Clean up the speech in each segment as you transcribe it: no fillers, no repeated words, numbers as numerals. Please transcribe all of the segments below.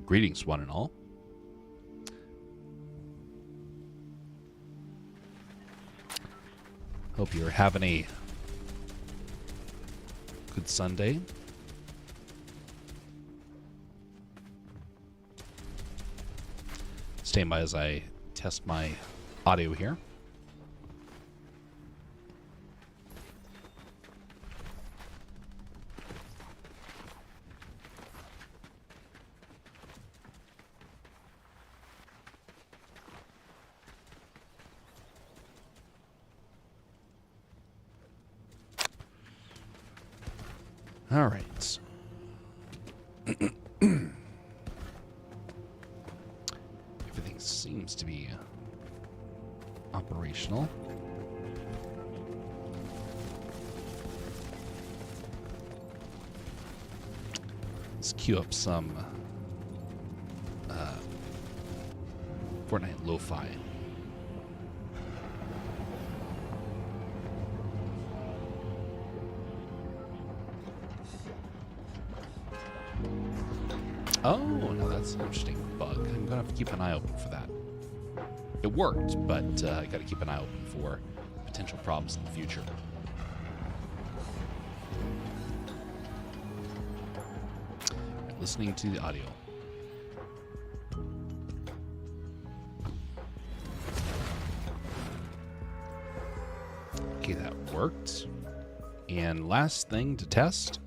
Greetings, one and all. Hope you're having a good Sunday. Stand by as I test my audio here. All right. Everything seems to be operational. Let's queue up some Fortnite lo-fi. Oh, no, that's an interesting bug. I'm going to have to keep an eye open for that. It worked, but I got to keep an eye open for potential problems in the future. Right, listening to the audio. Okay, that worked. And last thing to test.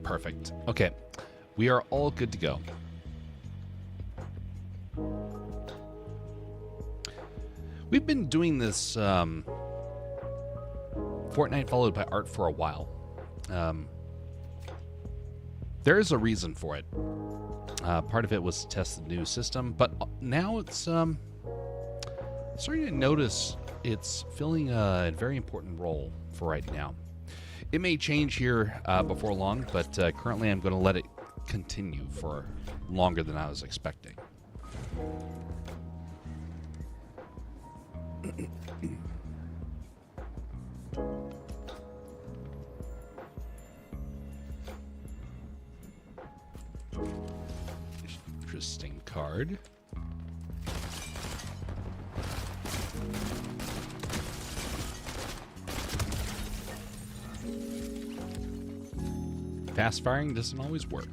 Perfect. Okay. We are all good to go. We've been doing this Fortnite followed by art for a while. There is a reason for it. Part of it was to test the new system, but now it's starting to notice it's filling a very important role for right now. It may change here before long, but currently I'm going to let it continue for longer than I was expecting. Interesting card. Fast firing doesn't always work.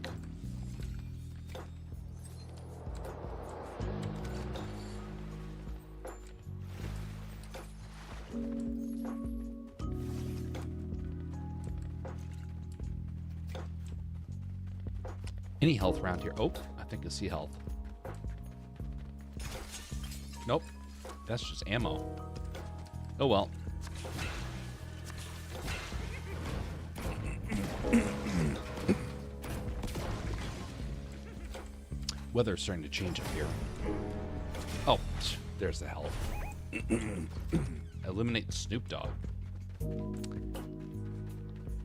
Any health around here? Oh, I think I see health. Nope. That's just ammo. Oh well. Weather's starting to change up here. Oh, there's the health. Eliminate Snoop Dogg.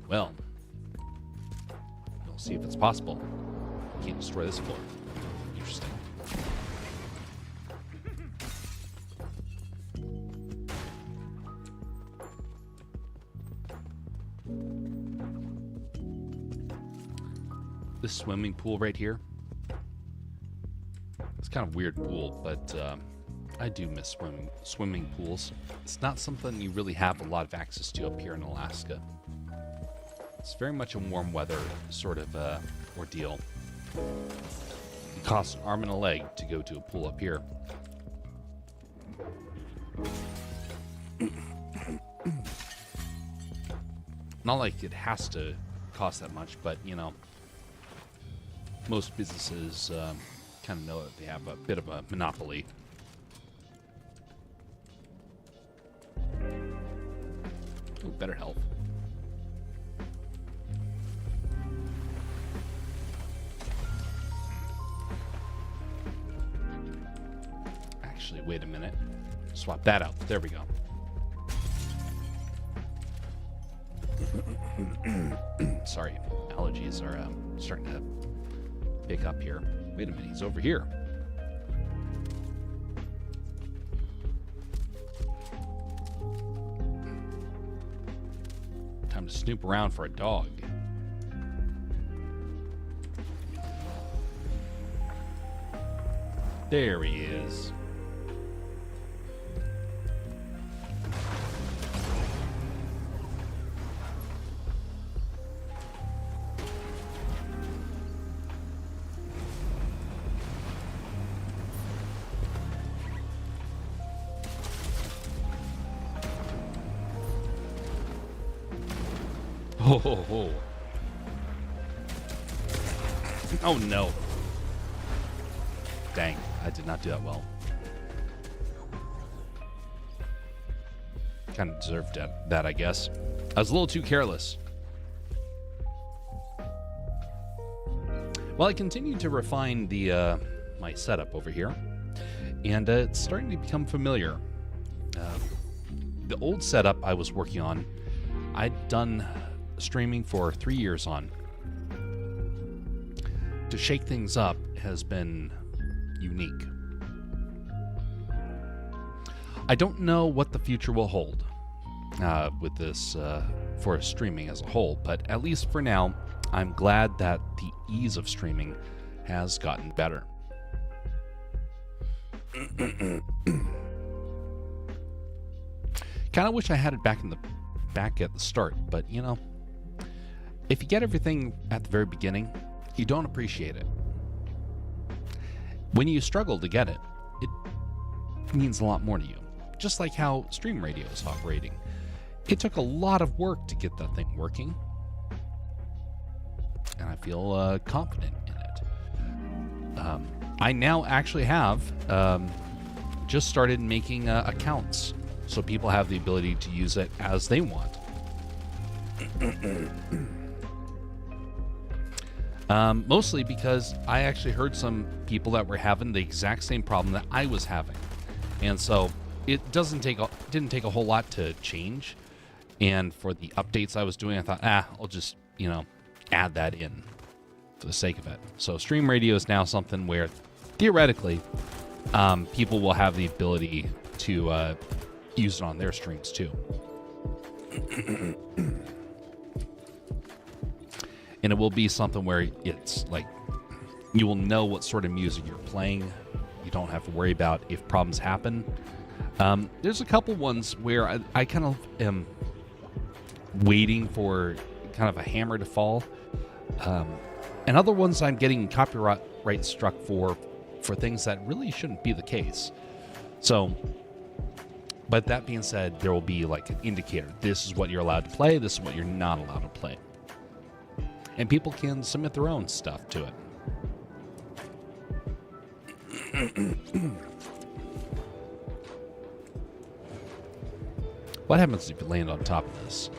Well, we'll see if it's possible. Can't destroy this floor. Interesting. This swimming pool right here. It's kind of a weird pool, but I do miss swimming pools. It's not something you really have a lot of access to up here in Alaska. It's very much a warm weather sort of ordeal. It costs an arm and a leg to go to a pool up here. Not like it has to cost that much, but you know, most businesses kind of know that they have a bit of a monopoly. Ooh, better health. Actually, wait a minute. Swap that out. There we go. Sorry, allergies are starting to pick up here. Wait a minute, he's over here. Time to snoop around for a dog. There he is. Oh, ho, ho. Oh no. Dang, I did not do that well. Kind of deserved that, I guess. I was a little too careless. Well, I continued to refine the my setup over here, and it's starting to become familiar. The old setup I was working on, I'd done streaming for 3 years on. To shake things up has been unique. I don't know what the future will hold with this for streaming as a whole, but at least for now, I'm glad that the ease of streaming has gotten better. Kind of wish I had it back at the start, but you know, if you get everything at the very beginning, you don't appreciate it. When you struggle to get it, it means a lot more to you. Just like how stream radio is operating. It took a lot of work to get that thing working, and I feel confident in it. I now actually have just started making accounts so people have the ability to use it as they want. Mostly because I actually heard some people that were having the exact same problem that I was having, and so it didn't take a whole lot to change. And for the updates I was doing, I thought, I'll just add that in for the sake of it. So stream radio is now something where theoretically people will have the ability to use it on their streams too. And it will be something where it's like you will know what sort of music you're playing. You don't have to worry about if problems happen. There's a couple ones where I kind of am waiting for kind of a hammer to fall. And other ones I'm getting copyright struck for things that really shouldn't be the case. So, but that being said, there will be like an indicator. This is what you're allowed to play. This is what you're not allowed to play. And people can submit their own stuff to it. What happens if you land on top of this?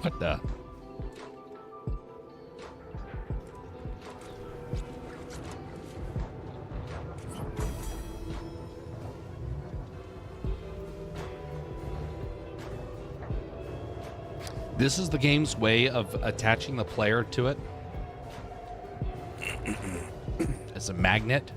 What the? This is the game's way of attaching the player to it as a magnet.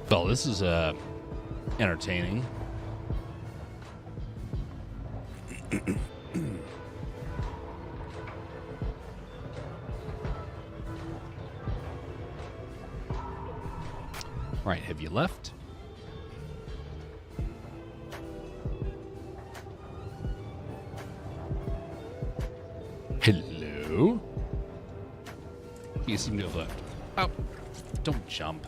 Well, this is entertaining. Right, have you left? Hello? You seem to have left. Oh, don't jump.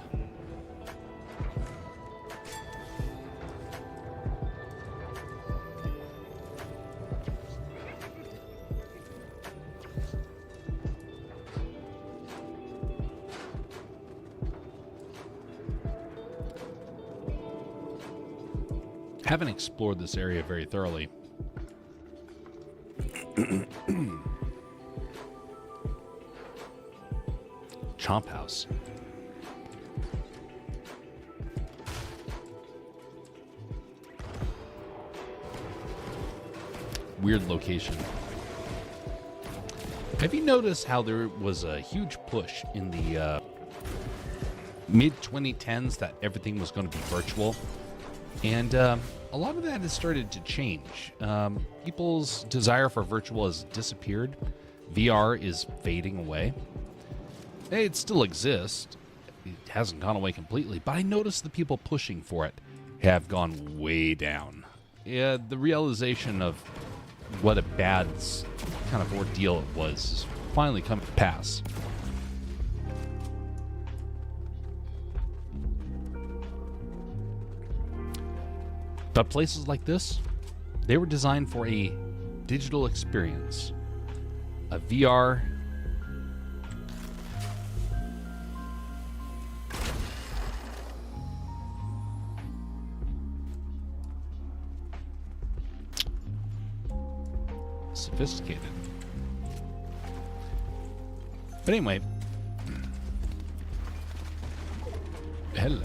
Haven't explored this area very thoroughly. Chomp House. Weird location. Have you noticed how there was a huge push in the mid-2010s that everything was going to be virtual? And a lot of that has started to change. People's desire for virtual has disappeared. VR is fading away. It still exists. It hasn't gone away completely, but I noticed the people pushing for it have gone way down. Yeah, the realization of what a bad kind of ordeal it was is finally come to pass. But places like this, they were designed for a digital experience, a VR. Sophisticated. But anyway, hello.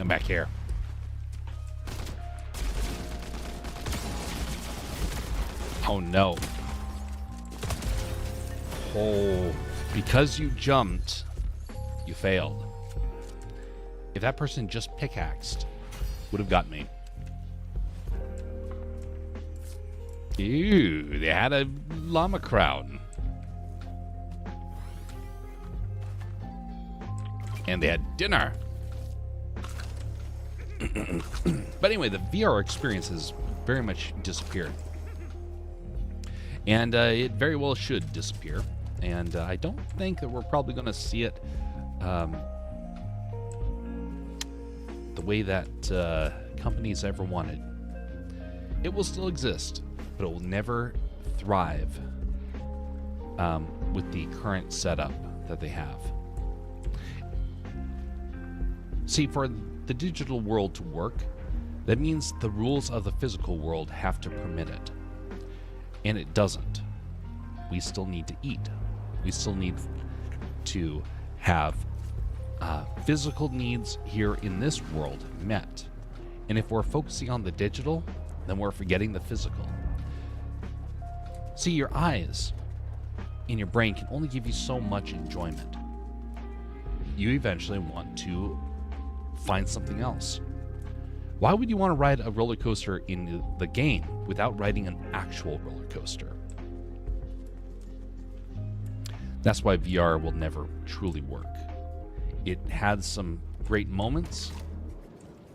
I'm back here. Oh no. Oh, because you jumped, you failed. If that person just pickaxed, would have got me. Ew, they had a llama crown. And they had dinner. But anyway, the VR experience has very much disappeared. And it very well should disappear. And I don't think that we're probably going to see it the way that companies ever wanted. It will still exist, but it will never thrive with the current setup that they have. See, for the digital world to work, that means the rules of the physical world have to permit it. And it doesn't. We still need to eat. We still need to have physical needs here in this world met. And if we're focusing on the digital, then we're forgetting the physical. See, your eyes and your brain can only give you so much enjoyment. You eventually want to find something else. Why would you want to ride a roller coaster in the game without riding an actual roller coaster? That's why VR will never truly work. It had some great moments.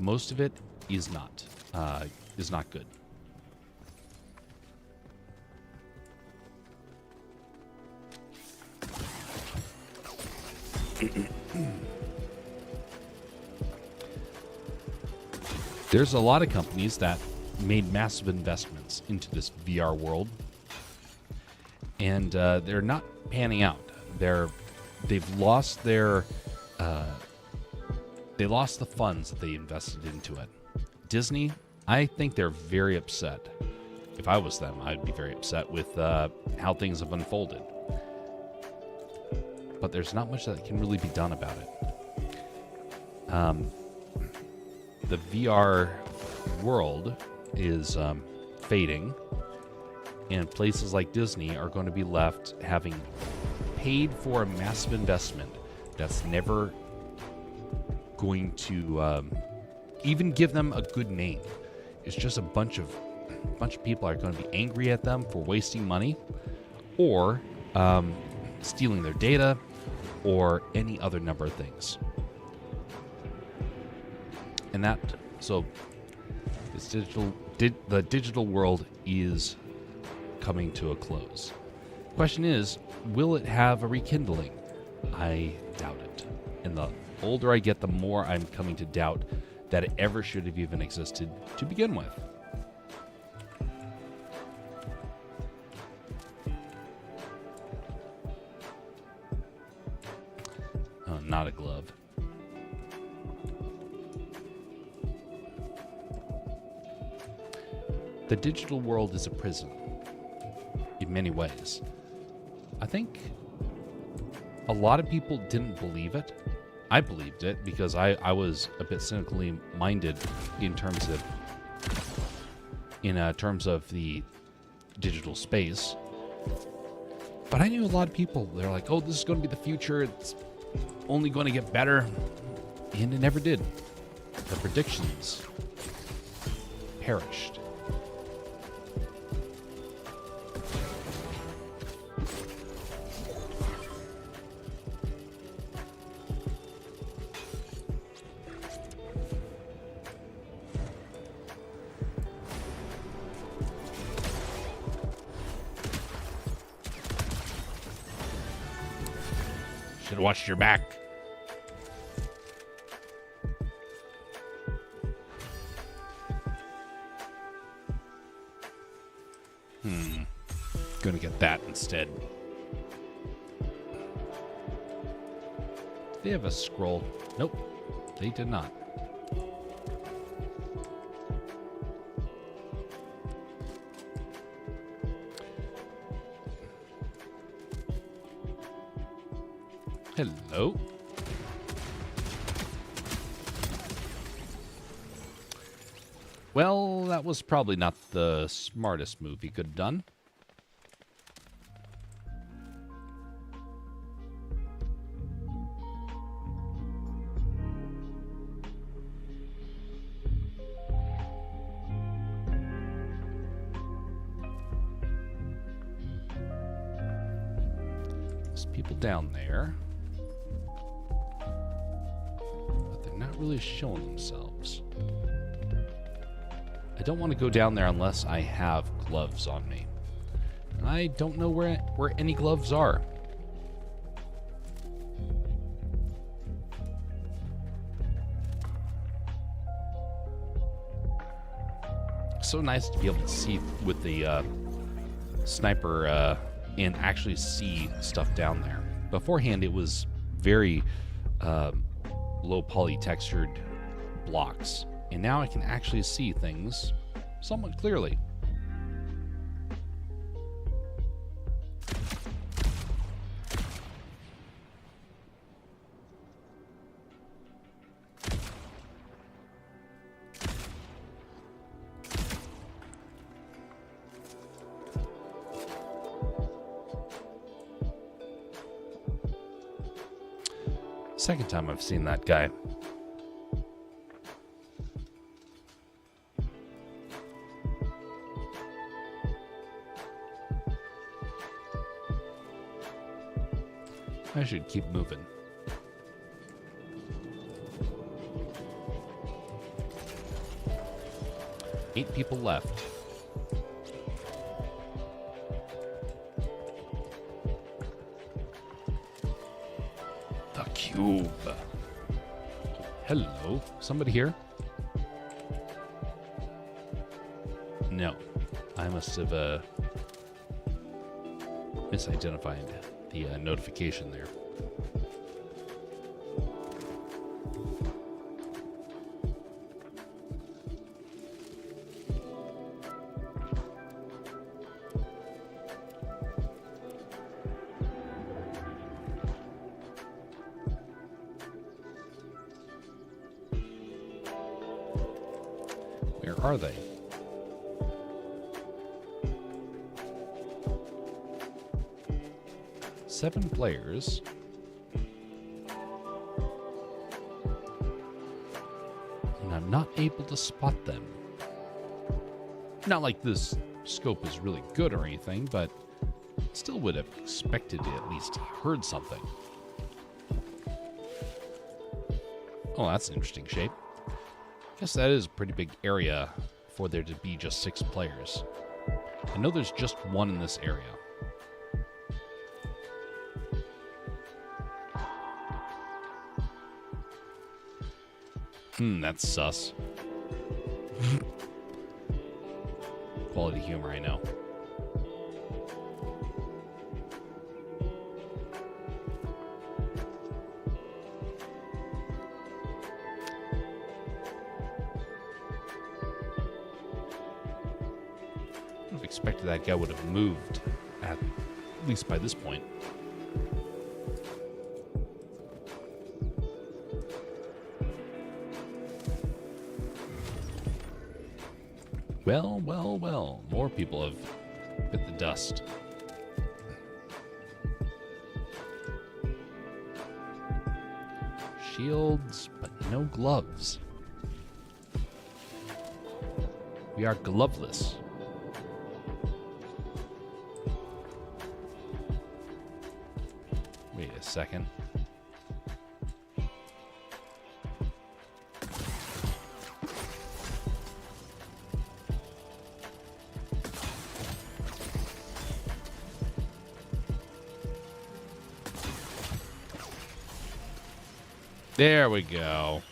Most of it is not good. There's a lot of companies that made massive investments into this VR world, and they're not panning out. They've lost their they lost the funds that they invested into it. Disney, I think they're very upset. If I was them, I'd be very upset with how things have unfolded. But there's not much that can really be done about it. The VR world is fading, and places like Disney are going to be left having paid for a massive investment that's never going to even give them a good name. It's just a bunch of people are going to be angry at them for wasting money, or stealing their data, or any other number of things. And so the digital world is coming to a close. Question is, will it have a rekindling? I doubt it. In the older I get, the more I'm coming to doubt that it ever should have even existed to begin with. Oh, not a glove. The digital world is a prison in many ways. I think a lot of people didn't believe it. I believed it because I was a bit cynically minded in terms of the digital space. But I knew a lot of people, they're like, oh, this is going to be the future. It's only going to get better. And it never did. The predictions perished. Should have watched your back. Gonna get that instead. Did they have a scroll? Nope, they did not. Hello. Well, that was probably not the smartest move he could have done. There's people down there. Not really showing themselves. I don't want to go down there unless I have gloves on me. And I don't know where any gloves are. So nice to be able to see with the sniper and actually see stuff down there. Beforehand, it was very low poly textured blocks, and now I can actually see things somewhat clearly. Second time I've seen that guy. I should keep moving. Eight people left. The cube. Hello. Somebody here? No. I must have misidentified the notification there. Where are they? Seven players. And I'm not able to spot them. Not like this scope is really good or anything, but still would have expected to at least heard something. Oh, that's an interesting shape. I guess that is a pretty big area for there to be just 6 players. I know there's just one in this area. That's sus. Quality humor, I know. I would have expected that guy would have moved at least by this point. Well, well, well. More people have bit the dust. Shields, but no gloves. We are gloveless. Wait a second. There we go.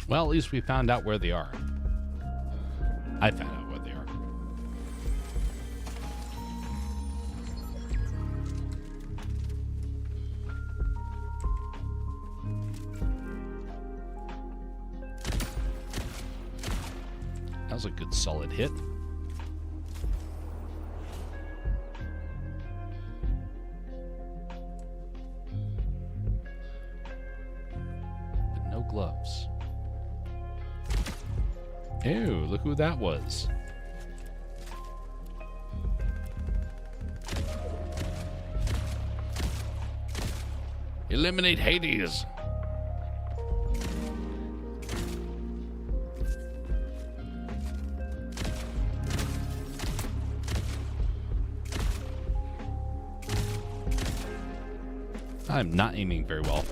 Well, at least we found out where they are. I found out where they are. That was a good solid hit. But no gloves. Ew, look who that was. Eliminate Hades. I'm not aiming very well.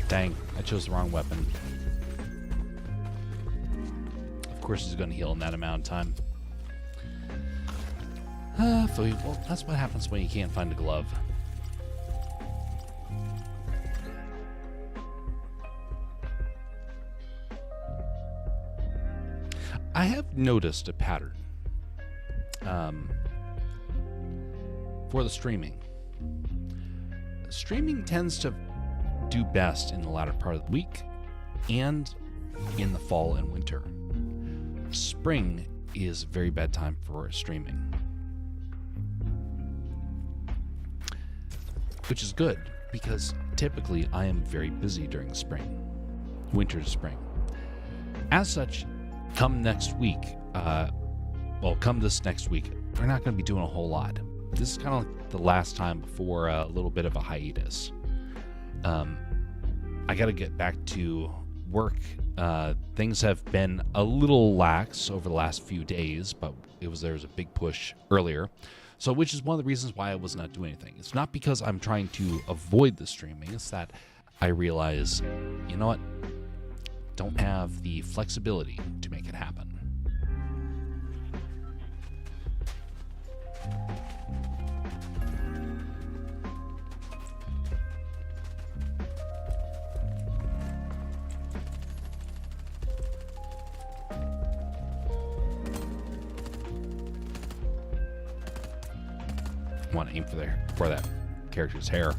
Dang, I chose the wrong weapon. Of course he's going to heal in that amount of time. Well, that's what happens when you can't find a glove. I have noticed a pattern for the streaming. Streaming tends to do best in the latter part of the week and in the fall and winter. Spring is a very bad time for streaming, which is good because typically I am very busy during spring, winter to spring. As such, come next week, come this next week, we're not going to be doing a whole lot. This is kind of like the last time before a little bit of a hiatus. I got to get back to work. Things have been a little lax over the last few days, but there was a big push earlier. So, which is one of the reasons why I was not doing anything. It's not because I'm trying to avoid the streaming. It's that I realize, you know what? Don't have the flexibility to make it happen. I want to aim for that character's hair.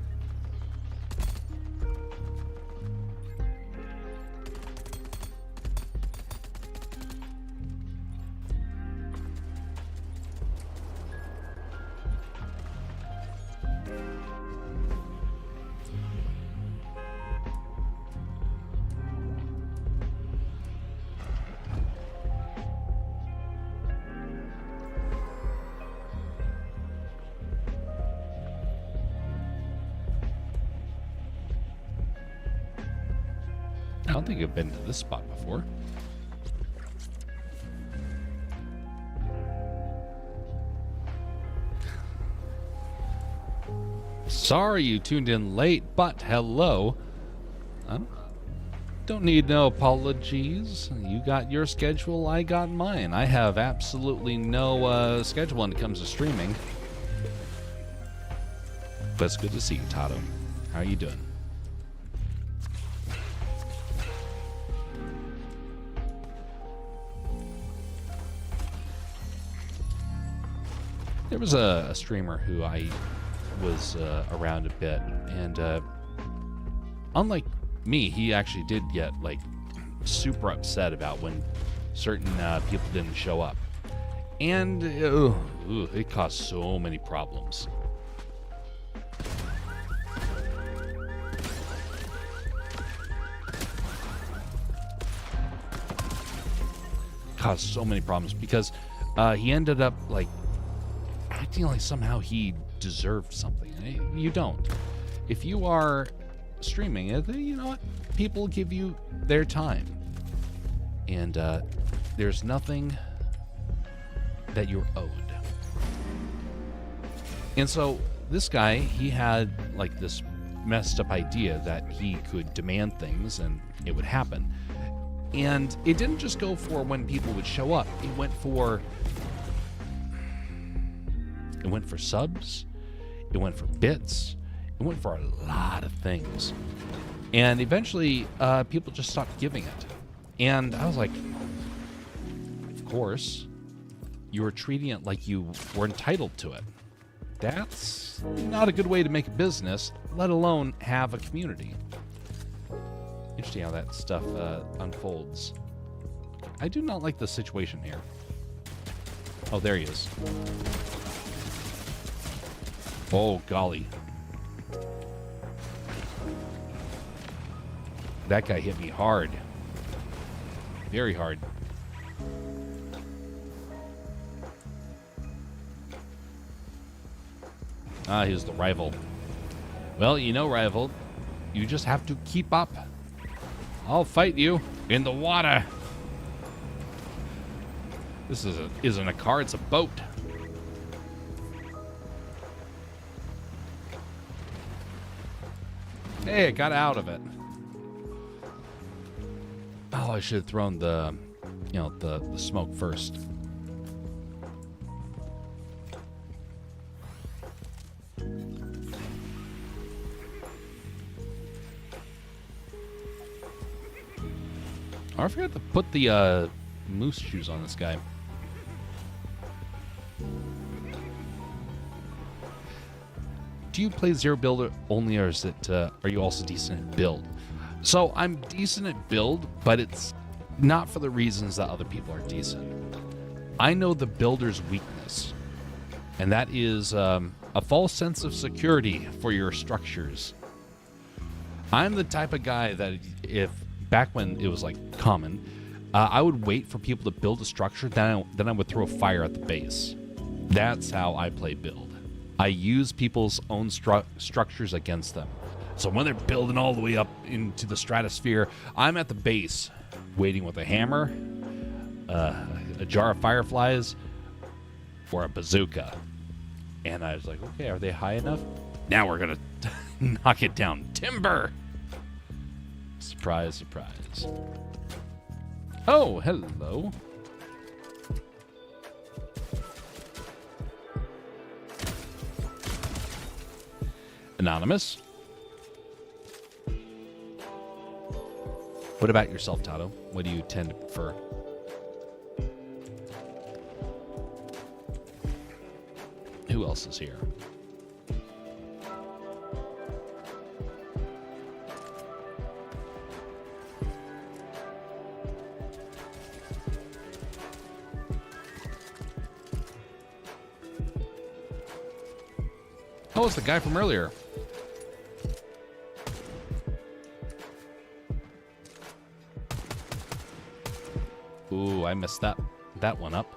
don't think I've been to this spot before. Sorry you tuned in late, but hello. I don't need no apologies. You got your schedule, I got mine. I have absolutely no schedule when it comes to streaming. But it's good to see you, Tato. How are you doing? There was a streamer who I was around a bit, and unlike me, he actually did get like super upset about when certain people didn't show up, and it caused so many problems. Caused so many problems because he ended up like acting like somehow he deserved something. You don't. If you are streaming it, you know what? People give you their time, and there's nothing that you're owed. And so this guy, he had like this messed up idea that he could demand things and it would happen. And it didn't just go for when people would show up. It went for subs. It went for bits. It went for a lot of things. And eventually, people just stopped giving it. And I was like, of course, you were treating it like you were entitled to it. That's not a good way to make a business, let alone have a community. Interesting how that stuff unfolds. I do not like the situation here. Oh, there he is. Oh, golly. That guy hit me hard. Very hard. Ah, he's the rival. Well, you know, rival, you just have to keep up. I'll fight you in the water. This isn't a car, it's a boat. Hey, I got out of it. Oh, I should have thrown the smoke first. Oh, I forgot to put the moose shoes on this guy. Do you play zero build only, or is it? Are you also decent at build? So I'm decent at build, but it's not for the reasons that other people are decent. I know the builder's weakness, and that is a false sense of security for your structures. I'm the type of guy that if back when it was like common, I would wait for people to build a structure, then I would throw fire at the base. That's how I play build. I use people's own structures against them. So when they're building all the way up into the stratosphere, I'm at the base, waiting with a hammer, a jar of fireflies, or a bazooka. And I was like, okay, are they high enough? Now we're gonna knock it down. Timber! Surprise, surprise. Oh, hello. Anonymous. What about yourself, Tato? What do you tend to prefer? Who else is here? Oh, it's the guy from earlier. Ooh, I messed that one up.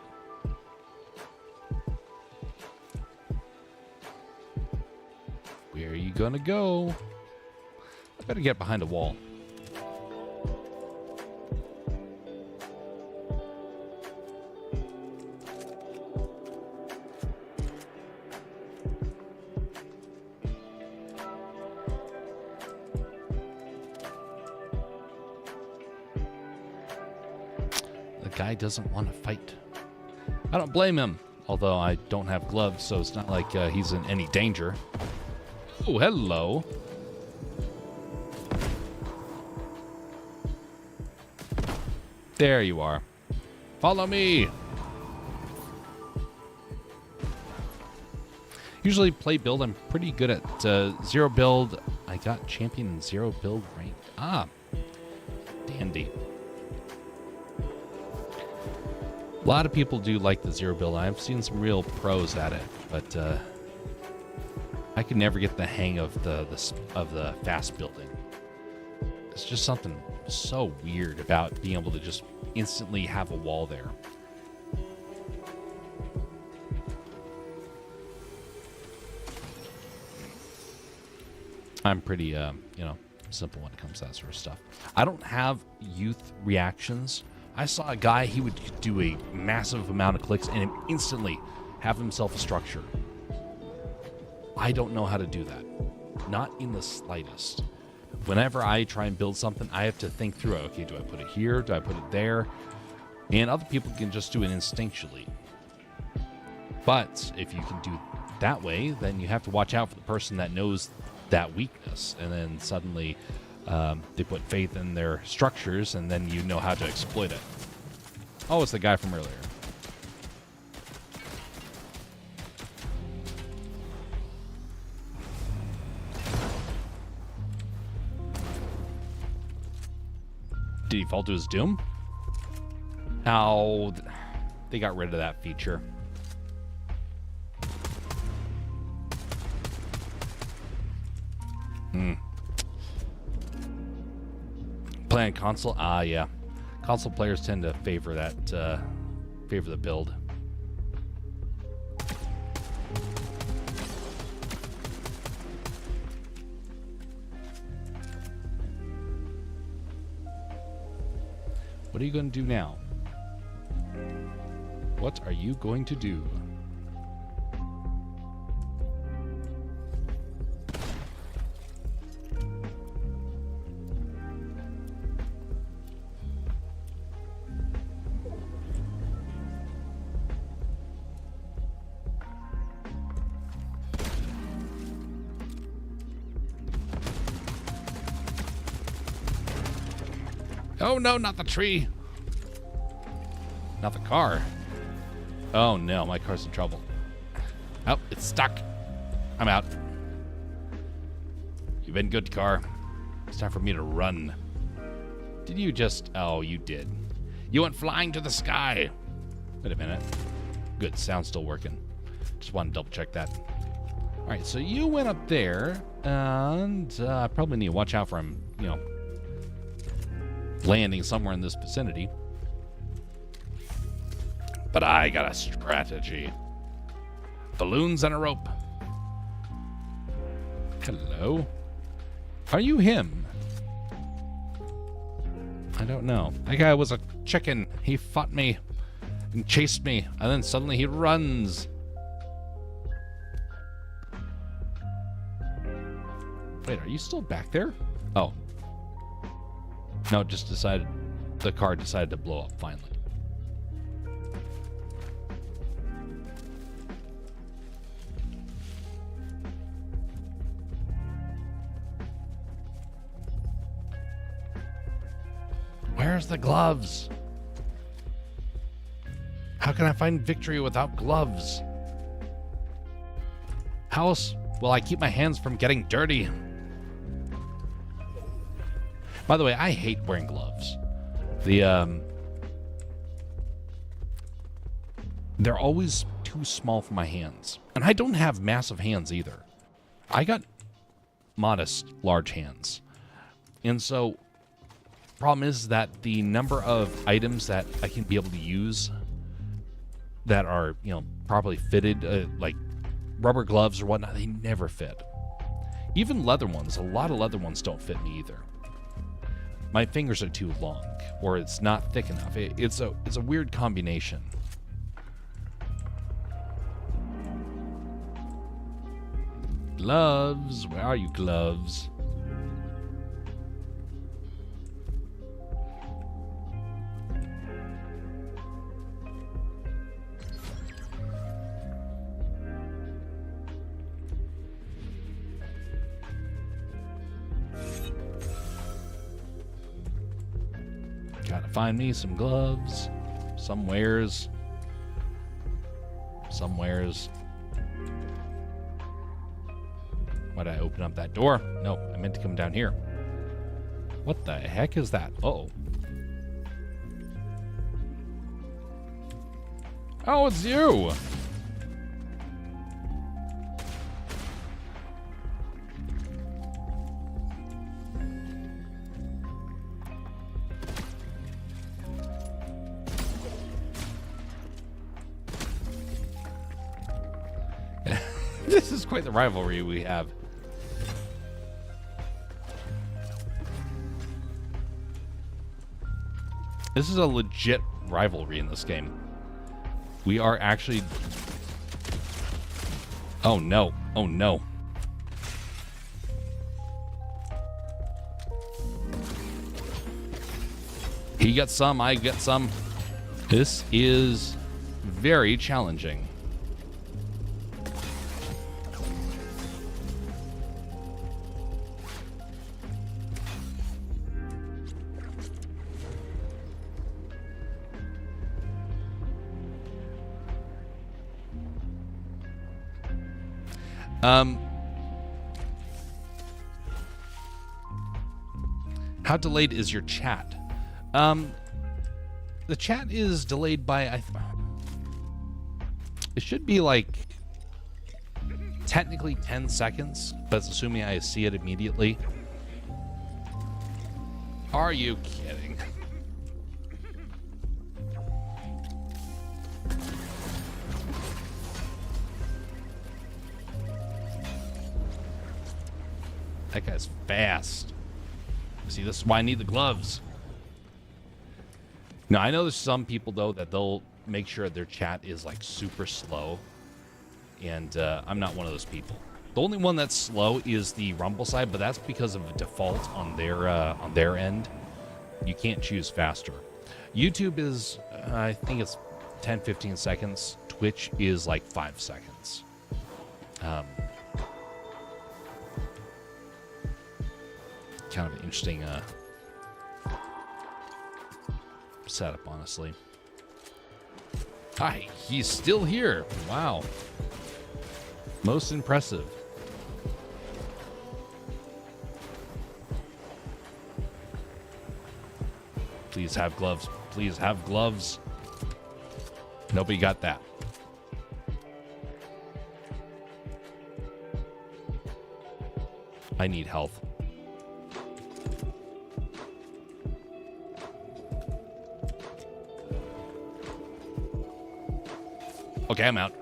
Where are you gonna go? I better get behind a wall. The guy doesn't want to fight. I don't blame him, although I don't have gloves, so it's not like he's in any danger. Oh, hello. There you are. Follow me. Usually play build, I'm pretty good at zero build. I got champion in zero build rank. Ah, dandy. A lot of people do like the zero build. I've seen some real pros at it, but I could never get the hang of the fast building. It's just something so weird about being able to just instantly have a wall there. I'm pretty, simple when it comes to that sort of stuff. I don't have youth reactions. I saw a guy, he would do a massive amount of clicks and instantly have himself a structure. I don't know how to do that. Not in the slightest. Whenever I try and build something, I have to think through, okay, do I put it here? Do I put it there? And other people can just do it instinctually. But if you can do that way, then you have to watch out for the person that knows that weakness, and then suddenly they put faith in their structures, and then you know how to exploit it. Oh, it's the guy from earlier. Did he fall to his doom? How they got rid of that feature. Playing console? Ah, yeah. Console players tend to favor that, favor the build. What are you going to do now? What are you going to do? Oh no, not the tree. Not the car. Oh no, my car's in trouble. Oh, it's stuck. I'm out. You've been good, car. It's time for me to run. Did you just... Oh, you did. You went flying to the sky. Wait a minute. Good, sound's still working. Just want to double check that. All right, so you went up there, and I probably need to watch out for him, landing somewhere in this vicinity. But I got a strategy. Balloons and a rope. Hello? Are you him? I don't know. That guy was a chicken. He fought me and chased me, and then suddenly he runs. Wait, are you still back there? Oh. No, it just decided, the car decided to blow up finally. Where's the gloves? How can I find victory without gloves? How else will I keep my hands from getting dirty? By the way, I hate wearing gloves. They're always too small for my hands. And I don't have massive hands either. I got modest large hands. And so, problem is that the number of items that I can be able to use that are, properly fitted, like rubber gloves or whatnot, they never fit. Even leather ones, a lot of leather ones don't fit me either. My fingers are too long, or it's not thick enough. It's a weird combination. Gloves, where are you, gloves? Find me some gloves. Somewheres. Why did I open up that door? No, I meant to come down here. What the heck is that? Uh-oh. Oh, it's you! This is quite the rivalry we have. This is a legit rivalry in this game. We are actually... Oh no. Oh no. He got some, I get some. This is very challenging. How delayed is your chat? The chat is delayed by, it should be like technically 10 seconds, but it's assuming I see it immediately. Are you kidding? That guy's fast. See, this is why I need the gloves. Now, I know there's some people, though, that they'll make sure their chat is, like, super slow. And I'm not one of those people. The only one that's slow is the Rumble side, but that's because of a default on their end. You can't choose faster. YouTube is, I think it's 10, 15 seconds. Twitch is, like, 5 seconds. Kind of an interesting setup, honestly. Hi, he's still here. Wow. Most impressive. Please have gloves. Please have gloves. Nobody got that. I need health. Okay, I'm out.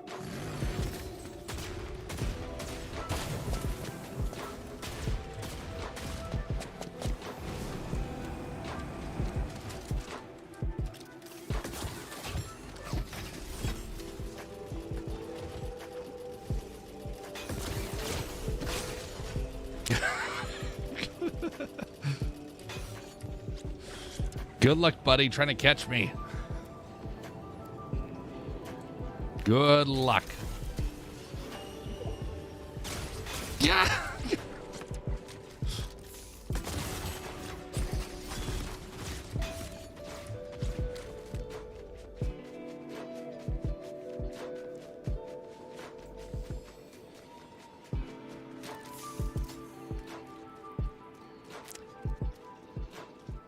Good luck, buddy, trying to catch me. Good luck. Yeah.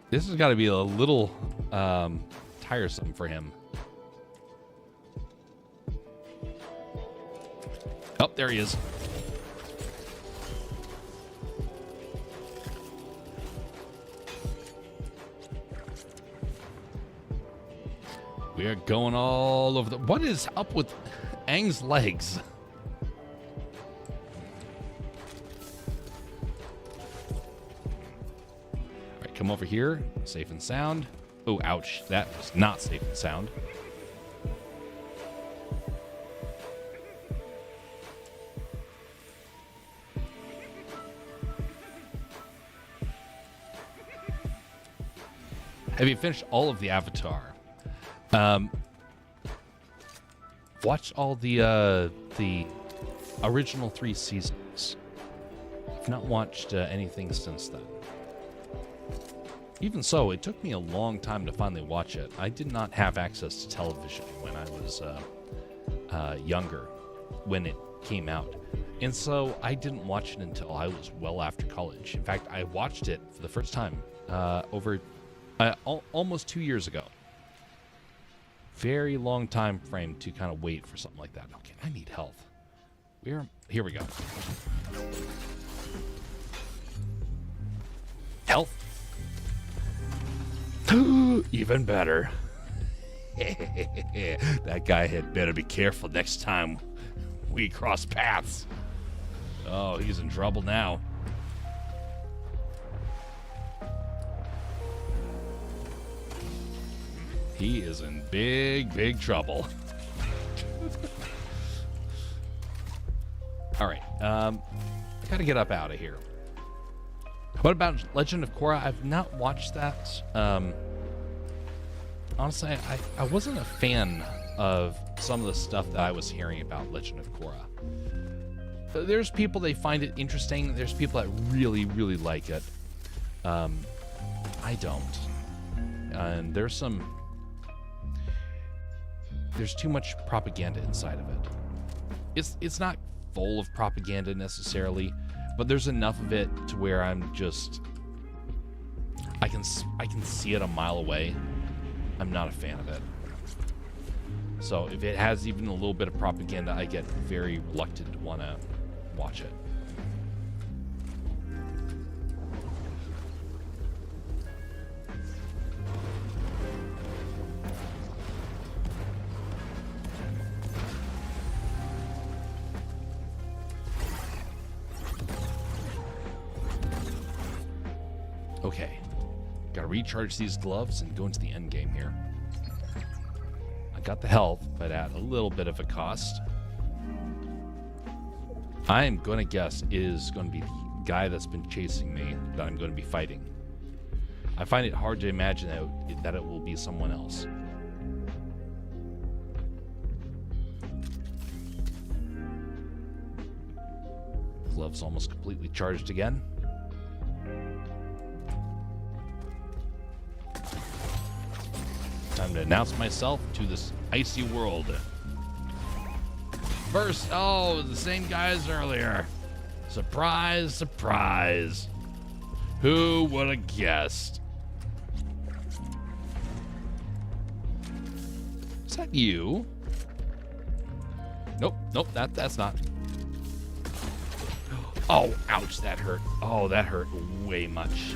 This has got to be a little tiresome for him. Oh, there he is. We are going all over the... What is up with Aang's legs? All right, come over here. Safe and sound. Oh, ouch. That was not safe and sound. Have you finished all of the Avatar? Watched all the original 3 seasons. I've not watched anything since then. Even so, it took me a long time to finally watch it. I did not have access to television when I was younger, when it came out. And so I didn't watch it until I was well after college. In fact, I watched it for the first time almost 2 years ago. Very long time frame to kind of wait for something like that. Okay, I need health. Here we go. Health. Even better. That guy had better be careful next time we cross paths. Oh, he's in trouble now. He is in big, big trouble. All right, gotta get up out of here. What about Legend of Korra? I've not watched that. Honestly, I wasn't a fan of some of the stuff that I was hearing about Legend of Korra. There's people, they find it interesting. There's people that really, really like it. I don't. And there's too much propaganda inside of it. It's not full of propaganda necessarily, but there's enough of it to where I'm just, I can see it a mile away. I'm not a fan of it. So if it has even a little bit of propaganda, I get very reluctant to want to watch it. Okay, gotta recharge these gloves and go into the end game here. I got the health, but at a little bit of a cost. I am gonna guess it is gonna be the guy that's been chasing me that I'm gonna be fighting. I find it hard to imagine that it will be someone else. Gloves almost completely charged again. Time to announce myself to this icy world. First, oh, the same guy as earlier. Surprise, surprise. Who would have guessed? Is that you? Nope, that's not. Oh, ouch, that hurt. Oh, that hurt way much.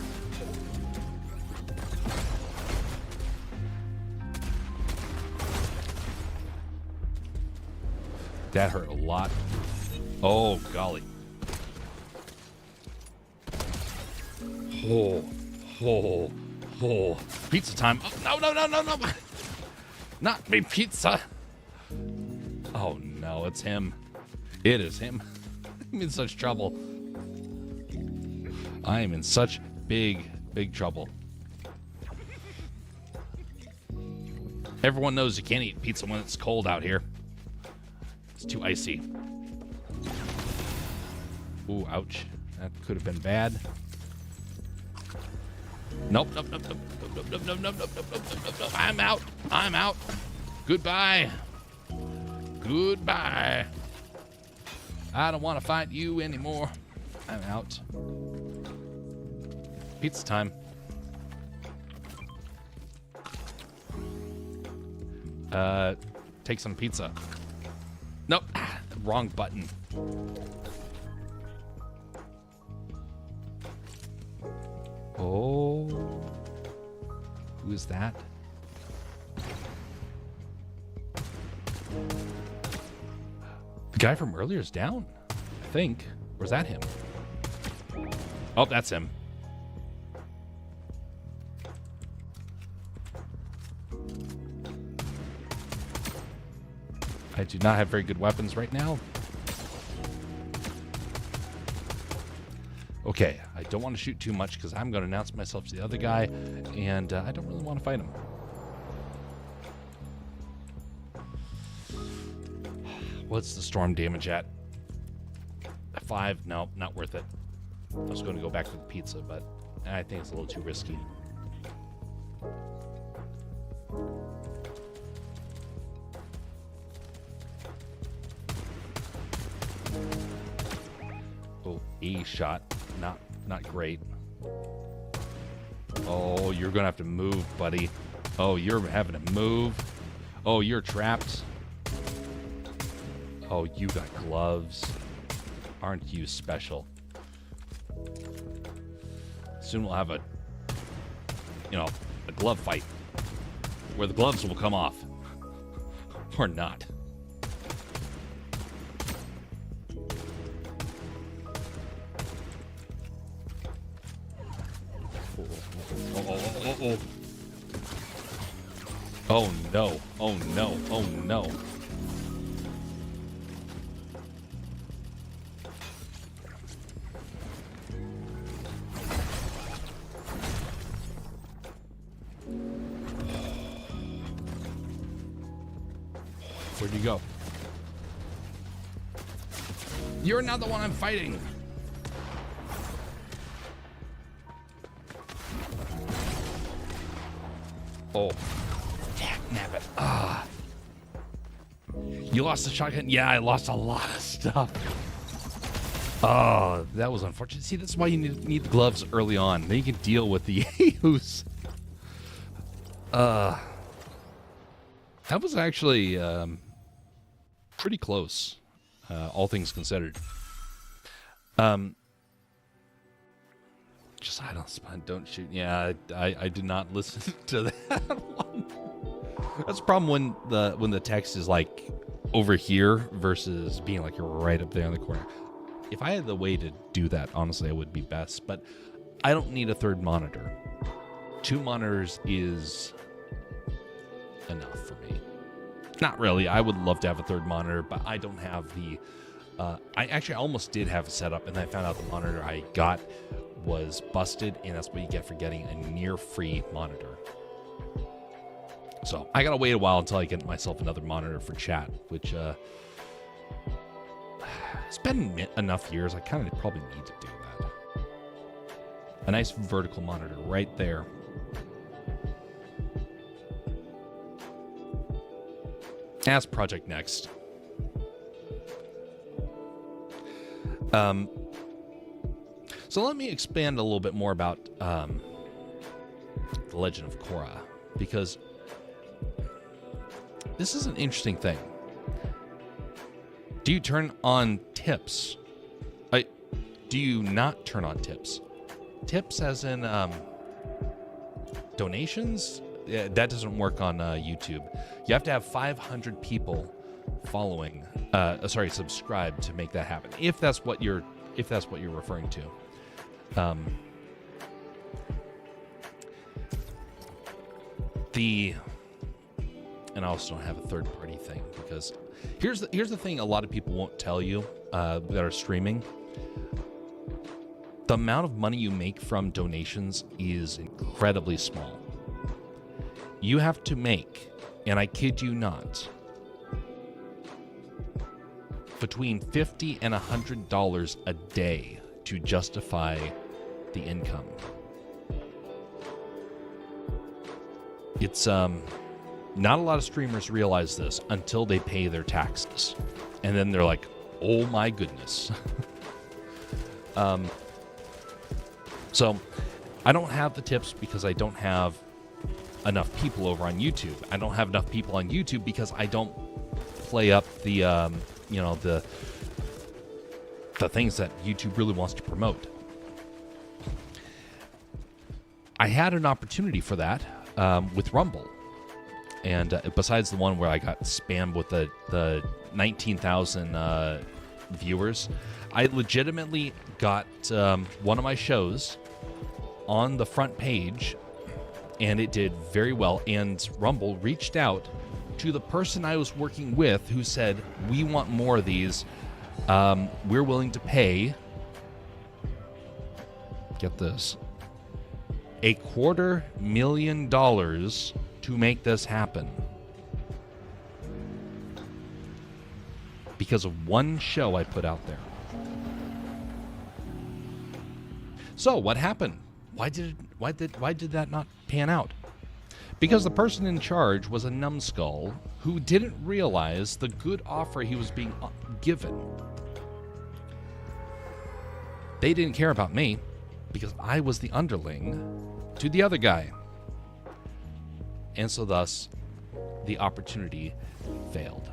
That hurt a lot. Oh, golly. Oh. Pizza time. Oh, no. Not me, pizza. Oh, no, it's him. It is him. I'm in such trouble. I am in such big trouble. Everyone knows you can't eat pizza when it's cold out here. It's too icy. Ooh, ouch. That could have been bad. Nope. I'm out. Goodbye. I don't want to fight you anymore. I'm out. Pizza time. Take some pizza. Nope. Wrong button. Oh. Who is that? The guy from earlier is down, I think. Or is that him? Oh, that's him. I do not have very good weapons right now. Okay, I don't want to shoot too much because I'm going to announce myself to the other guy, and I don't really want to fight him. What's the storm damage at? 5? No, not worth it. I was going to go back for the pizza, but I think it's a little too risky. Nice shot. Not great. Oh, you're gonna have to move, buddy. Oh, you're having to move. Oh, you're trapped. Oh, you got gloves. Aren't you special? Soon we'll have a glove fight where the gloves will come off. Or not. Oh. Oh no. Oh no. Oh no. Where'd you go? You're not the one I'm fighting. Oh. Nabbit. Ah. You lost the shotgun? Yeah, I lost a lot of stuff. Oh, that was unfortunate. See, that's why you need the gloves early on. Then you can deal with the yahoos. That was actually pretty close, all things considered. Just don't shoot. Yeah, I did not listen to that one. That's the problem when the text is like over here versus being like you're right up there in the corner. If I had the way to do that, honestly, it would be best. But I don't need a third monitor. 2 monitors is enough for me. Not really. I would love to have a third monitor, but I don't have the... I almost did have it set up, and I found out the monitor I got was busted, and that's what you get for getting a near-free monitor. So I gotta wait a while until I get myself another monitor for chat, which it's been enough years. I kind of probably need to do that. A nice vertical monitor right there. As Project Next. So let me expand a little bit more about The Legend of Korra, because this is an interesting thing. Do you turn on tips? Do you not turn on tips? Tips as in donations? Yeah, that doesn't work on YouTube. You have to have 500 people subscribe to make that happen. If that's what you're referring to. And I also don't have a third party thing, because here's the thing a lot of people won't tell you that are streaming. The amount of money you make from donations is incredibly small. You have to make, and I kid you not, between $50 and $100 a day to justify the income. It's not a lot of streamers realize this until they pay their taxes, and then they're like, "Oh my goodness." So I don't have the tips because I don't have enough people over on YouTube. I don't have enough people on YouTube because I don't play up the the things that YouTube really wants to promote. I had an opportunity for that with Rumble. And besides the one where I got spammed with the 19,000 viewers, I legitimately got one of my shows on the front page, and it did very well. And Rumble reached out to the person I was working with, who said, "We want more of these. We're willing to pay," get this, $250,000 to make this happen. Because of one show I put out there. So what happened? Why did that not pan out? Because the person in charge was a numbskull who didn't realize the good offer he was being given. They didn't care about me because I was the underling to the other guy. And so thus, the opportunity failed.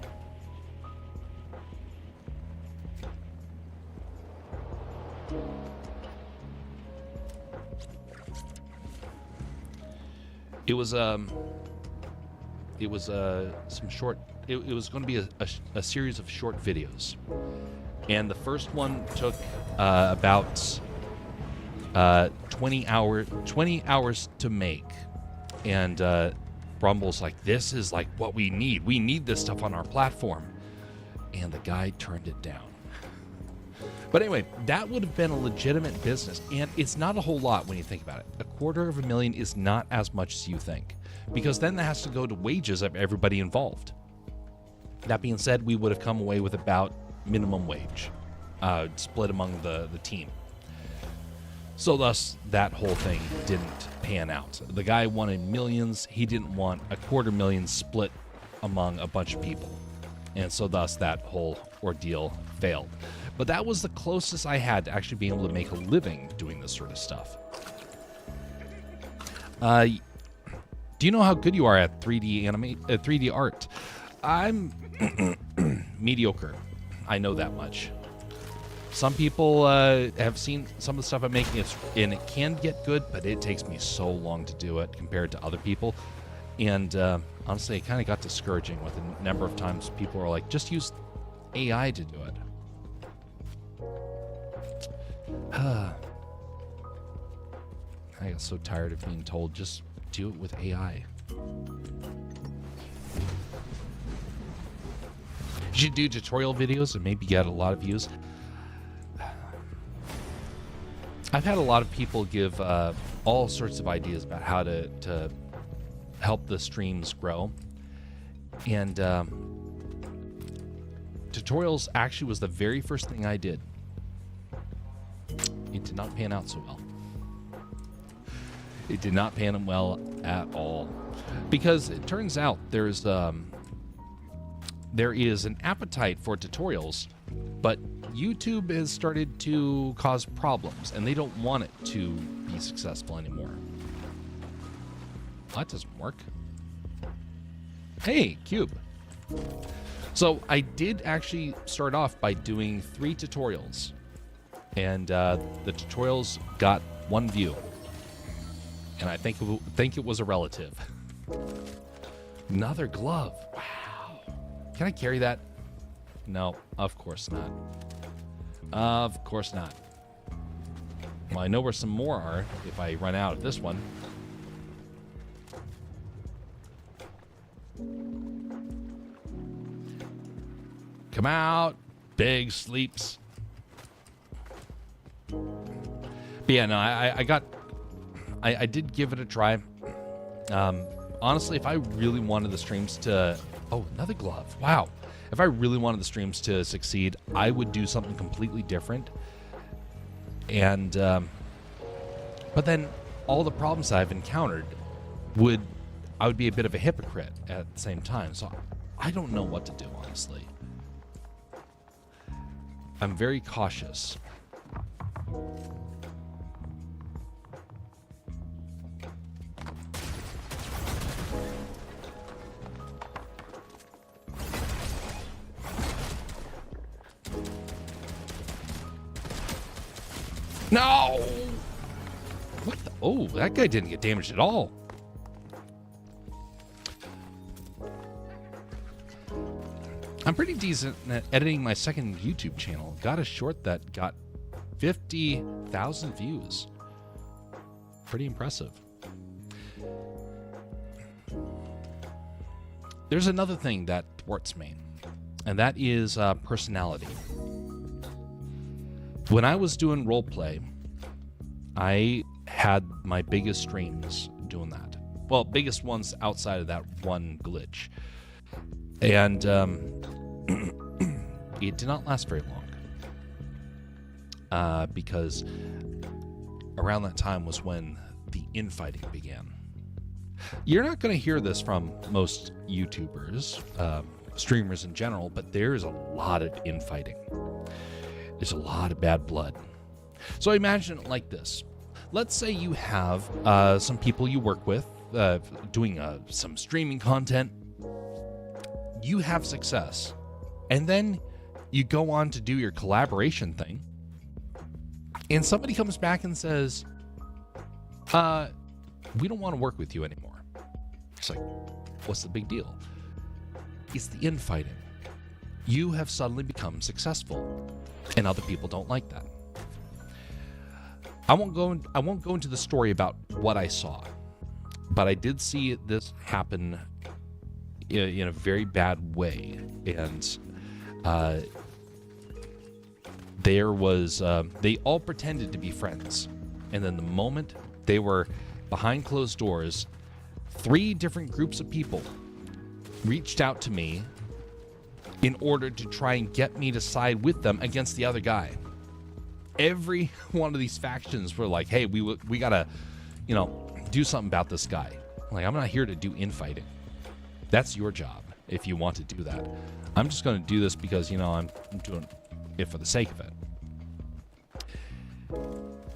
It was some short. It was going to be a series of short videos, and the first one took about 20 hours to make, and Brumble's like, "This is like what we need. We need this stuff on our platform," and the guy turned it down. But anyway, that would have been a legitimate business, and it's not a whole lot when you think about it. $250,000 is not as much as you think, because then that has to go to wages of everybody involved. That being said, we would have come away with about minimum wage, split among the team. So thus, that whole thing didn't pan out. The guy wanted millions. He didn't want $250,000 split among a bunch of people. And so thus, that whole ordeal failed. But that was the closest I had to actually being able to make a living doing this sort of stuff. Do you know how good you are at 3D art? I'm mediocre. I know that much. Some people have seen some of the stuff I'm making, and it can get good, but it takes me so long to do it compared to other people. And honestly, it kind of got discouraging with the number of times people are like, just use AI to do it. I got so tired of being told, just do it with AI. You should do tutorial videos and maybe get a lot of views. I've had a lot of people give all sorts of ideas about how to help the streams grow. And tutorials actually was the very first thing I did. It did not pan out so well. It did not pan out well at all. Because it turns out there is an appetite for tutorials, but YouTube has started to cause problems, and they don't want it to be successful anymore. Well, that doesn't work. Hey, Cube. So I did actually start off by doing 3 tutorials, and the tutorials got 1 view, and I think it was a relative. Another glove. Wow. Can I carry that? No, of course not. Of course not. Well, I know where some more are if I run out of this one. Come out, big sleeps. But yeah, no, I did give it a try. Honestly, if I really wanted the streams to... Oh, another glove. Wow. If I really wanted the streams to succeed, I would do something completely different. And, but then all the problems I've encountered I would be a bit of a hypocrite at the same time. So I don't know what to do, honestly. I'm very cautious. No! What the? Oh, that guy didn't get damaged at all. I'm pretty decent at editing my second YouTube channel. Got a short that got 50,000 views. Pretty impressive. There's another thing that thwarts me, and that is personality. When I was doing roleplay, I had my biggest streams doing that. Well, biggest ones outside of that one glitch. And it did not last very long. Because around that time was when the infighting began. You're not going to hear this from most YouTubers, streamers in general, but there's a lot of infighting. There's a lot of bad blood. So imagine it like this. Let's say you have some people you work with doing some streaming content. You have success. And then you go on to do your collaboration thing. And somebody comes back and says, we don't want to work with you anymore. It's like, what's the big deal? It's the infighting. You have suddenly become successful, and other people don't like that. I won't go into the story about what I saw, but I did see this happen in a very bad way, and they all pretended to be friends, and then the moment they were behind closed doors, 3 different groups of people reached out to me in order to try and get me to side with them against the other guy. Every one of these factions were like, hey, we gotta, do something about this guy. Like, I'm not here to do infighting. That's your job if you want to do that. I'm just going to do this because, I'm doing it for the sake of it.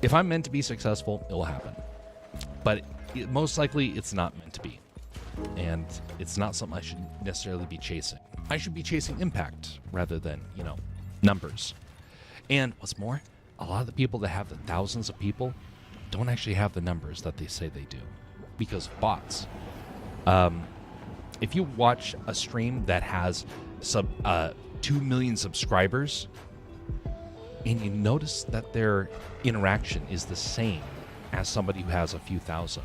If I'm meant to be successful, it'll happen. But most likely, it's not meant to be. And it's not something I should necessarily be chasing. I should be chasing impact rather than, numbers. And what's more, a lot of the people that have the thousands of people don't actually have the numbers that they say they do. Because bots. If you watch a stream that has 2 million subscribers, and you notice that their interaction is the same as somebody who has a few thousand,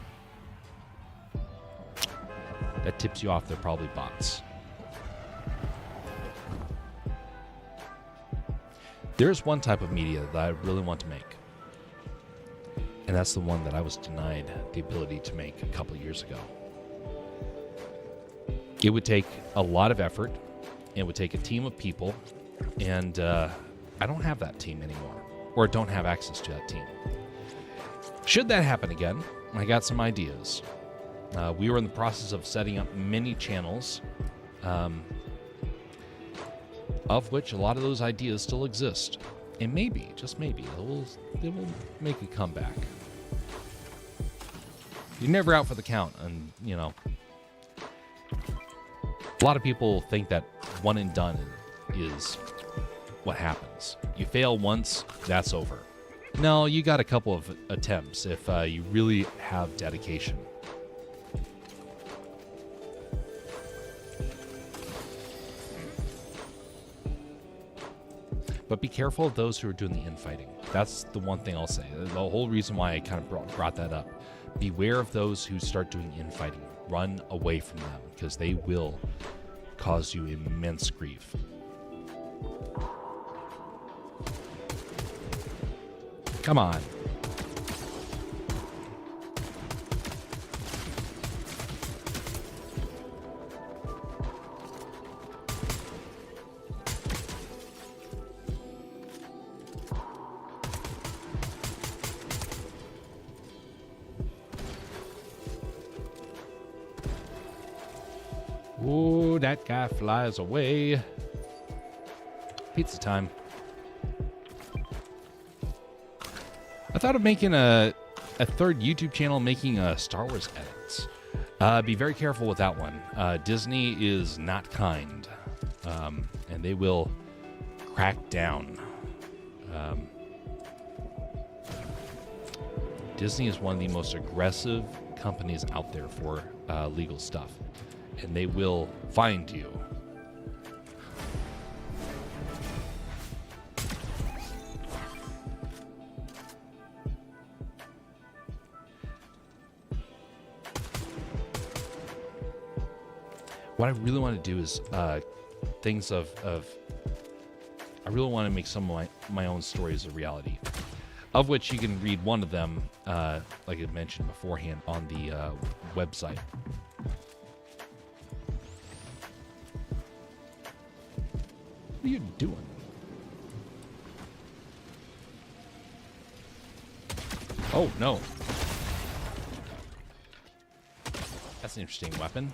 that tips you off they're probably bots. There's one type of media that I really want to make, and that's the one that I was denied the ability to make a couple of years ago. It would take a lot of effort. It would take a team of people, and I don't have that team anymore, or don't have access to that team. Should that happen again, I got some ideas. We were in the process of setting up many channels, of which a lot of those ideas still exist. And maybe, just maybe, they will make a comeback. You're never out for the count, and, a lot of people think that one and done is what happens. You fail once, that's over. No, you got a couple of attempts if you really have dedication. But be careful of those who are doing the infighting. That's the one thing I'll say. The whole reason why I kind of brought that up. Beware of those who start doing infighting. Run away from them, because they will cause you immense grief. Come on. Ooh, that guy flies away. Pizza time. I thought of making a third YouTube channel making Star Wars edits. Be very careful with that one. Disney is not kind, and they will crack down. Disney is one of the most aggressive companies out there for legal stuff, and they will find you. What I really want to do is things of I really want to make some of my own stories a reality, of which you can read one of them, like I mentioned beforehand, on the website. What are you doing? Oh, no. That's an interesting weapon.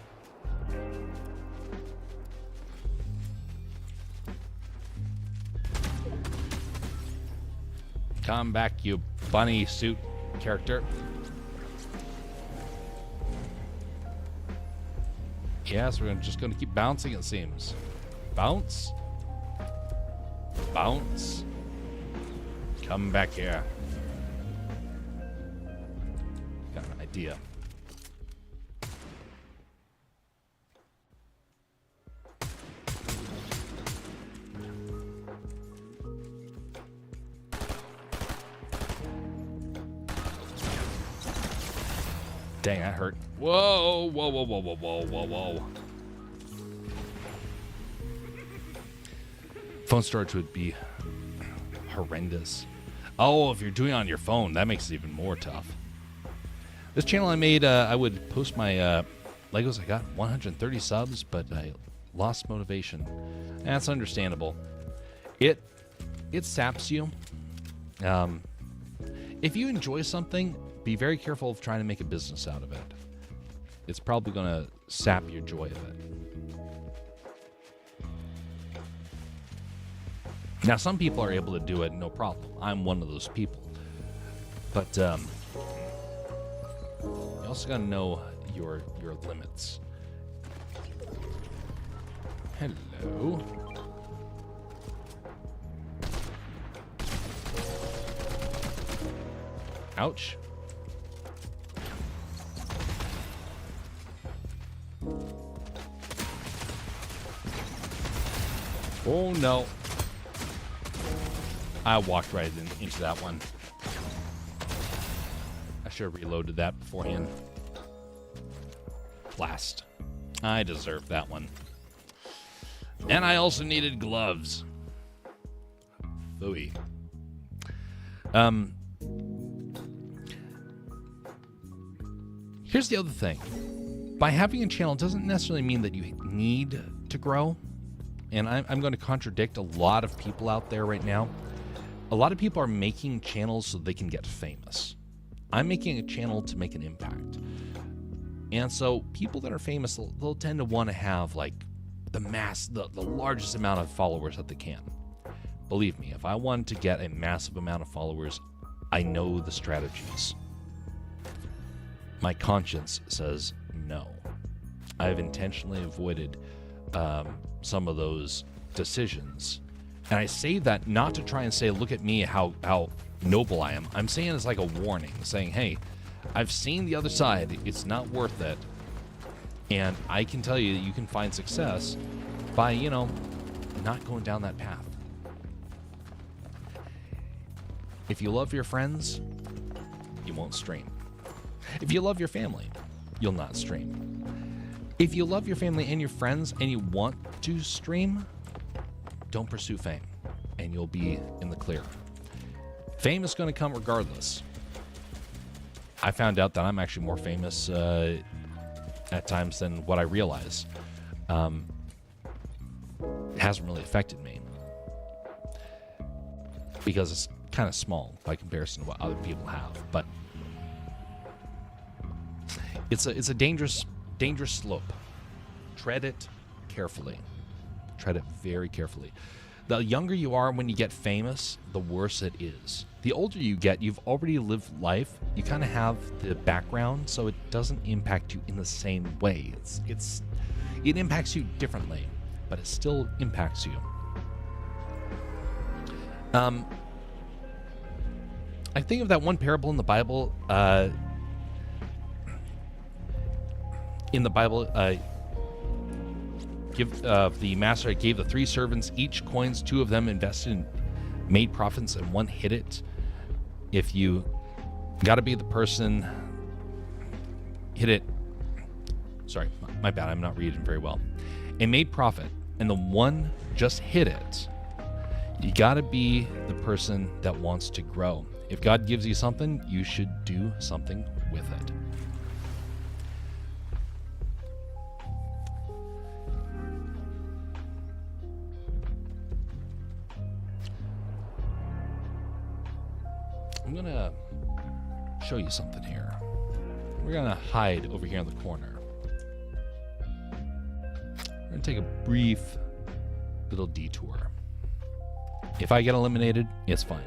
Come back, you bunny suit character. Yes, we're just going to keep bouncing, it seems. Bounce. Bounce. Come back here. Got an idea. Dang, that hurt. Whoa, whoa, whoa, whoa, whoa, whoa, whoa, whoa. Phone storage would be horrendous. Oh, if you're doing it on your phone, that makes it even more tough. This channel I made, I would post my Legos. I got 130 subs, but I lost motivation. That's understandable. It saps you. If you enjoy something, be very careful of trying to make a business out of it. It's probably going to sap your joy of it. Now, some people are able to do it, no problem. I'm one of those people. But you also got to know your limits. Hello. Ouch. Oh no. I walked right into that one. I should have reloaded that beforehand. Blast. I deserved that one. And I also needed gloves. Phooey. Here's the other thing. By having a channel doesn't necessarily mean that you need to grow. And I'm going to contradict a lot of people out there right now. A lot of people are making channels so they can get famous. I'm making a channel to make an impact. And so people that are famous, they'll tend to want to have like the largest amount of followers that they can. Believe me, if I wanted to get a massive amount of followers, I know the strategies. My conscience says no. I've intentionally avoided some of those decisions. And I say that not to try and say, look at me, how noble I am. I'm saying it's like a warning, saying, hey, I've seen the other side. It's not worth it. And I can tell you that you can find success by, not going down that path. If you love your friends, you won't stream. If you love your family, you'll not stream. If you love your family and your friends and you want to stream, don't pursue fame, and you'll be in the clear. Fame is going to come regardless. I found out that I'm actually more famous at times than what I realize. It hasn't really affected me because it's kind of small by comparison to what other people have. But it's a dangerous slope. Tread it carefully. Tread it very carefully. The younger you are when you get famous, the worse it is. The older you get, you've already lived life. You kind of have the background, so it doesn't impact you in the same way. It impacts you differently, but it still impacts you. I think of that one parable in the Bible. The master gave the 3 servants each coins. 2 of them invested in made profits, and 1 hid it. If you got to be the person, hid it. Sorry, my bad. I'm not reading very well. And made profit, and the one just hid it. You got to be the person that wants to grow. If God gives you something, you should do something with it. I'm going to show you something here. We're going to hide over here in the corner. We're going to take a brief little detour. If I get eliminated, it's fine.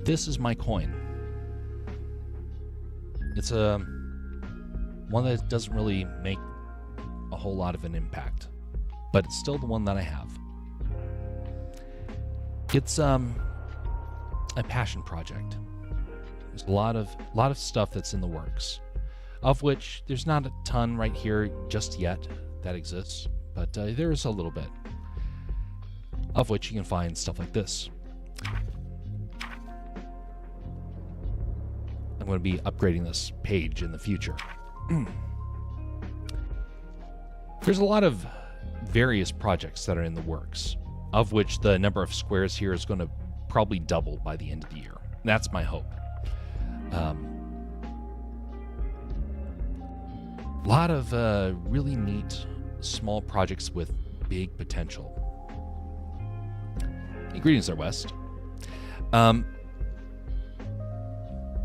This is my coin. It's a one that doesn't really make a whole lot of an impact, but it's still the one that I have. It's a passion project. There's a lot of stuff that's in the works, of which there's not a ton right here just yet that exists, but there is a little bit, of which you can find stuff like this. I'm going to be upgrading this page in the future. There's a lot of various projects that are in the works, of which the number of squares here is going to probably double by the end of the year. That's my hope. A lot of really neat small projects with big potential. Hey, greetings there, West.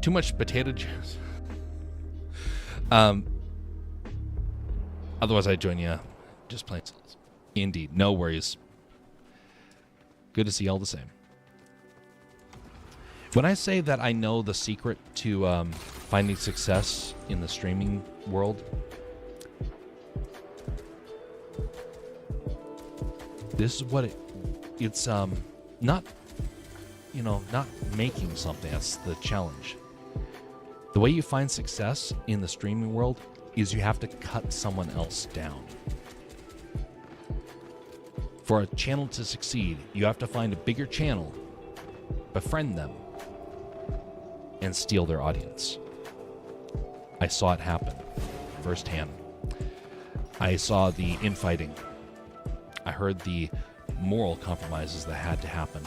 Too much potato juice. Otherwise, I'd join you. Just plain sauce. Indeed, no worries. Good to see you all the same. When I say that I know the secret to finding success in the streaming world, this is what it's not, not making something. That's the challenge. The way you find success in the streaming world is you have to cut someone else down. For a channel to succeed, you have to find a bigger channel, befriend them, and steal their audience. I saw it happen firsthand. I saw the infighting. I heard the moral compromises that had to happen.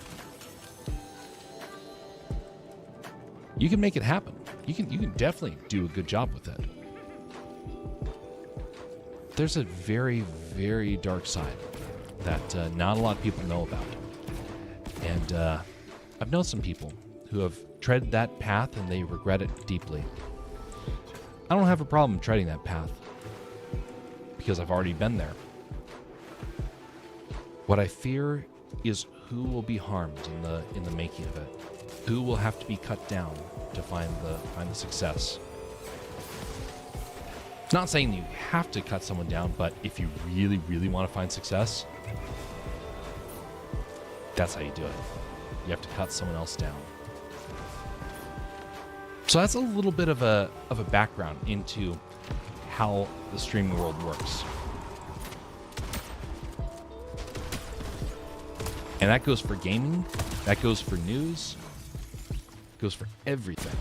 You can make it happen. You can definitely do a good job with it. There's a very, very dark side that not a lot of people know about. And I've known some people who have tread that path and they regret it deeply. I don't have a problem treading that path because I've already been there. What I fear is who will be harmed in the making of it. Who will have to be cut down to find the success. Not saying you have to cut someone down, but if you really, really want to find success, that's how you do it. You have to cut someone else down. So that's a little bit of a background into how the streaming world works. And that goes for gaming, that goes for news, goes for everything.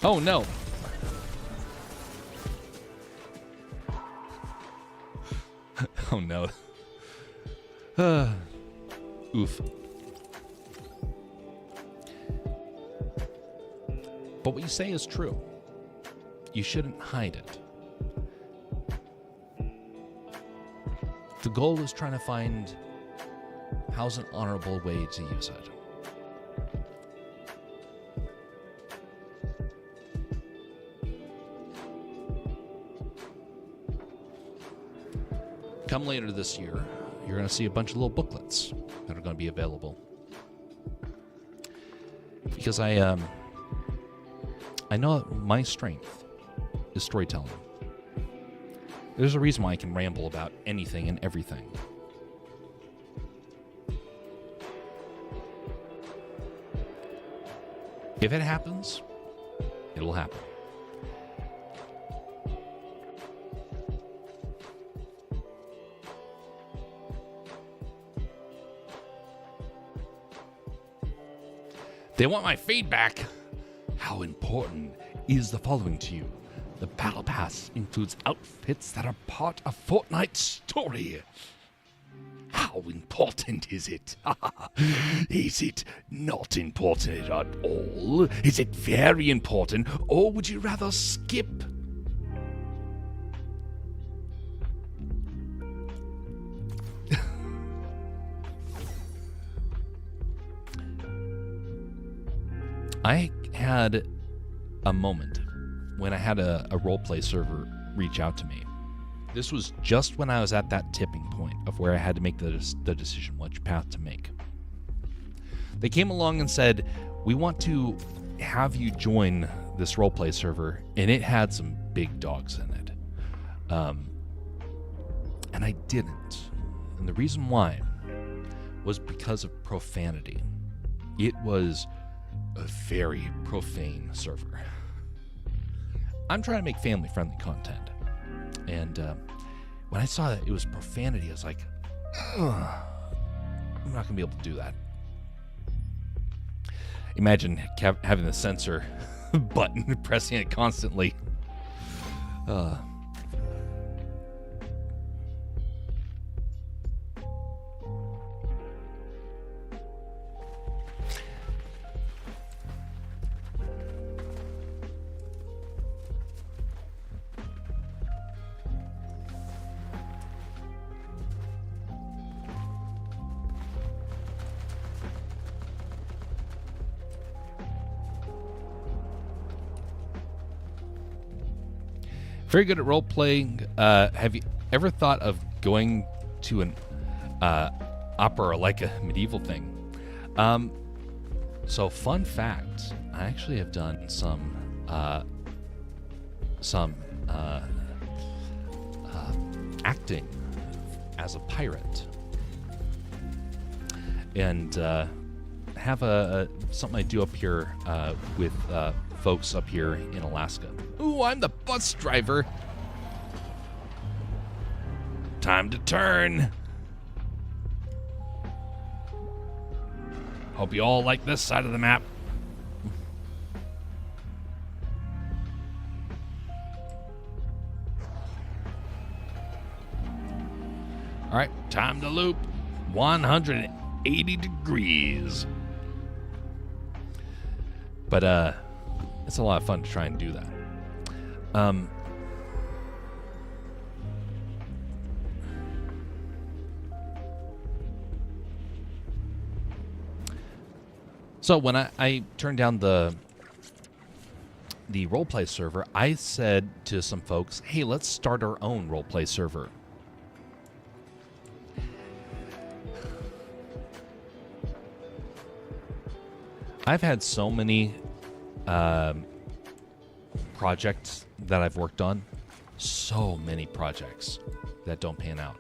Oh no. Oh no. Oof. But what you say is true. You shouldn't hide it. The goal is trying to find how's an honorable way to use it. Come later this year, you're going to see a bunch of little booklets that are going to be available. Because I know that my strength is storytelling. There's a reason why I can ramble about anything and everything. If it happens, it'll happen. They want my feedback. How important is the following to you? The Battle Pass includes outfits that are part of Fortnite's story. How important is it? Is it not important at all? Is it very important, or would you rather skip? I had a moment when I had a roleplay server reach out to me. This was just when I was at that tipping point of where I had to make the decision which path to make. They came along and said, we want to have you join this roleplay server, and it had some big dogs in it. And I didn't. And the reason why was because of profanity. It was a very profane server. I'm trying to make family-friendly content. And when I saw that it was profanity, I was like, ugh, I'm not going to be able to do that. Imagine having the censor button and pressing it constantly. Very good at role playing. Have you ever thought of going to an opera or like a medieval thing? So fun fact, I actually have done some acting as a pirate, and have something I do up here with folks up here in Alaska. Ooh, I'm the bus driver. Time to turn. Hope you all like this side of the map. All right, time to loop. 180 degrees. But it's a lot of fun to try and do that. So when I turned down the roleplay server, I said to some folks, hey, let's start our own roleplay server. I've had so many projects that I've worked on, so many projects that don't pan out.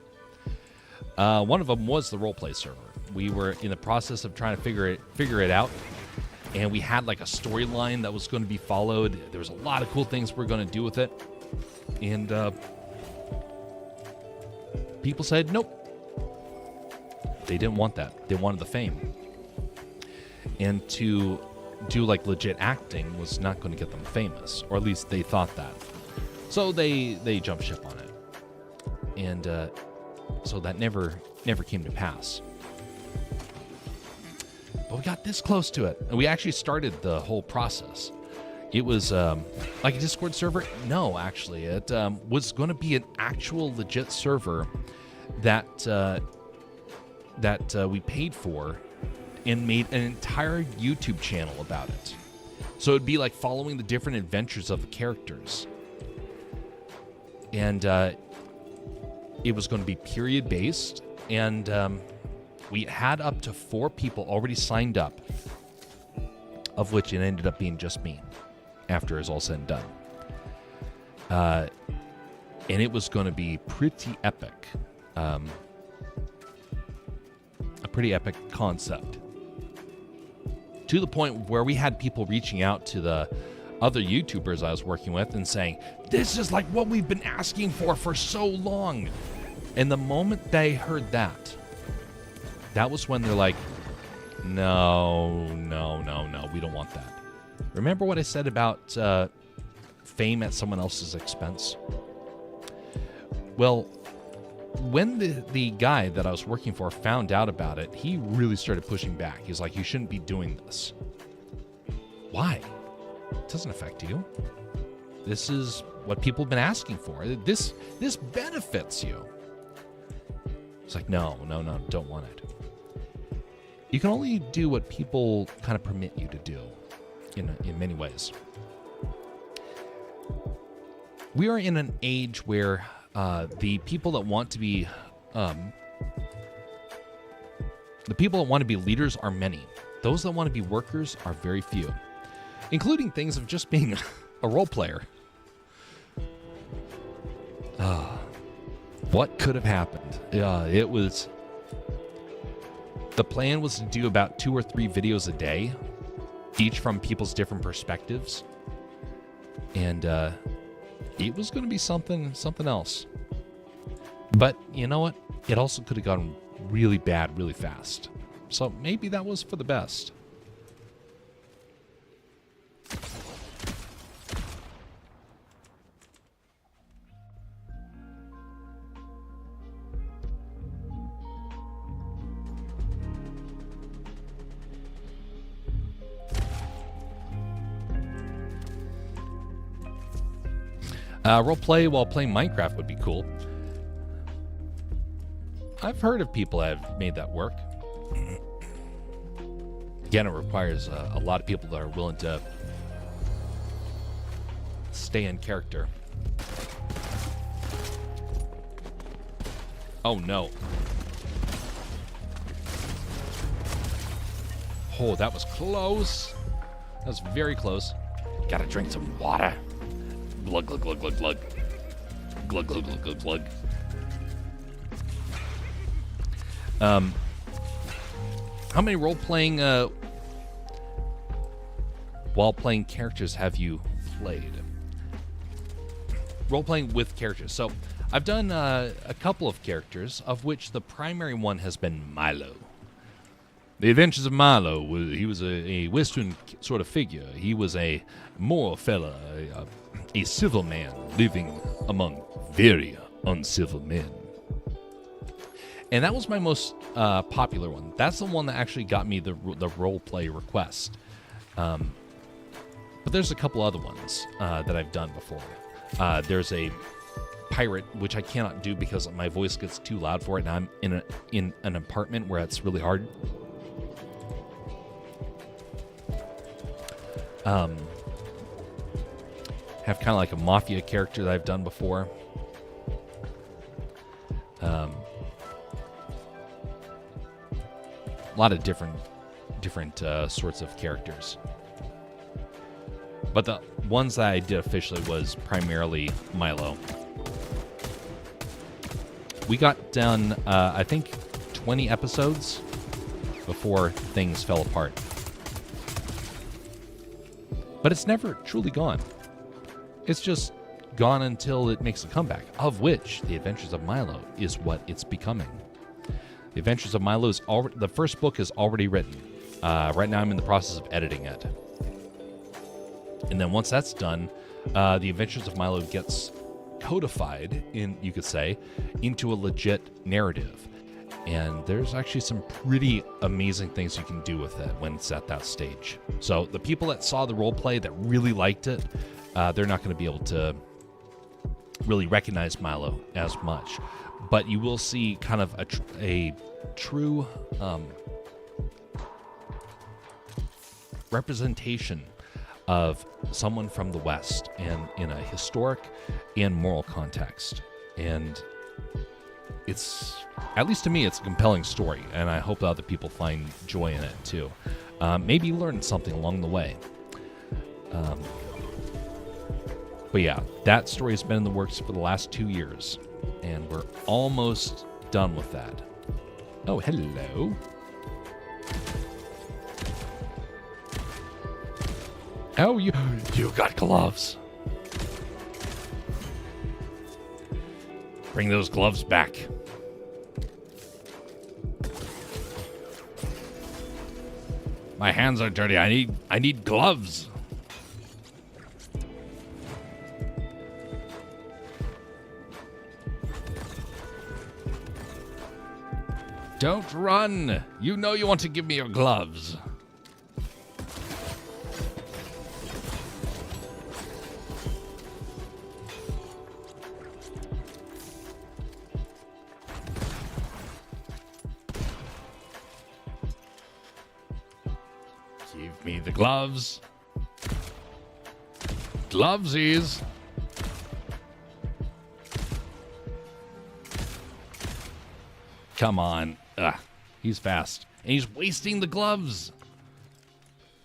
One of them was the roleplay server. We were in the process of trying to figure it out, and we had like a storyline that was going to be followed. There was a lot of cool things we're going to do with it, and people said nope. They didn't want that. They wanted the fame, and to do like legit acting was not going to get them famous, or at least they thought that. So they jumped ship on it, and so that never came to pass. But we got this close to it, and we actually started the whole process. It was like a Discord server. No, actually, it was going to be an actual legit server that we paid for, and made an entire YouTube channel about it. So it'd be like following the different adventures of the characters. And it was going to be period based, and we had up to 4 people already signed up, of which it ended up being just me after it's all said and done. And it was going to be pretty epic. A pretty epic concept. To the point where we had people reaching out to the other YouTubers I was working with and saying, this is like what we've been asking for so long. And the moment they heard that was when they're like, no, we don't want that. Remember what I said about fame at someone else's expense? Well, when the guy that I was working for found out about it, he really started pushing back. He's like, you shouldn't be doing this. Why? It doesn't affect you. This is what people have been asking for. This benefits you. It's like, no, don't want it. You can only do what people kind of permit you to do in many ways. We are in an age where the people that want to be The people that want to be leaders are many. Those that want to be workers are very few, including things of just being a role player. What could have happened? The plan was to do about 2 or 3 videos a day, each from people's different perspectives. And it was going to be something else. But you know what? It also could have gone really bad really fast. So maybe that was for the best. Roleplay while playing Minecraft would be cool. I've heard of people that have made that work. Again, it requires a lot of people that are willing to stay in character. Oh no. Oh, that was close. That was very close. Gotta drink some water. Glug, glug, glug, glug, glug. Glug, glug, glug, glug, glug. How many role-playing, while playing characters have you played? Role-playing with characters. So, I've done a couple of characters, of which the primary one has been Milo. The Adventures of Milo. He was a Western sort of figure. He was a moral fella, a civil man living among very uncivil men. And that was my most popular one. That's the one that actually got me the roleplay request. But there's a couple other ones that I've done before. There's a pirate, which I cannot do because my voice gets too loud for it, and I'm in an apartment where it's really hard. Have kind of like a mafia character that I've done before. A lot of different sorts of characters. But the ones that I did officially was primarily Milo. We got done, I think, 20 episodes before things fell apart. But it's never truly gone. It's just gone until it makes a comeback, of which The Adventures of Milo is what it's becoming. The Adventures of Milo is already, the first book is already written. Right now I'm in the process of editing it. And then once that's done, The Adventures of Milo gets codified, you could say, into a legit narrative. And there's actually some pretty amazing things you can do with it when it's at that stage. So the people that saw the roleplay that really liked it, they're not going to be able to really recognize Milo as much. But you will see kind of a true representation of someone from the West and in a historic and moral context. And it's, at least to me, it's a compelling story, and I hope other people find joy in it too. Maybe learn something along the way. But yeah, that story has been in the works for the last 2 years, and we're almost done with that. Oh, hello. Oh, you got gloves. Bring those gloves back. My hands are dirty. I need gloves. Don't run. You know you want to give me your gloves. Give me the gloves. Glovesies. Come on. Ugh, he's fast. and he's wasting the gloves.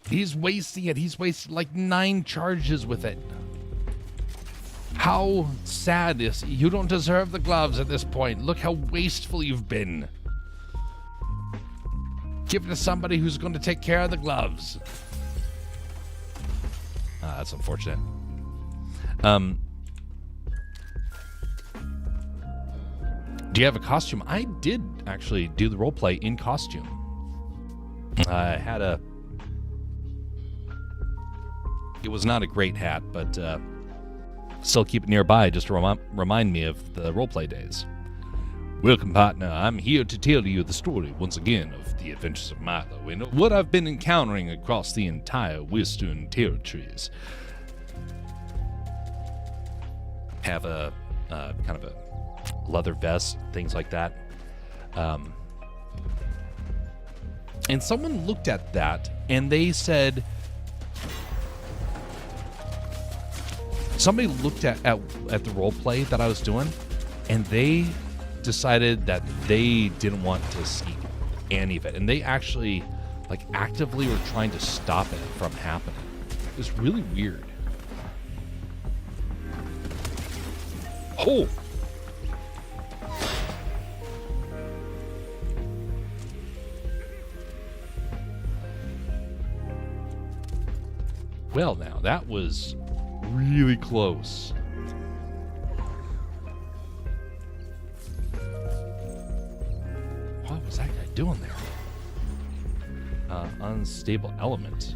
He's wasting it. He's wasted like 9 charges with it. How sad is you don't deserve the gloves at this point. Look how wasteful you've been. Give it to somebody who's going to take care of the gloves. That's unfortunate. Do you have a costume? I did actually do the roleplay in costume. I had a... It was not a great hat, but still keep it nearby just to remind me of the roleplay days. Welcome, partner. I'm here to tell you the story once again of the adventures of Milo and what I've been encountering across the entire Western territories. Have a kind of a leather vest, things like that. And someone looked at that and they said, somebody looked at the role play that I was doing, and they decided that they didn't want to see any of it, and they actually like actively were trying to stop it from happening. It was really weird. Oh! Well, now that was really close. What was that guy doing there? Unstable element.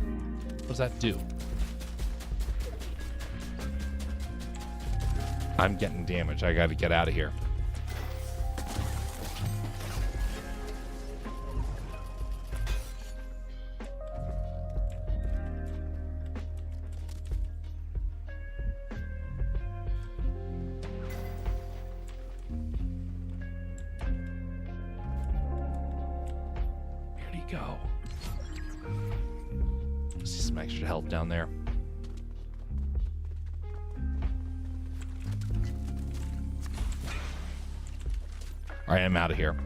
What does that do? I'm getting damaged. I gotta get out of here. Go. See some extra help down there. All right, I'm out of here.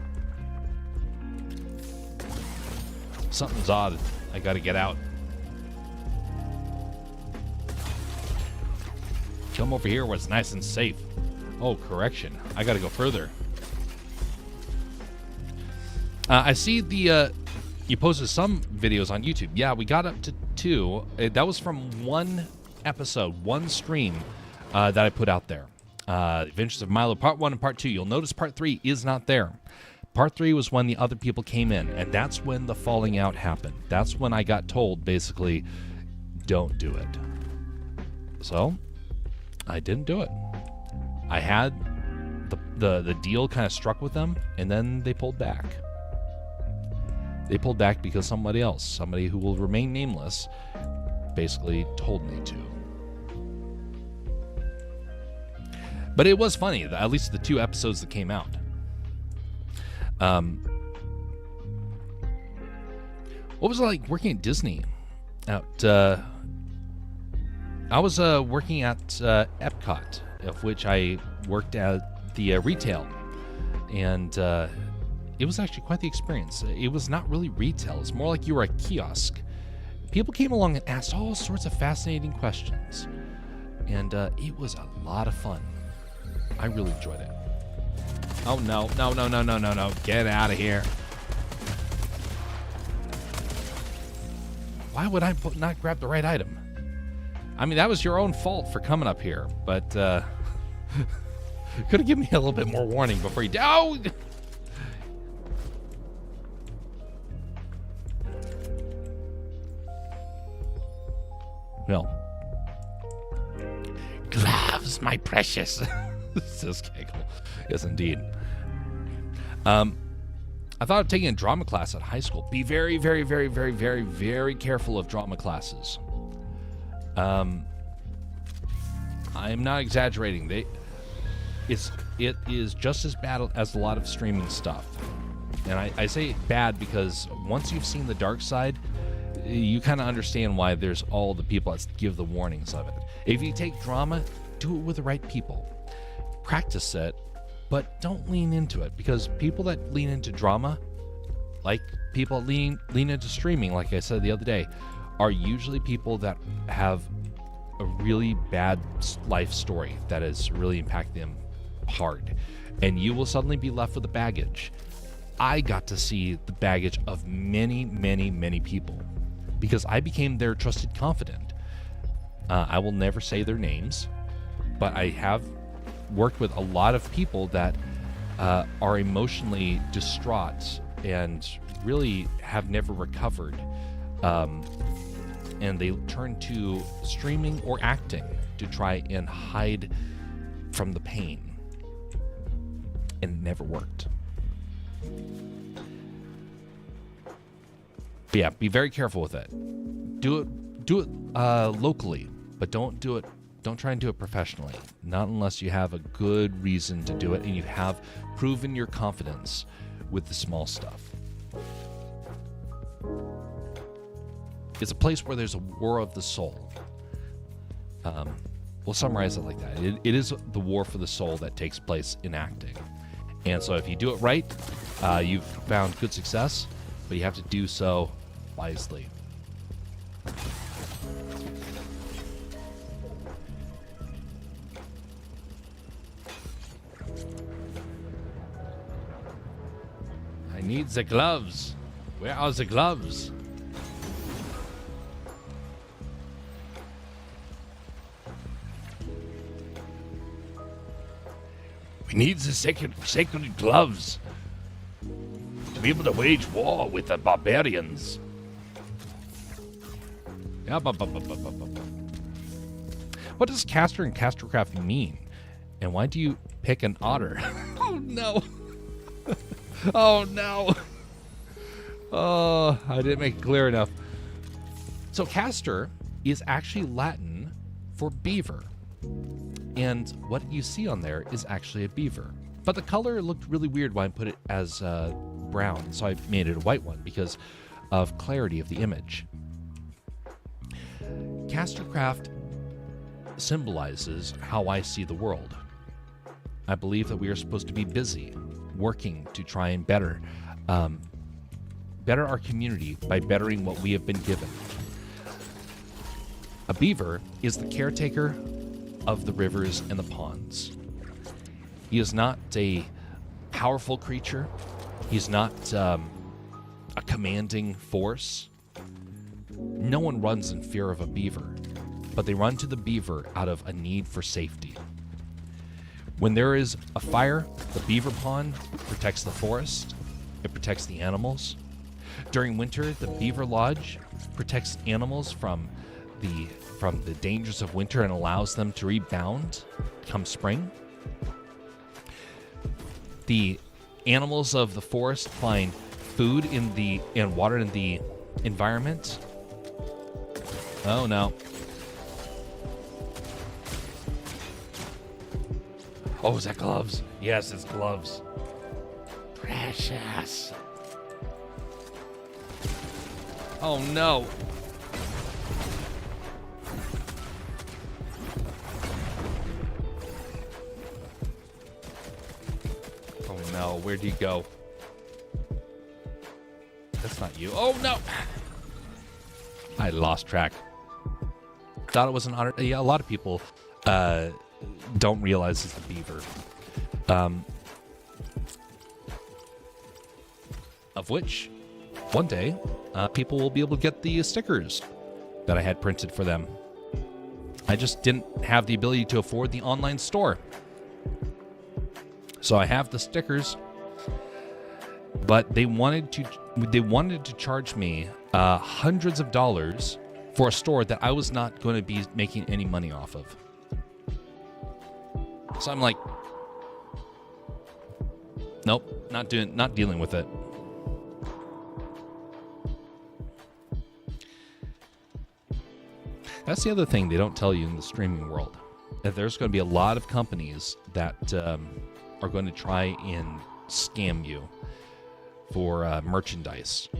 Something's odd. I gotta get out. Come over here where it's nice and safe. Oh, correction. I gotta go further. I see the you posted some videos on YouTube. Yeah, we got up to 2. That was from one episode, one stream that I put out there. Adventures of Milo Part 1 and Part 2. You'll notice Part 3 is not there. Part 3 was when the other people came in, and that's when the falling out happened. That's when I got told, basically, don't do it. So, I didn't do it. I had the deal kind of struck with them, and then they pulled back. They pulled back because somebody else, somebody who will remain nameless, basically told me to. But it was funny, at least the 2 episodes that came out. What was it like working at Disney? I was working at Epcot, of which I worked at the retail. And it was actually quite the experience. It was not really retail. It's more like you were a kiosk. People came along and asked all sorts of fascinating questions. And it was a lot of fun. I really enjoyed it. Oh, no. No. Get out of here. Why would I not grab the right item? I mean, that was your own fault for coming up here. But could have given me a little bit more warning before you... Oh! Well, gloves, my precious, says Kegel. Yes, indeed. I thought of taking a drama class at high school. Be very, very, very, very, very, very careful of drama classes. I am not exaggerating. It is just as bad as a lot of streaming stuff. And I say bad because once you've seen the dark side, you kind of understand why there's all the people that give the warnings of it. If you take drama, do it with the right people. Practice it, but don't lean into it, because people that lean into drama, like people lean into streaming, like I said the other day, are usually people that have a really bad life story that has really impacted them hard. And you will suddenly be left with the baggage. I got to see the baggage of many, many, many people because I became their trusted confidant. I will never say their names, but I have worked with a lot of people that are emotionally distraught and really have never recovered. And they turn to streaming or acting to try and hide from the pain. And it never worked. But yeah, be very careful with it. Do it locally, but don't try and do it professionally. Not unless you have a good reason to do it and you have proven your confidence with the small stuff. It's a place where there's a war of the soul. We'll summarize it like that. It is the war for the soul that takes place in acting. And so if you do it right, you've found good success, but you have to do so wisely. I need the gloves. Where are the gloves? We need the sacred gloves to be able to wage war with the barbarians. Yeah, what does caster and castercraft mean? And why do you pick an otter? Oh no. Oh no. Oh, I didn't make it clear enough. So caster is actually Latin for beaver. And what you see on there is actually a beaver. But the color looked really weird when I put it as brown, so I made it a white one because of clarity of the image. Castercraft symbolizes how I see the world. I believe that we are supposed to be busy, working to try and better our community by bettering what we have been given. A beaver is the caretaker of the rivers and the ponds. He is not a powerful creature. He's not a commanding force. No one runs in fear of a beaver, but they run to the beaver out of a need for safety. When there is a fire, the beaver pond protects the forest. It protects the animals. During winter, the beaver lodge protects animals from the dangers of winter and allows them to rebound come spring. The animals of the forest find food and water in the environment. Oh no. Oh, is that gloves? Yes, it's gloves. Precious. Oh no. Oh no, where'd you go? That's not you. Oh no! I lost track. Thought it was an otter. Yeah, a lot of people don't realize it's a beaver. Of which, one day, people will be able to get the stickers that I had printed for them. I just didn't have the ability to afford the online store. So I have the stickers, but they wanted to charge me hundreds of dollars for a store that I was not going to be making any money off of. So I'm like, nope, not dealing with it. That's the other thing they don't tell you in the streaming world. That there's going to be a lot of companies that are going to try and scam you for merchandise.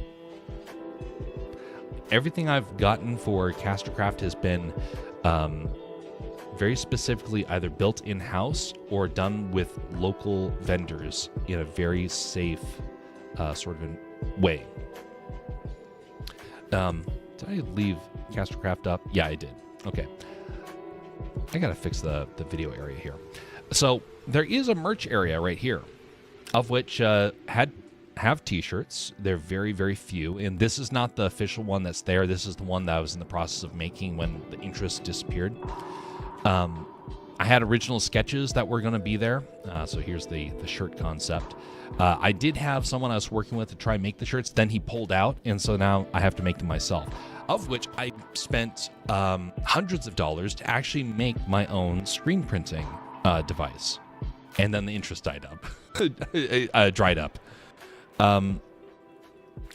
Everything I've gotten for Castercraft has been very specifically either built in-house or done with local vendors in a very safe sort of way. Did I leave Castercraft up? Yeah, I did. Okay. I gotta fix the video area here. So there is a merch area right here, of which have t-shirts. They're very, very few, and this is not the official one that's there. This is the one that I was in the process of making when the interest disappeared. I had original sketches that were going to be there. So here's the shirt concept. I did have someone I was working with to try and make the shirts. Then he pulled out, and so now I have to make them myself, of which I spent hundreds of dollars to actually make my own screen printing device. And then the interest dried up. And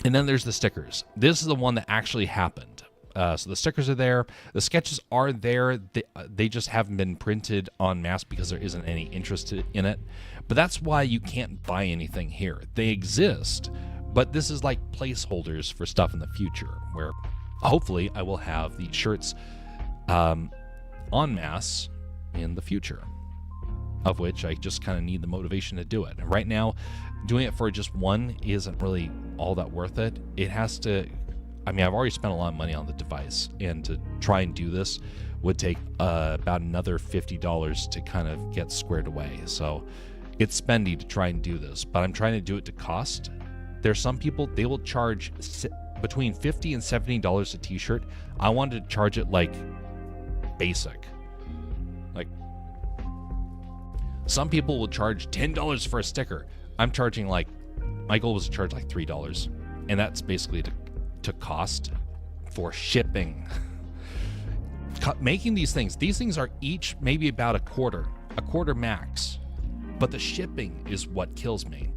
then there's the stickers. This is the one that actually happened. So the stickers are there. The sketches are there. They just haven't been printed en masse because there isn't any interest in it. But that's why you can't buy anything here. They exist, but this is like placeholders for stuff in the future, where hopefully I will have the shirts en masse in the future, of which I just kind of need the motivation to do it. And right now, doing it for just one isn't really all that worth it. It has to... I mean, I've already spent a lot of money on the device, and to try and do this would take about another $50 to kind of get squared away. So it's spendy to try and do this, but I'm trying to do it to cost. There's some people, they will charge between $50 and $70 a t-shirt. I wanted to charge it like basic. Like, some people will charge $10 for a sticker. I'm charging like, my goal was to charge like $3, and that's basically to cost for shipping. Making these things are each maybe about a quarter max, but the shipping is what kills me.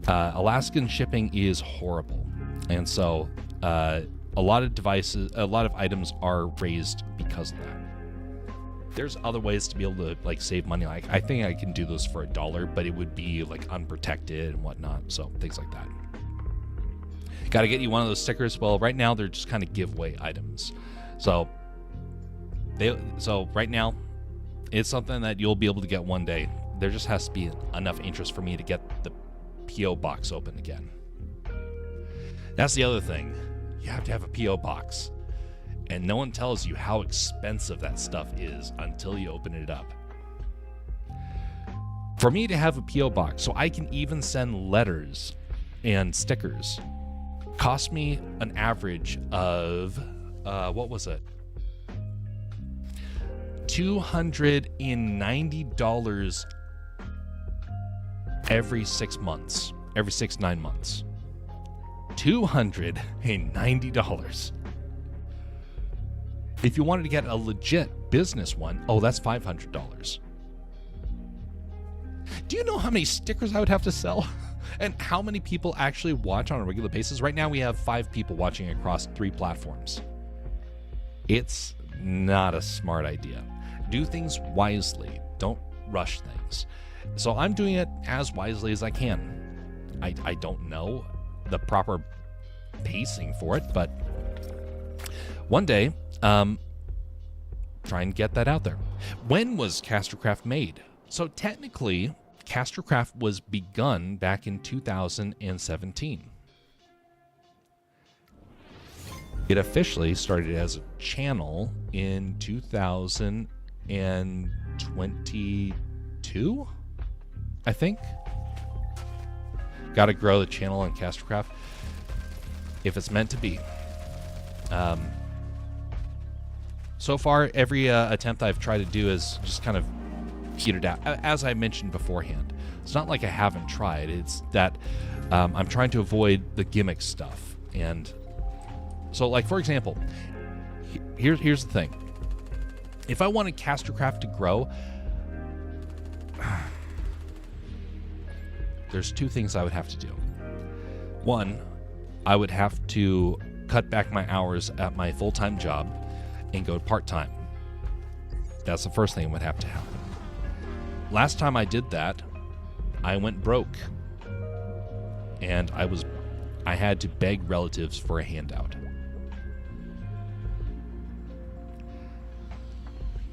Alaskan shipping is horrible, and so a lot of items are raised because of that. There's other ways to be able to like save money. Like, I think I can do this for $1, but it would be like unprotected and whatnot, so things like that. Got to get you one of those stickers. Well, right now they're just kind of giveaway items. So right now it's something that you'll be able to get one day. There just has to be enough interest for me to get the PO box open again. That's the other thing. You have to have a PO box. And no one tells you how expensive that stuff is until you open it up. For me to have a PO box so I can even send letters and stickers cost me an average of, what was it? $290 every 6 months, every 9 months. $290. If you wanted to get a legit business one, oh, that's $500. Do you know how many stickers I would have to sell? And how many people actually watch on a regular basis? Right now we have 5 people watching across 3 platforms. It's not a smart idea. Do things wisely. Don't rush things. So I'm doing it as wisely as I can. I don't know the proper pacing for it, but one day, try and get that out there. When was Castercraft made? So technically, Castercraft was begun back in 2017. It officially started as a channel in 2022, I think. Got to grow the channel on Castercraft if it's meant to be. So far, every attempt I've tried to do is just kind of petered out, as I mentioned beforehand. It's not like I haven't tried. It's that I'm trying to avoid the gimmick stuff. And so, like, for example, here's the thing. If I wanted Castercraft to grow, there's 2 things I would have to do. One, I would have to cut back my hours at my full-time job and go part-time. That's the first thing that would have to happen. Last time I did that, I went broke. And I had to beg relatives for a handout.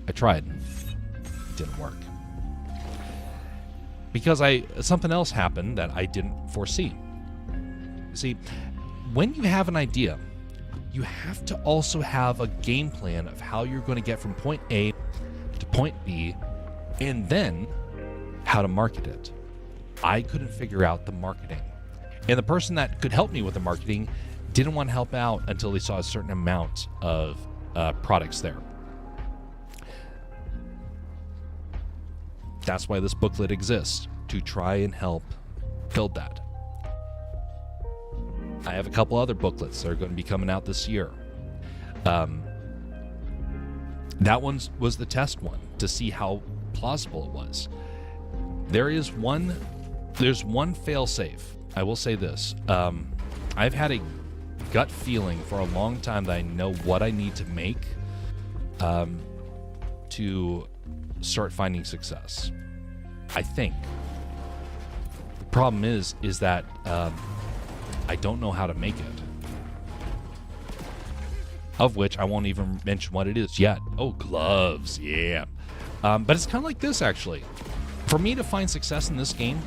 I tried. It didn't work. Because something else happened that I didn't foresee. See, when you have an idea, you have to also have a game plan of how you're going to get from point A to point B, and then how to market it. I couldn't figure out the marketing. And the person that could help me with the marketing didn't want to help out until they saw a certain amount of products there. That's why this booklet exists, to try and help build that. I have a couple other booklets that are going to be coming out this year. That one was the test one to see how plausible it was. There's one fail-safe. I will say this. I've had a gut feeling for a long time that I know what I need to make to start finding success. I think. The problem is that I don't know how to make it. Of which I won't even mention what it is yet. Oh, gloves, yeah. But it's kind of like this, actually. For me to find success in this game,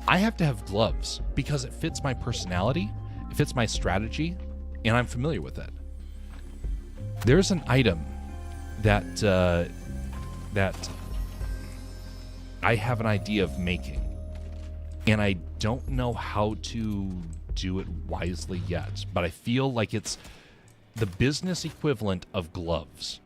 I have to have gloves because it fits my personality, it fits my strategy, and I'm familiar with it. There's an item that I have an idea of making, and I don't know how to do it wisely yet, but I feel like it's the business equivalent of gloves.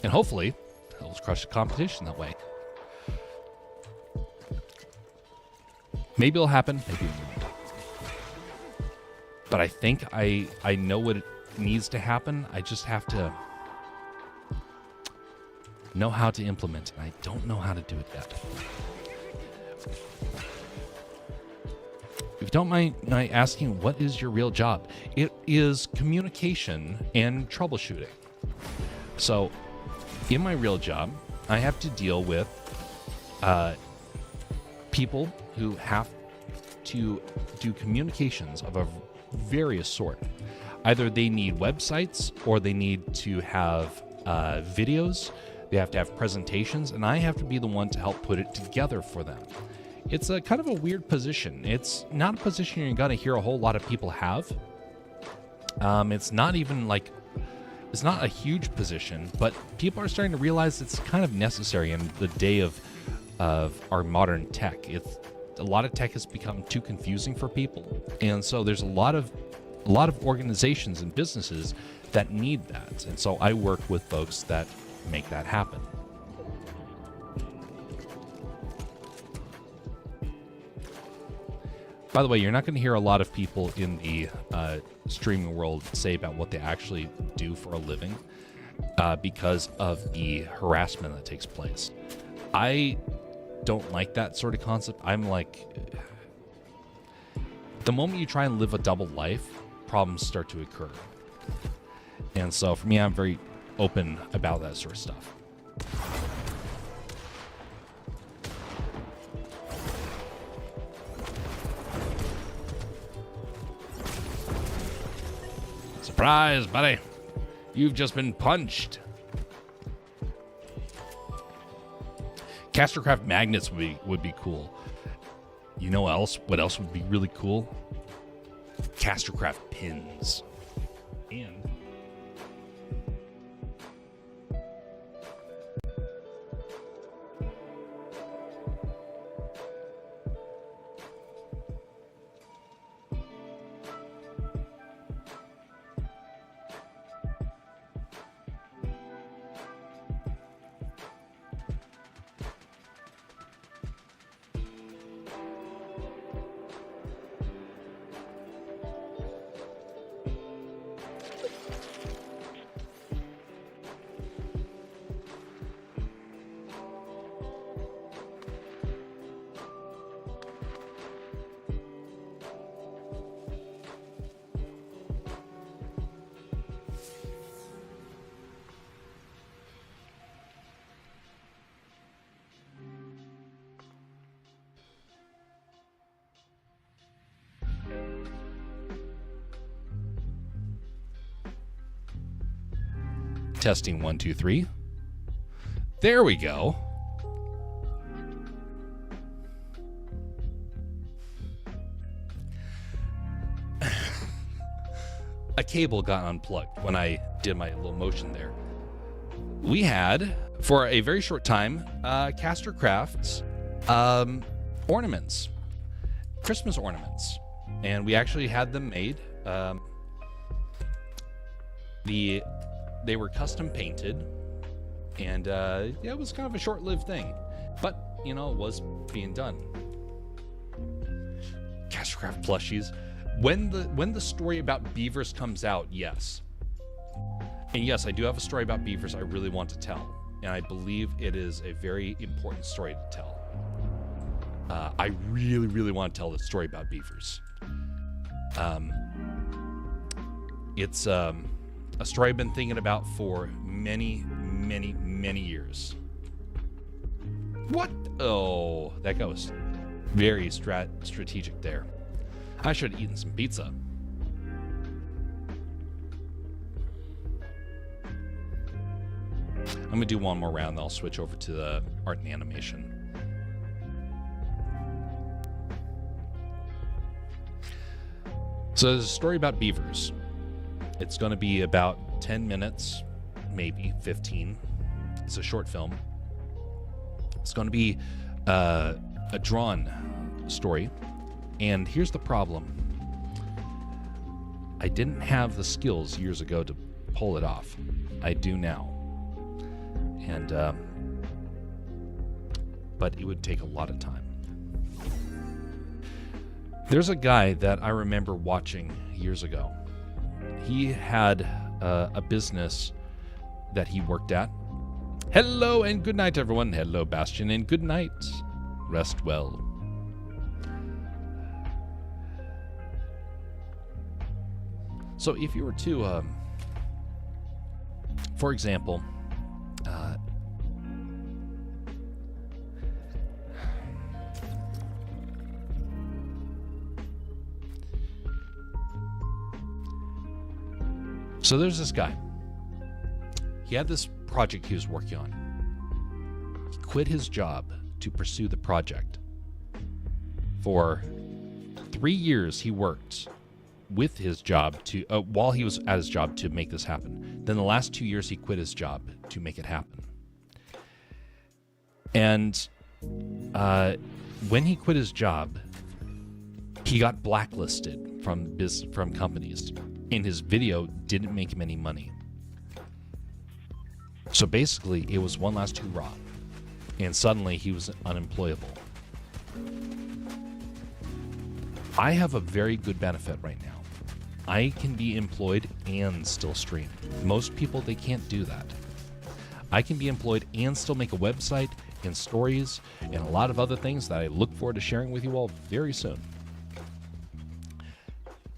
And hopefully, it'll crush the competition that way. Maybe it'll happen, maybe it won't. But I think I know what it needs to happen. I just have to know how to implement it. I don't know how to do it yet. If you don't mind my asking, what is your real job? It is communication and troubleshooting. So, in my real job, I have to deal with people who have to do communications of a various sort. Either they need websites or they need to have videos. They have to have presentations, and I have to be the one to help put it together for them. It's a kind of a weird position. It's not a position you're going to hear a whole lot of people have. It's not even like, it's not a huge position, but people are starting to realize it's kind of necessary in the day of our modern tech. A lot of tech has become too confusing for people, and so there's a lot of organizations and businesses that need that, and so I work with folks that make that happen. By the way, you're not going to hear a lot of people in the streaming world say about what they actually do for a living because of the harassment that takes place. I don't like that sort of concept. I'm like, the moment you try and live a double life, problems start to occur. And so for me, I'm very open about that sort of stuff. Surprise, buddy. You've just been punched. Castercraft magnets would be cool. You know what else would be really cool? Castercraft pins. And Testing 1, 2, 3. There we go. A cable got unplugged when I did my little motion there. We had, for a very short time, Caster Crafts ornaments, Christmas ornaments, and we actually had them made. They were custom painted, and yeah, it was kind of a short-lived thing, but you know, it was being done. Castercraft plushies. When the story about beavers comes out, yes. And yes, I do have a story about beavers I really want to tell, and I believe it is a very important story to tell. I really, really want to tell this story about beavers. It's a story I've been thinking about for many, many, many years. What? Oh, that guy was very strategic there. I should have eaten some pizza. I'm going to do one more round, then I'll switch over to the art and animation. So there's a story about beavers. It's going to be about 10 minutes, maybe 15. It's a short film. It's going to be a drawn story. And here's the problem. I didn't have the skills years ago to pull it off. I do now. And, but it would take a lot of time. There's a guy that I remember watching years ago. He had a business that he worked at. Hello and good night, everyone. Hello, Bastion, and good night. Rest well. So if you were to, for example, so there's this guy. He had this project he was working on. He quit his job to pursue the project. For 3 years, he worked with his job to while he was at his job to make this happen. Then the last 2 years he quit his job to make it happen. And when he quit his job, he got blacklisted from companies, and his video didn't make him any money. So basically, it was one last hurrah, and suddenly he was unemployable. I have a very good benefit right now. I can be employed and still stream. Most people, they can't do that. I can be employed and still make a website and stories and a lot of other things that I look forward to sharing with you all very soon.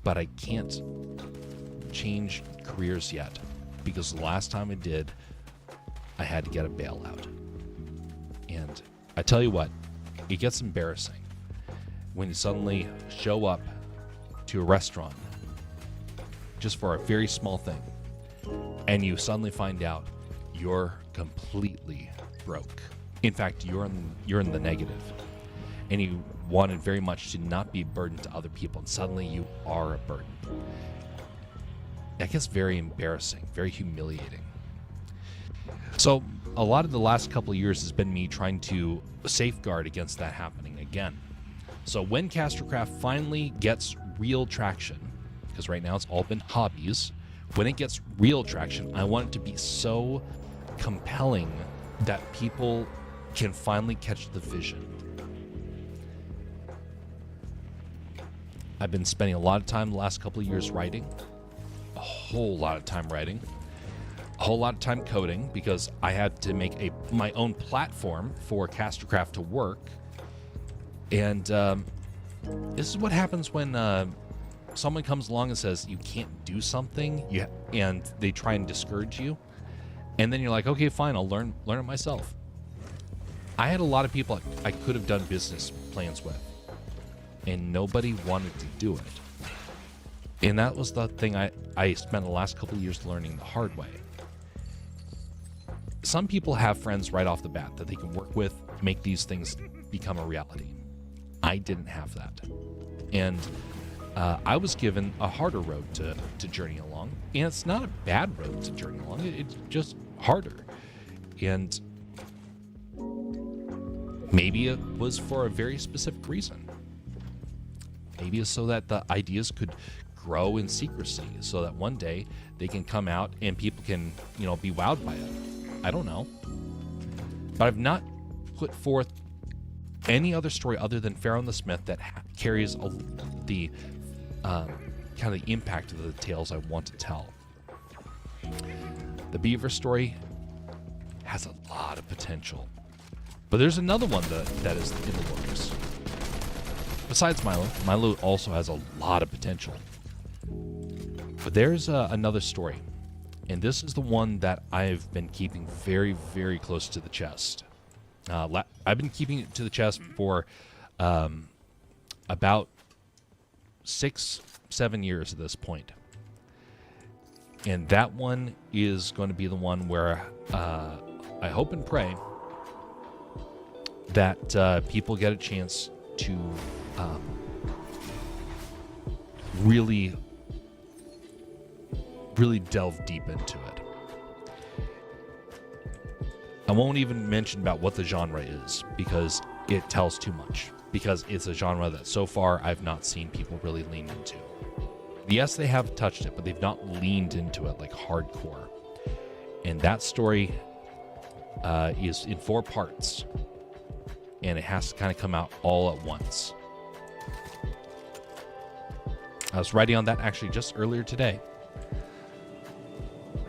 But I can't change careers yet, because the last time I did, I had to get a bailout. And I tell you what, it gets embarrassing when you suddenly show up to a restaurant just for a very small thing, and you suddenly find out you're completely broke. In fact, you're in the negative, and you wanted very much to not be a burden to other people, and suddenly you are a burden. That gets very embarrassing, very humiliating. So a lot of the last couple of years has been me trying to safeguard against that happening again. So when Castercraft finally gets real traction, because right now it's all been hobbies, when it gets real traction, I want it to be so compelling that people can finally catch the vision. I've been spending a lot of time the last couple of years writing, a whole lot of time writing, a whole lot of time coding, because I had to make my own platform for Castercraft to work. And this is what happens when someone comes along and says you can't do something, and they try and discourage you. And then you're like, okay, fine, I'll learn it myself. I had a lot of people I could have done business plans with, and nobody wanted to do it. And that was the thing I spent the last couple of years learning the hard way. some people have friends right off the bat that they can work with, make these things become a reality. I didn't have that. And I was given a harder road to journey along. And it's not a bad road to journey along. It's just harder. And maybe it was for a very specific reason. Maybe it's so that the ideas could grow in secrecy, so that one day they can come out and people can, be wowed by it. I don't know. But I've not put forth any other story other than Pharaoh and the Smith that carries the kind of the impact of the tales I want to tell. The beaver story has a lot of potential. But there's another one that is in the works. Besides Milo, Milo also has a lot of potential. But there's another story. And this is the one that I've been keeping very, very close to the chest. I've been keeping it to the chest for about 6-7 years at this point. And that one is going to be the one where I hope and pray that people get a chance to really delve deep into it. I won't even mention about what the genre is, because it tells too much. Because it's a genre that so far I've not seen people really lean into. Yes, they have touched it, but they've not leaned into it like hardcore. And that story is in 4 parts. And it has to kind of come out all at once. I was writing on that actually just earlier today.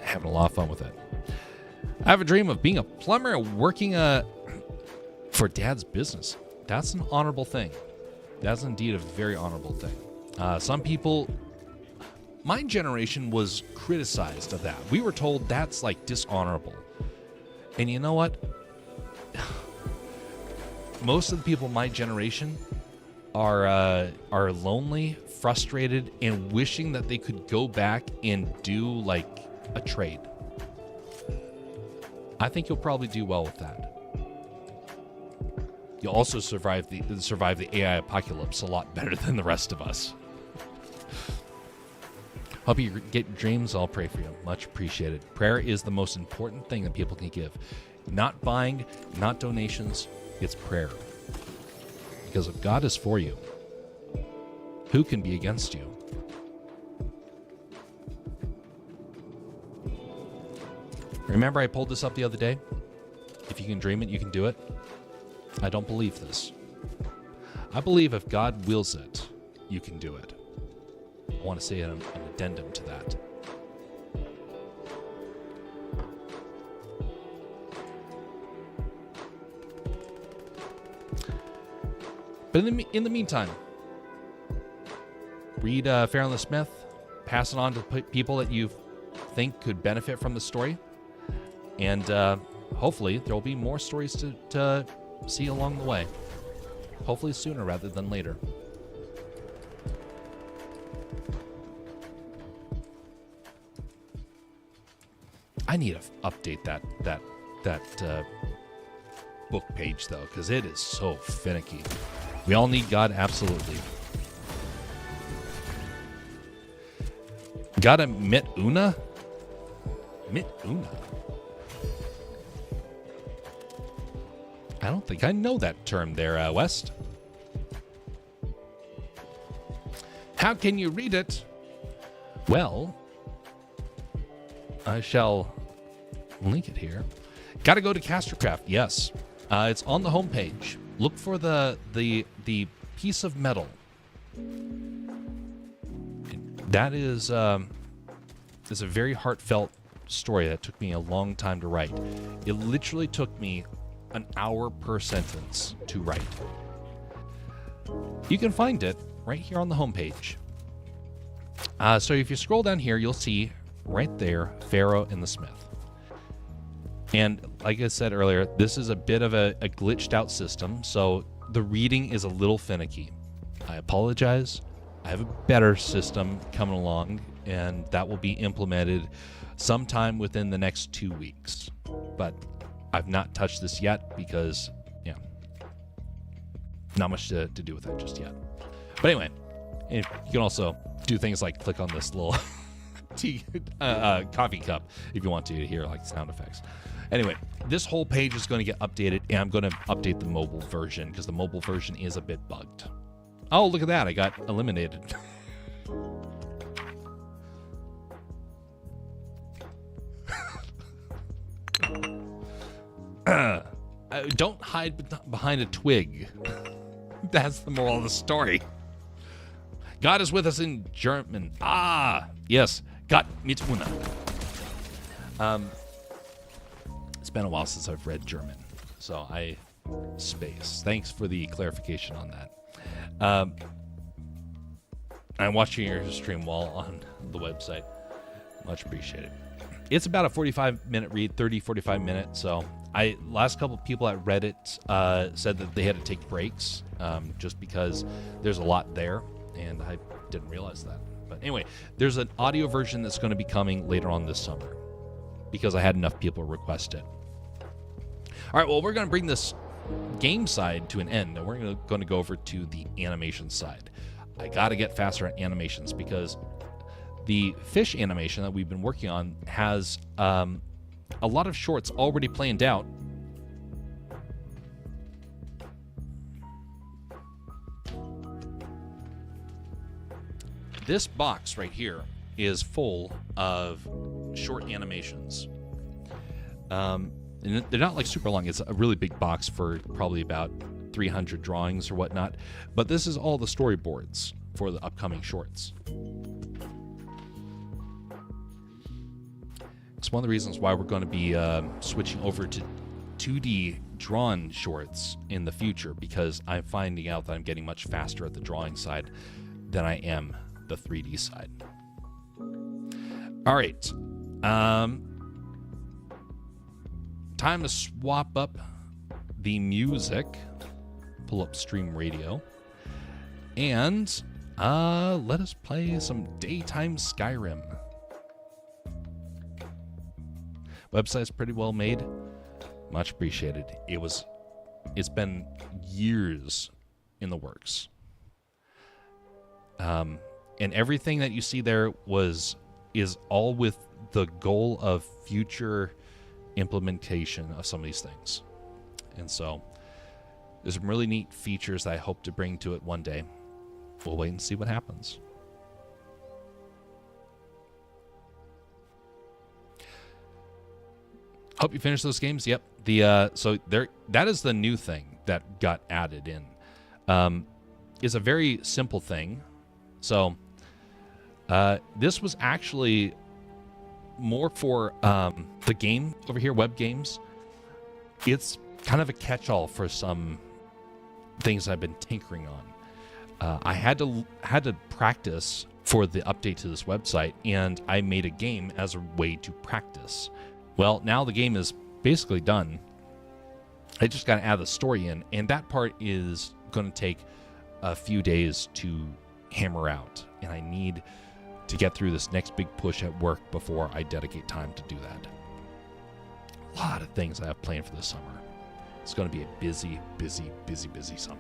Having a lot of fun with it. I have a dream of being a plumber and working for Dad's business. That's an honorable thing. That's indeed a very honorable thing. Some people, my generation was criticized of that. We were told that's like dishonorable. And you know what? Most of the people in my generation are lonely, frustrated, and wishing that they could go back and do like a trade. I think you'll probably do well with that. You'll also survive the AI apocalypse a lot better than the rest of us. Hope you get your dreams. I'll pray for you. Much appreciated. Prayer is the most important thing that people can give. Not buying, not donations. It's prayer. Because if God is for you, who can be against you? Remember I pulled this up the other day? If you can dream it, you can do it. I don't believe this. I believe if God wills it, you can do it. I want to say an addendum to that. But in the meantime, read Pharaoh and the Smith, pass it on to people that you think could benefit from the story, and hopefully there will be more stories to see along the way. Hopefully sooner rather than later. I need to update that book page though, because it is so finicky. We all need God, absolutely. Gotta mit una? Mit una? I don't think I know that term there, West. How can you read it? Well, I shall link it here. Gotta go to Castercraft, yes. It's on the homepage. Look for the piece of metal. That is a very heartfelt story that took me a long time to write. It literally took me an hour per sentence to write. You can find it right here on the homepage. So if you scroll down here, you'll see right there, Pharaoh and the Smith. And like I said earlier, this is a bit of a glitched out system, so the reading is a little finicky. I apologize. I have a better system coming along, and that will be implemented sometime within the next 2 weeks. but I've not touched this yet because, yeah, not much to do with that just yet. But anyway, you can also do things like click on this little coffee cup if you want to hear like sound effects. Anyway, this whole page is going to get updated, and I'm going to update the mobile version because the mobile version is a bit bugged. Oh, look at that. I got eliminated. Don't hide behind a twig. That's the moral of the story. God is with us in German. Ah, yes. Gott mit uns. It's been a while since I've read German, so space. Thanks for the clarification on that. I'm watching your stream while on the website. Much appreciated. It's about a 45-minute read, 45 minutes. So last couple of people at Reddit said that they had to take breaks just because there's a lot there, and I didn't realize that. But anyway, there's an audio version that's going to be coming later on this summer because I had enough people request it. All right, well, we're going to bring this game side to an end, and we're going to go over to the animation side. I got to get faster at animations because the fish animation that we've been working on has a lot of shorts already planned out. This box right here is full of short animations. And they're not like super long. It's a really big box for probably about 300 drawings or whatnot. But this is all the storyboards for the upcoming shorts. It's one of the reasons why we're going to be switching over to 2D drawn shorts in the future, because I'm finding out that I'm getting much faster at the drawing side than I am the 3D side. All right. Time to swap up the music. Pull up Stream Radio. And let us play some Daytime Skyrim. Website's pretty well made. Much appreciated. It's been years in the works. And everything that you see there is all with the goal of future implementation of some of these things. And so there's some really neat features that I hope to bring to it one day. We'll wait and see what happens. Hope you finish those games. Yep. That is the new thing that got added in. Is a very simple thing. So this was actually more for the game over here, web games. It's kind of a catch-all for some things I've been tinkering on. I had to practice for the update to this website, and I made a game as a way to practice. Well, now the game is basically done. I just got to add the story in, and that part is going to take a few days to hammer out, and I need to get through this next big push at work before I dedicate time to do that. A lot of things I have planned for this summer. It's going to be a busy, busy, busy, busy summer.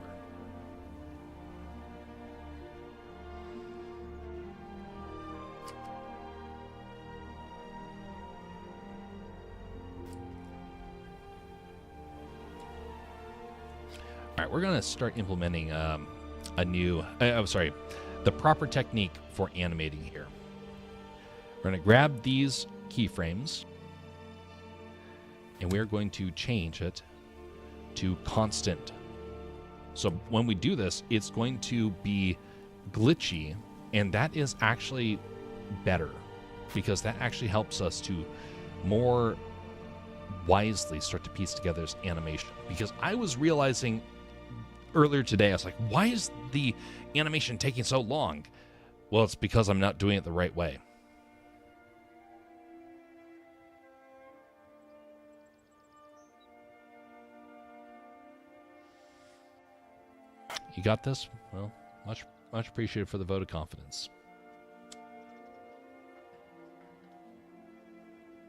All right, we're going to start implementing the proper technique for animating here. We're going to grab these keyframes, and we're going to change it to constant. So when we do this, it's going to be glitchy, and that is actually better because that actually helps us to more wisely start to piece together this animation. Because I was realizing earlier today, I was like, why is the animation taking so long? Well, it's because I'm not doing it the right way. You got this? Well, much appreciated for the vote of confidence.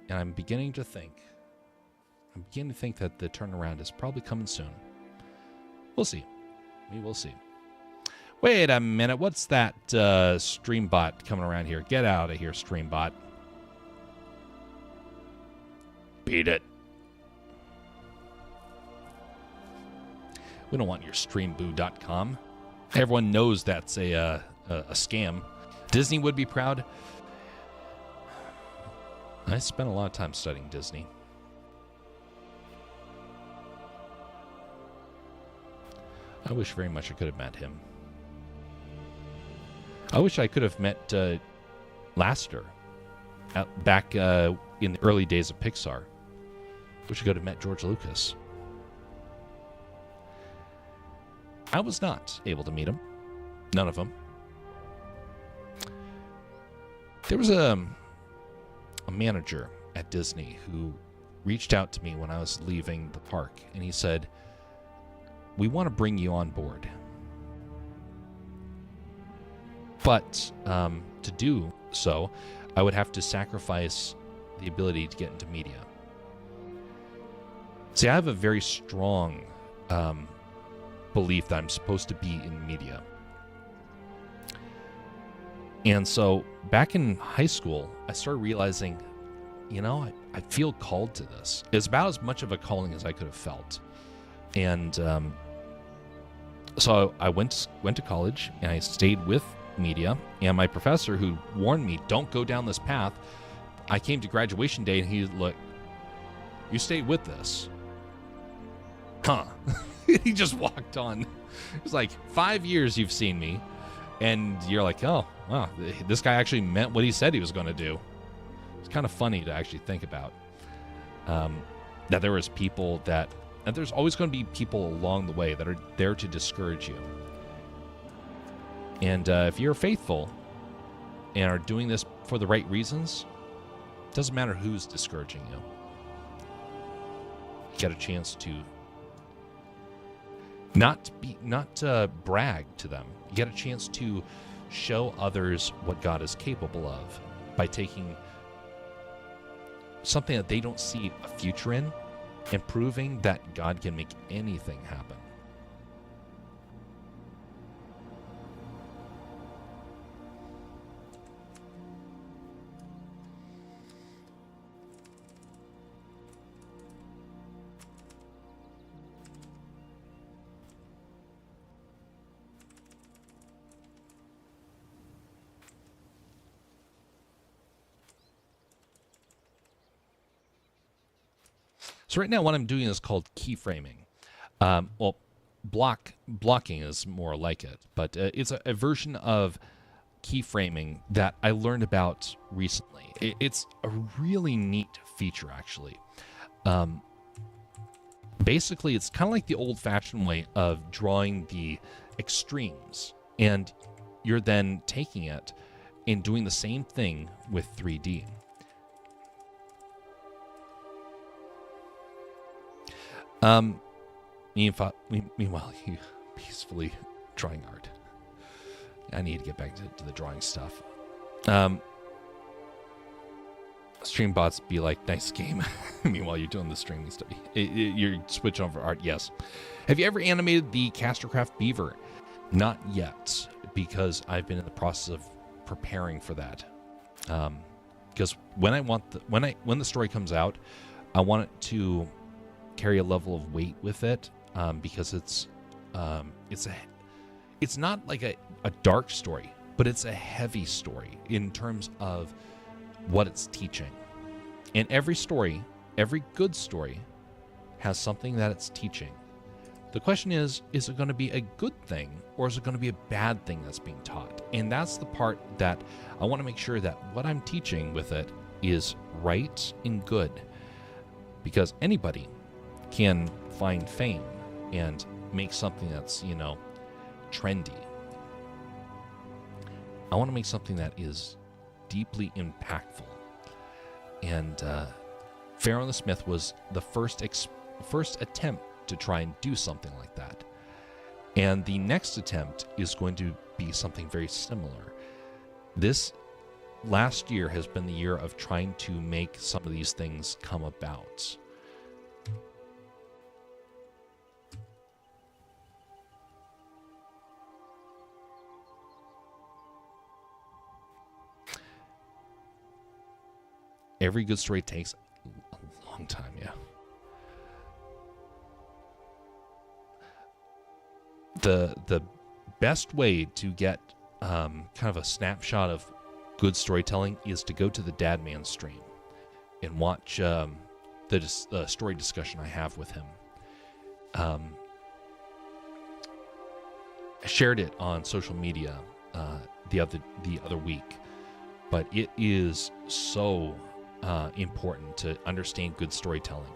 And I'm beginning to think I'm beginning to think that the turnaround is probably coming soon. We'll see. We will see. Wait a minute. What's that Streambot coming around here? Get out of here, Streambot. Beat it. We don't want your streamboo.com. Everyone knows that's a scam. Disney would be proud. I spent a lot of time studying Disney. I wish very much I could have met him. I wish I could have met Lasseter back in the early days of Pixar. Wish I could have met George Lucas. I was not able to meet him. None of them. There was a manager at Disney who reached out to me when I was leaving the park, and he said, "We want to bring you on board. But to do so, I would have to sacrifice the ability to get into media." See, I have a very strong belief that I'm supposed to be in media. And so back in high school, I started realizing, I feel called to this. It's about as much of a calling as I could have felt. And so I went to college, and I stayed with media. And my professor, who warned me, don't go down this path, I came to graduation day, and he was like, "You stayed with this." Huh. He just walked on. It was like, 5 years you've seen me, and you're like, oh, wow, this guy actually meant what he said he was going to do. It's kind of funny to actually think about. That there was people that there's always going to be people along the way that are there to discourage you. And if you're faithful and are doing this for the right reasons, it doesn't matter who's discouraging you. You get a chance to not brag to them. You get a chance to show others what God is capable of by taking something that they don't see a future in and proving that God can make anything happen. So right now what I'm doing is called keyframing. Blocking is more like it, but it's a version of keyframing that I learned about recently. It's a really neat feature, actually. Basically, it's kind of like the old-fashioned way of drawing the extremes, and you're then taking it and doing the same thing with 3D. Meanwhile, you peacefully drawing art. I need to get back to the drawing stuff. Streambots be like, nice game. Meanwhile, you're doing the streaming stuff. You're switching over art, yes. Have you ever animated the Castercraft Beaver? Not yet, because I've been in the process of preparing for that. Because when the story comes out, I want it to carry a level of weight with it, because it's not like a dark story, but it's a heavy story in terms of what it's teaching. And every good story has something that it's teaching. The question is it going to be a good thing, or is it going to be a bad thing that's being taught? And that's the part that I want to make sure that what I'm teaching with it is right and good, because anybody can find fame and make something that's, trendy. I want to make something that is deeply impactful. And Pharaoh and the Smith was the first attempt to try and do something like that. And the next attempt is going to be something very similar. This last year has been the year of trying to make some of these things come about. every good story takes a long time, yeah. The best way to get kind of a snapshot of good storytelling is to go to the Dad Man stream and watch the story discussion I have with him. I shared it on social media the other week, but it is so important to understand good storytelling,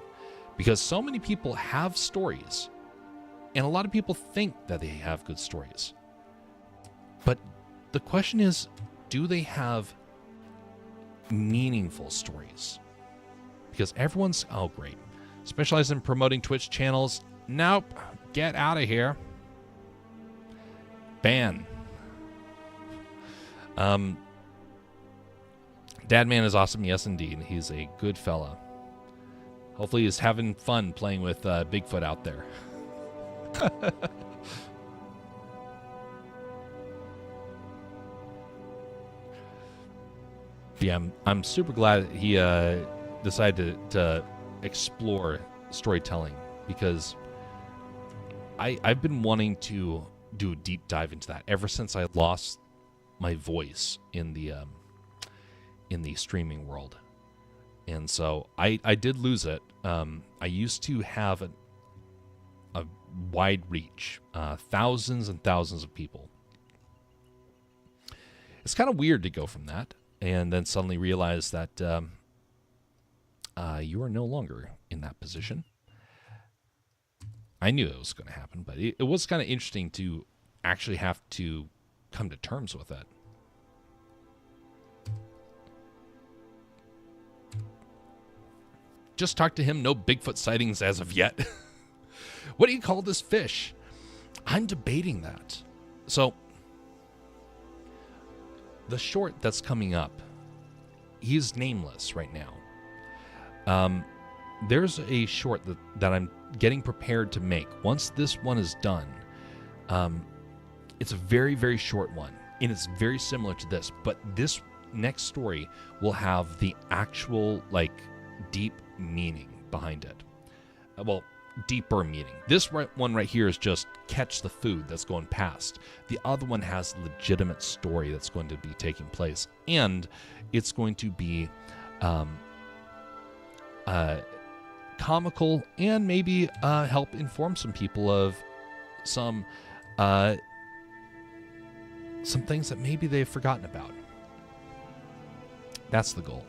because so many people have stories, and a lot of people think that they have good stories. But the question is, do they have meaningful stories? Because everyone's, oh great, specialized in promoting Twitch channels. Nope, get out of here. Ban. Dadman is awesome, yes indeed. He's a good fella. Hopefully he's having fun playing with Bigfoot out there. Yeah, I'm super glad he decided to explore storytelling, because I've been wanting to do a deep dive into that ever since I lost my voice in the streaming world. And so I did lose it. I used to have a wide reach, thousands and thousands of people. It's kind of weird to go from that and then suddenly realize that you are no longer in that position. I knew it was going to happen, but it was kind of interesting to actually have to come to terms with it. Just talked to him. No Bigfoot sightings as of yet. What do you call this fish? I'm debating that. So, the short that's coming up, he's nameless right now. There's a short that I'm getting prepared to make. Once this one is done, it's a very, very short one, and it's very similar to this, but this next story will have the actual, like, deep meaning behind it. Well, deeper meaning. This one right here is just catch the food that's going past. The other one has legitimate story that's going to be taking place, and it's going to be comical and maybe help inform some people of some things that maybe they've forgotten about. That's the goal.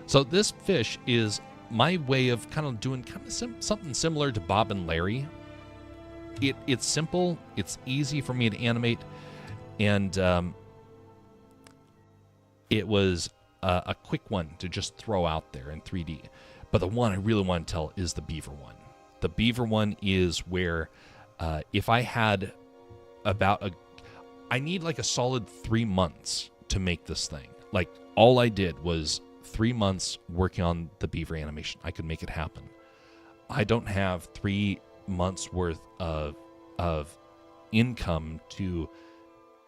So this fish is my way of kind of doing something similar to Bob and Larry. It's simple, it's easy for me to animate, and it was a quick one to just throw out there in 3D. But the one I really want to tell is the beaver one. The beaver one is where if I had I need like a solid 3 months to make this thing. Like, all I did was 3 months working on the beaver animation. I could make it happen. I don't have 3 months worth of income to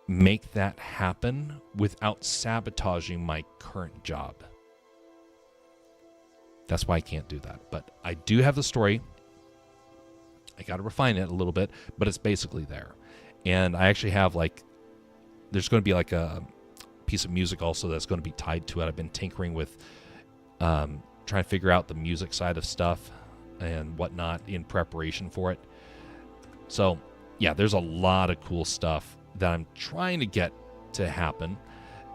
make that happen without sabotaging my current job. That's why I can't do that. But I do have the story. I got to refine it a little bit, but it's basically there. And I actually have, like, there's going to be like a piece of music also that's going to be tied to it. I've been tinkering with trying to figure out the music side of stuff and whatnot in preparation for it. So yeah, there's a lot of cool stuff that I'm trying to get to happen,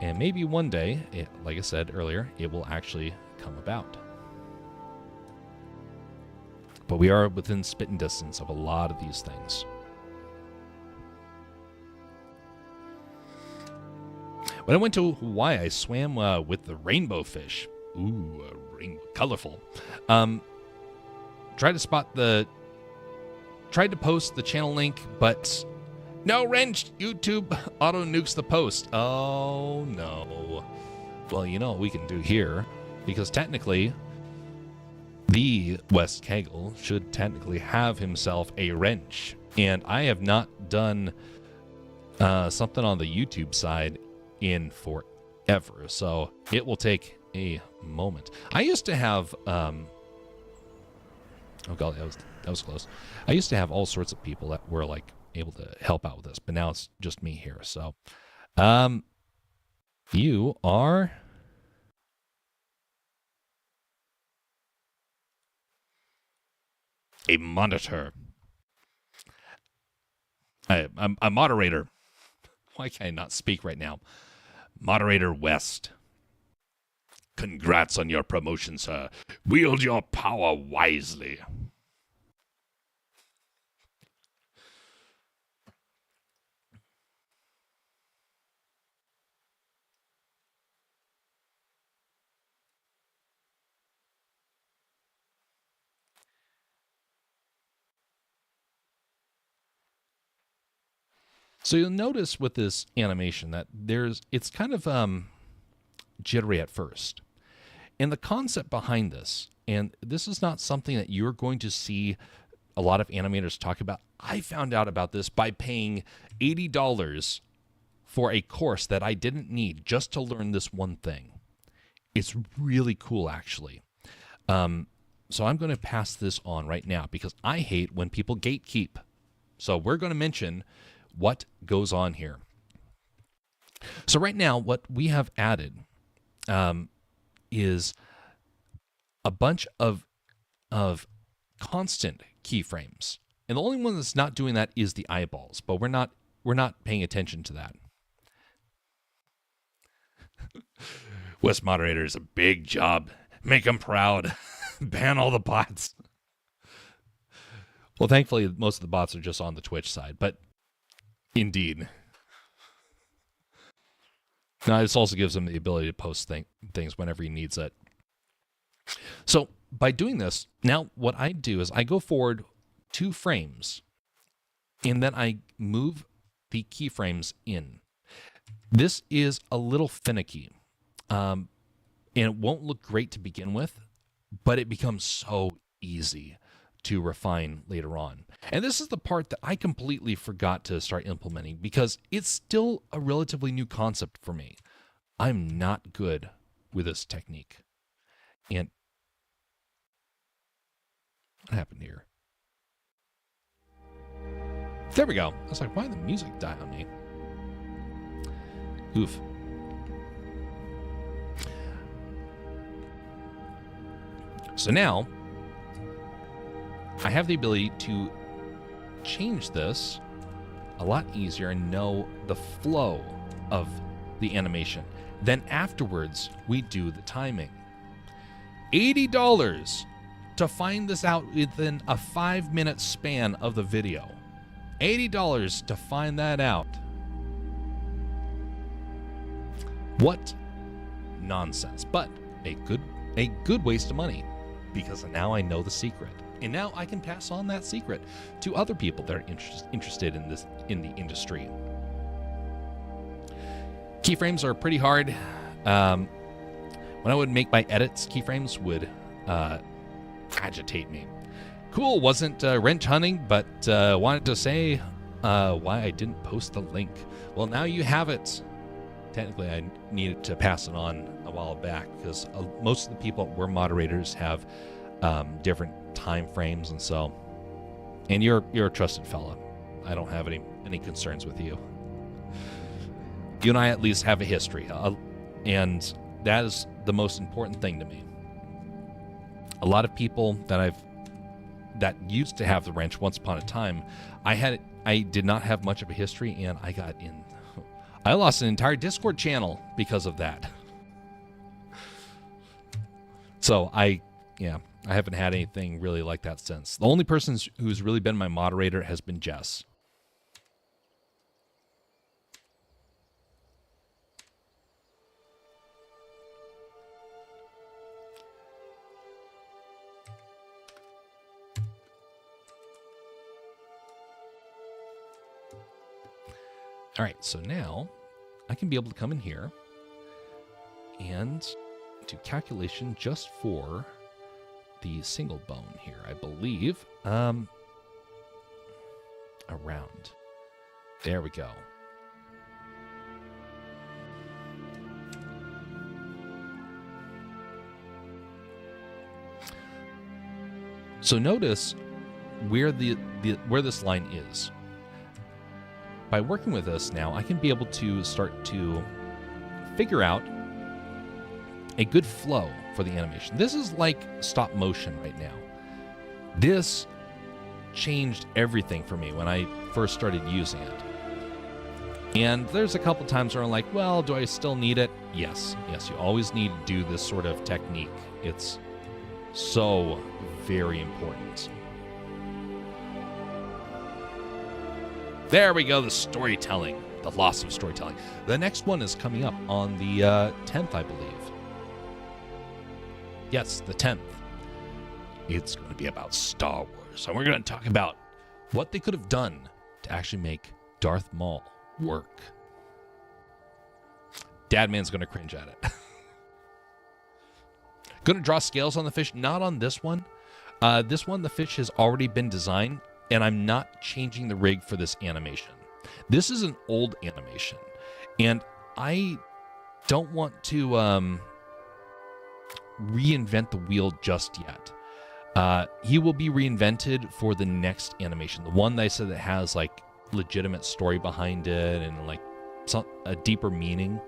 and maybe one day, like I said earlier, it will actually come about. But we are within spitting distance of a lot of these things. When I went to Hawaii, I swam with the rainbow fish. Ooh, colorful. Tried to post the channel link, but no wrench. YouTube auto nukes the post. Oh no. Well, you know what we can do here, because technically, the West Kegel should technically have himself a wrench, and I have not done something on the YouTube side in forever, so it will take a moment. I used to have oh god, that was close. I used to have all sorts of people that were like able to help out with this, but now it's just me here. So you are a monitor. I'm a moderator. Why can I not speak right now? Moderator West. Congrats on your promotion, sir. Wield your power wisely. So you'll notice with this animation that it's kind of jittery at first. And the concept behind this, and this is not something that you're going to see a lot of animators talk about. I found out about this by paying $80 for a course that I didn't need just to learn this one thing. It's really cool, actually. So I'm going to pass this on right now because I hate when people gatekeep. So we're going to mention what goes on here. So right now, what we have added is a bunch of constant keyframes, and the only one that's not doing that is the eyeballs. But we're not paying attention to that. West moderator is a big job. Make them proud. Ban all the bots. Well, thankfully, most of the bots are just on the Twitch side, but indeed. Now, this also gives him the ability to post things whenever he needs it. So by doing this, now what I do is I go forward 2 frames, and then I move the keyframes in. This is a little finicky, and it won't look great to begin with, but it becomes so easy to refine later on. And this is the part that I completely forgot to start implementing because it's still a relatively new concept for me. I'm not good with this technique. And what happened here? There we go. I was like, why did the music die on me? Oof. So now I have the ability to change this a lot easier and know the flow of the animation. Then afterwards, we do the timing. $80 to find this out within a 5-minute span of the video. $80 to find that out. What nonsense, but a good waste of money because now I know the secret. And now I can pass on that secret to other people that are interested in the industry. Keyframes are pretty hard. When I would make my edits, keyframes would agitate me. Cool, wasn't wrench hunting, but wanted to say why I didn't post the link. Well, now you have it. Technically, I needed to pass it on a while back because most of the people we're moderators have different time frames, and so, and you're a trusted fella. I don't have any concerns with you. You and I at least have a history, and that is the most important thing to me. A lot of people that used to have the wrench once upon a time, I did not have much of a history, and I lost an entire Discord channel because of that. So I haven't had anything really like that since. The only person who's really been my moderator has been Jess. All right, so now I can be able to come in here and do calculation just for the single bone here, I believe. Around. There we go. So notice where where this line is. By working with this now, I can be able to start to figure out a good flow for the animation. This is like stop motion right now. This changed everything for me when I first started using it. And there's a couple times where I'm like, well, do I still need it? Yes, you always need to do this sort of technique. It's so very important. There we go, the storytelling, the loss of storytelling. The next one is coming up on the 10th, I believe. Yes, the 10th. It's going to be about Star Wars. And we're going to talk about what they could have done to actually make Darth Maul work. Dadman's going to cringe at it. Going to draw scales on the fish. Not on this one. This one, the fish has already been designed, and I'm not changing the rig for this animation. This is an old animation, and I don't want to reinvent the wheel just yet. He will be reinvented for the next animation, the one that I said that has like legitimate story behind it and like a deeper meaning.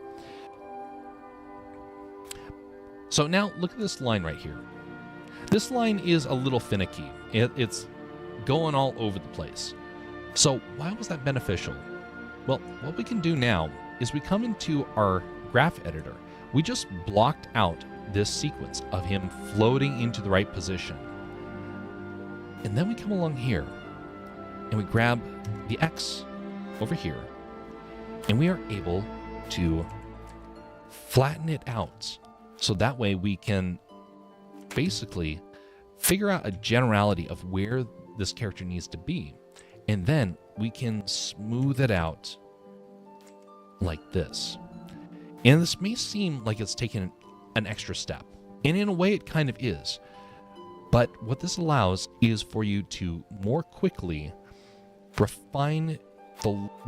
So now look at this line right here. This line is a little finicky. It's going all over the place. So why was that beneficial? Well, what we can do now is we come into our graph editor. We just blocked out this sequence of him floating into the right position. And then we come along here and we grab the X over here, and we are able to flatten it out. So that way we can basically figure out a generality of where this character needs to be. And then we can smooth it out like this. And this may seem like it's taken an extra step. And in a way it kind of is. But what this allows is for you to more quickly refine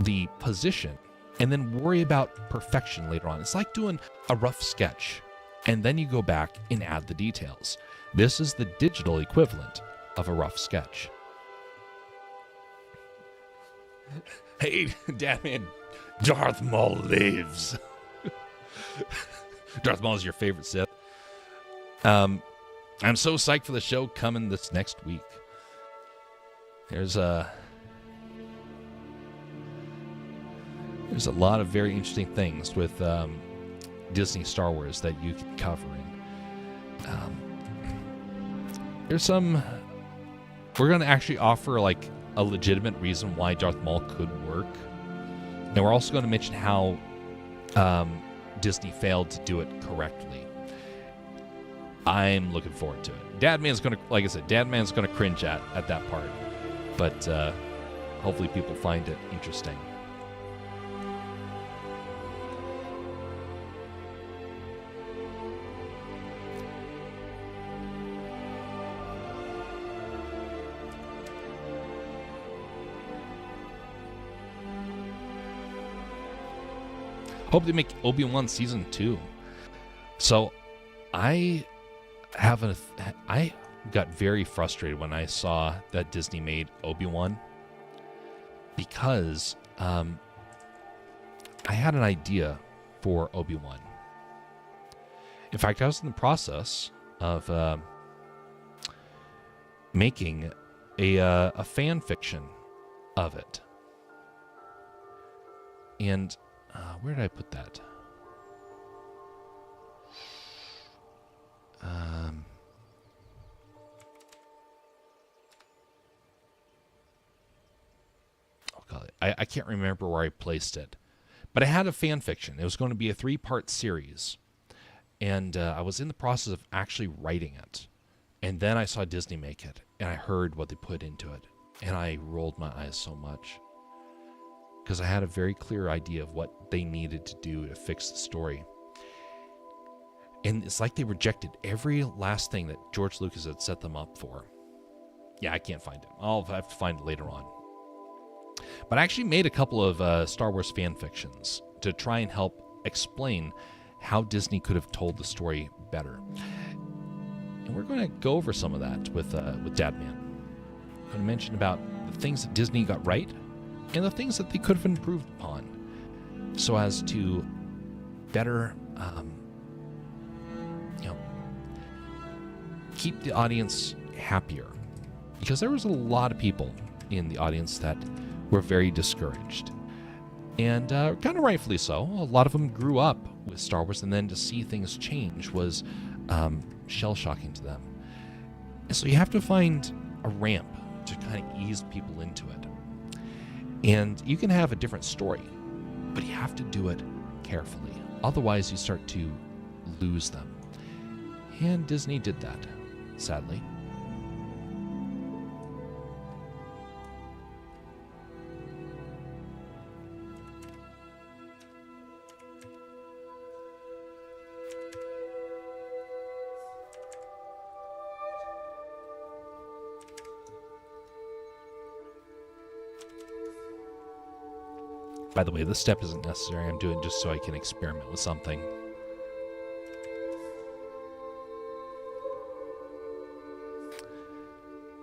the position and then worry about perfection later on. It's like doing a rough sketch and then you go back and add the details. This is the digital equivalent of a rough sketch. Hey, Dadman, Darth Maul lives. Darth Maul is your favorite Sith. I'm so psyched for the show coming this next week. There's a lot of very interesting things with Disney Star Wars that you can cover. There's some... We're going to actually offer like a legitimate reason why Darth Maul could work. And we're also going to mention how Disney failed to do it correctly. I'm looking forward to it. Dadman's going to, like I said, Dadman's going to cringe at that part. But hopefully people find it interesting. Hope they make Obi-Wan Season 2. So, I got very frustrated when I saw that Disney made Obi-Wan because I had an idea for Obi-Wan. In fact, I was in the process of making a fan fiction of it. And where did I put that? Oh God, I can't remember where I placed it, but I had a fan fiction. It was going to be a 3-part series, and I was in the process of actually writing it, and then I saw Disney make it, and I heard what they put into it, and I rolled my eyes so much. Because I had a very clear idea of what they needed to do to fix the story. And it's like they rejected every last thing that George Lucas had set them up for. Yeah, I can't find it. I'll have to find it later on. But I actually made a couple of Star Wars fan fictions to try and help explain how Disney could have told the story better. And we're going to go over some of that with Dadman. I'm going to mention about the things that Disney got right and the things that they could have improved upon so as to better, keep the audience happier. Because there was a lot of people in the audience that were very discouraged. And kind of rightfully so. A lot of them grew up with Star Wars, and then to see things change was shell-shocking to them. And so you have to find a ramp to kind of ease people into it. And you can have a different story, but you have to do it carefully. Otherwise, you start to lose them. And Disney did that, sadly. By the way, this step isn't necessary. I'm doing it just so I can experiment with something.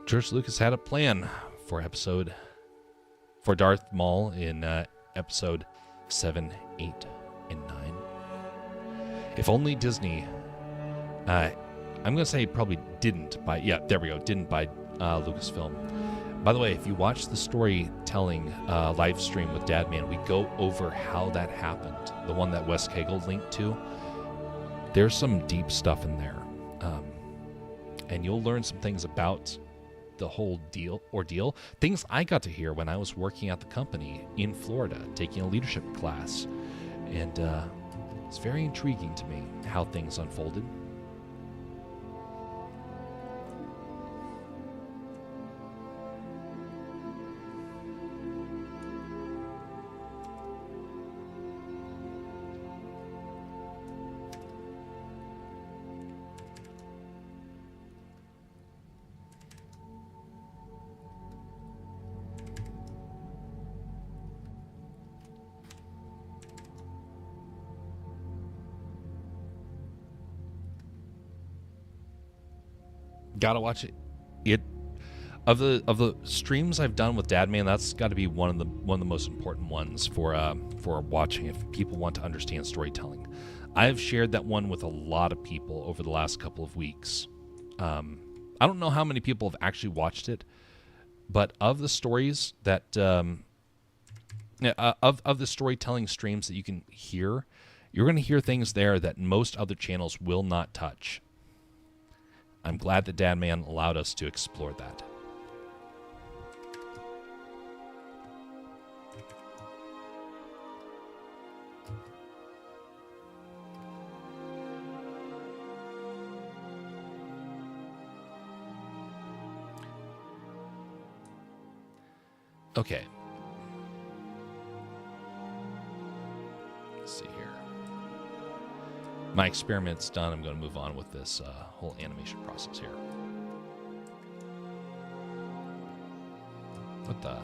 George Lucas had a plan for Darth Maul in episode 7, 8, and 9. If only Disney, I'm going to say probably didn't buy Lucasfilm. By the way, if you watch the storytelling live stream with Dadman, we go over how that happened. The one that Wes Cagle linked to. There's some deep stuff in there. And you'll learn some things about the whole ordeal. Things I got to hear when I was working at the company in Florida, taking a leadership class. And it's very intriguing to me how things unfolded. Gotta watch it. Of the streams I've done with Dadman, that's got to be one of the most important ones for watching if people want to understand storytelling. I've shared that one with a lot of people over the last couple of weeks. I don't know how many people have actually watched it, but of the stories that of the storytelling streams that you can hear, you're going to hear things there that most other channels will not touch. I'm glad that Dadman allowed us to explore that. Okay. Let's see here. My experiment's done. I'm going to move on with this whole animation process here. What the?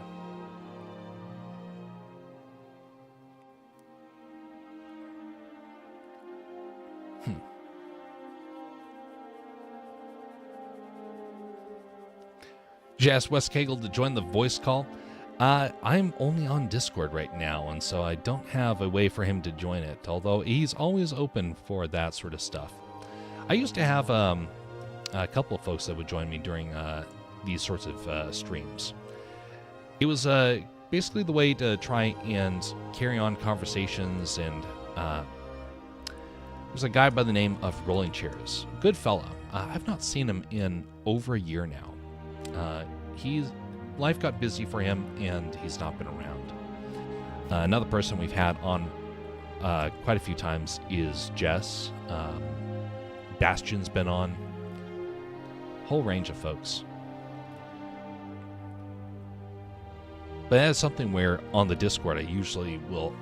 Did you ask Wes Cagle to join the voice call? I'm only on Discord right now, and so I don't have a way for him to join it, although he's always open for that sort of stuff. I used to have a couple of folks that would join me during these sorts of streams. It was basically the way to try and carry on conversations, and there's a guy by the name of Rolling Chairs. Good fella. I've not seen him in over a year now. Life got busy for him, and he's not been around. Another person we've had on quite a few times is Jess. Bastion's been on. Whole range of folks. But that's something where on the Discord I usually will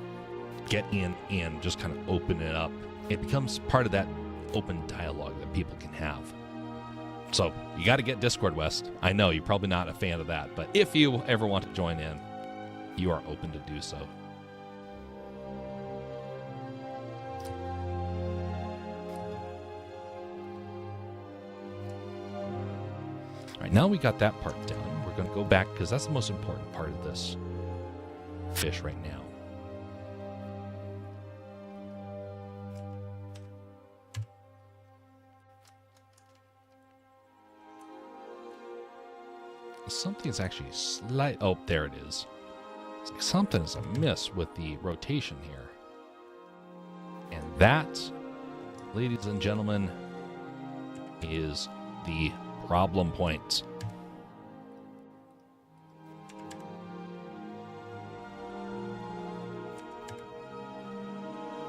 get in and just kind of open it up. It becomes part of that open dialogue that people can have. So you got to get Discord, West. I know you're probably not a fan of that, but if you ever want to join in, you are open to do so. now we got that part down. We're going to go back because that's the most important part of this fish right now. Something's actually slight. Oh, there it is. It's like something is amiss with the rotation here. And that, ladies and gentlemen, is the problem point.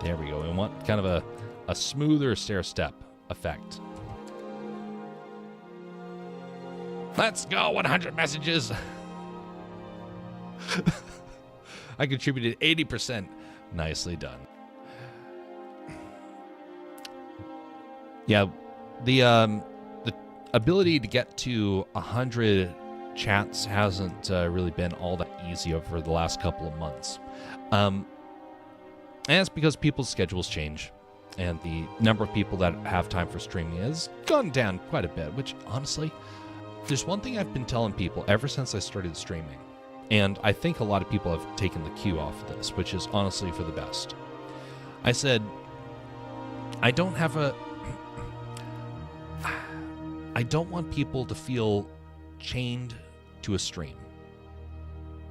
There we go. We want kind of a smoother stair step effect. Let's go, 100 messages. I contributed 80%. Nicely done. Yeah, the ability to get to 100 chats hasn't really been all that easy over the last couple of months. And it's because people's schedules change. And the number of people that have time for streaming has gone down quite a bit, which honestly... There's one thing I've been telling people ever since I started streaming, and I think a lot of people have taken the cue off of this, which is honestly for the best. I said, I don't want people to feel chained to a stream.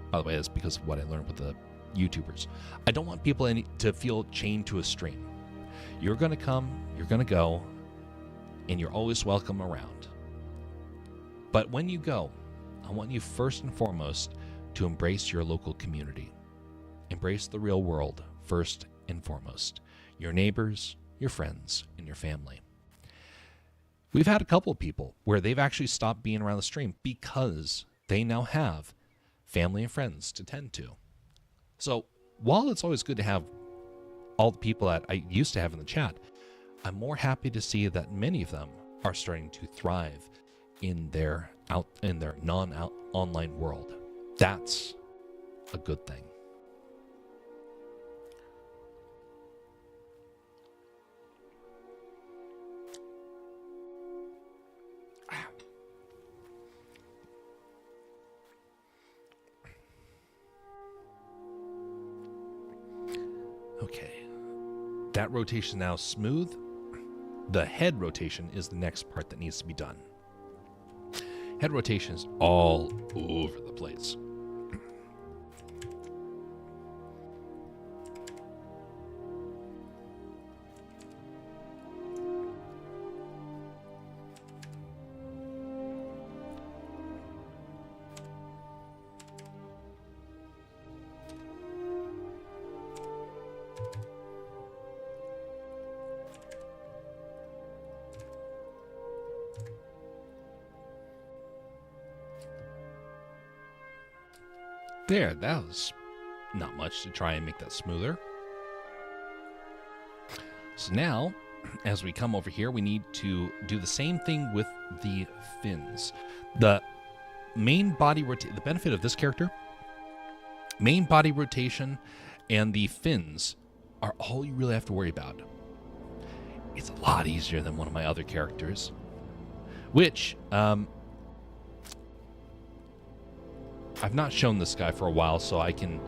By the way, that's because of what I learned with the YouTubers. I don't want people to feel chained to a stream. You're going to come, you're going to go, and you're always welcome around. But when you go, I want you first and foremost to embrace your local community. Embrace the real world first and foremost. Your neighbors, your friends, and your family. We've had a couple of people where they've actually stopped being around the stream because they now have family and friends to tend to. So while it's always good to have all the people that I used to have in the chat, I'm more happy to see that many of them are starting to thrive in their non-online world. That's a good thing. Okay. That rotation now smooth. The head rotation is the next part that needs to be done. Head rotation is all over the place. There, that was not much to try and make that smoother. So now, as we come over here, we need to do the same thing with the fins. The main body rotation, the benefit of this character, main body rotation and the fins are all you really have to worry about. It's a lot easier than one of my other characters, which, I've not shown this guy for a while, so I'm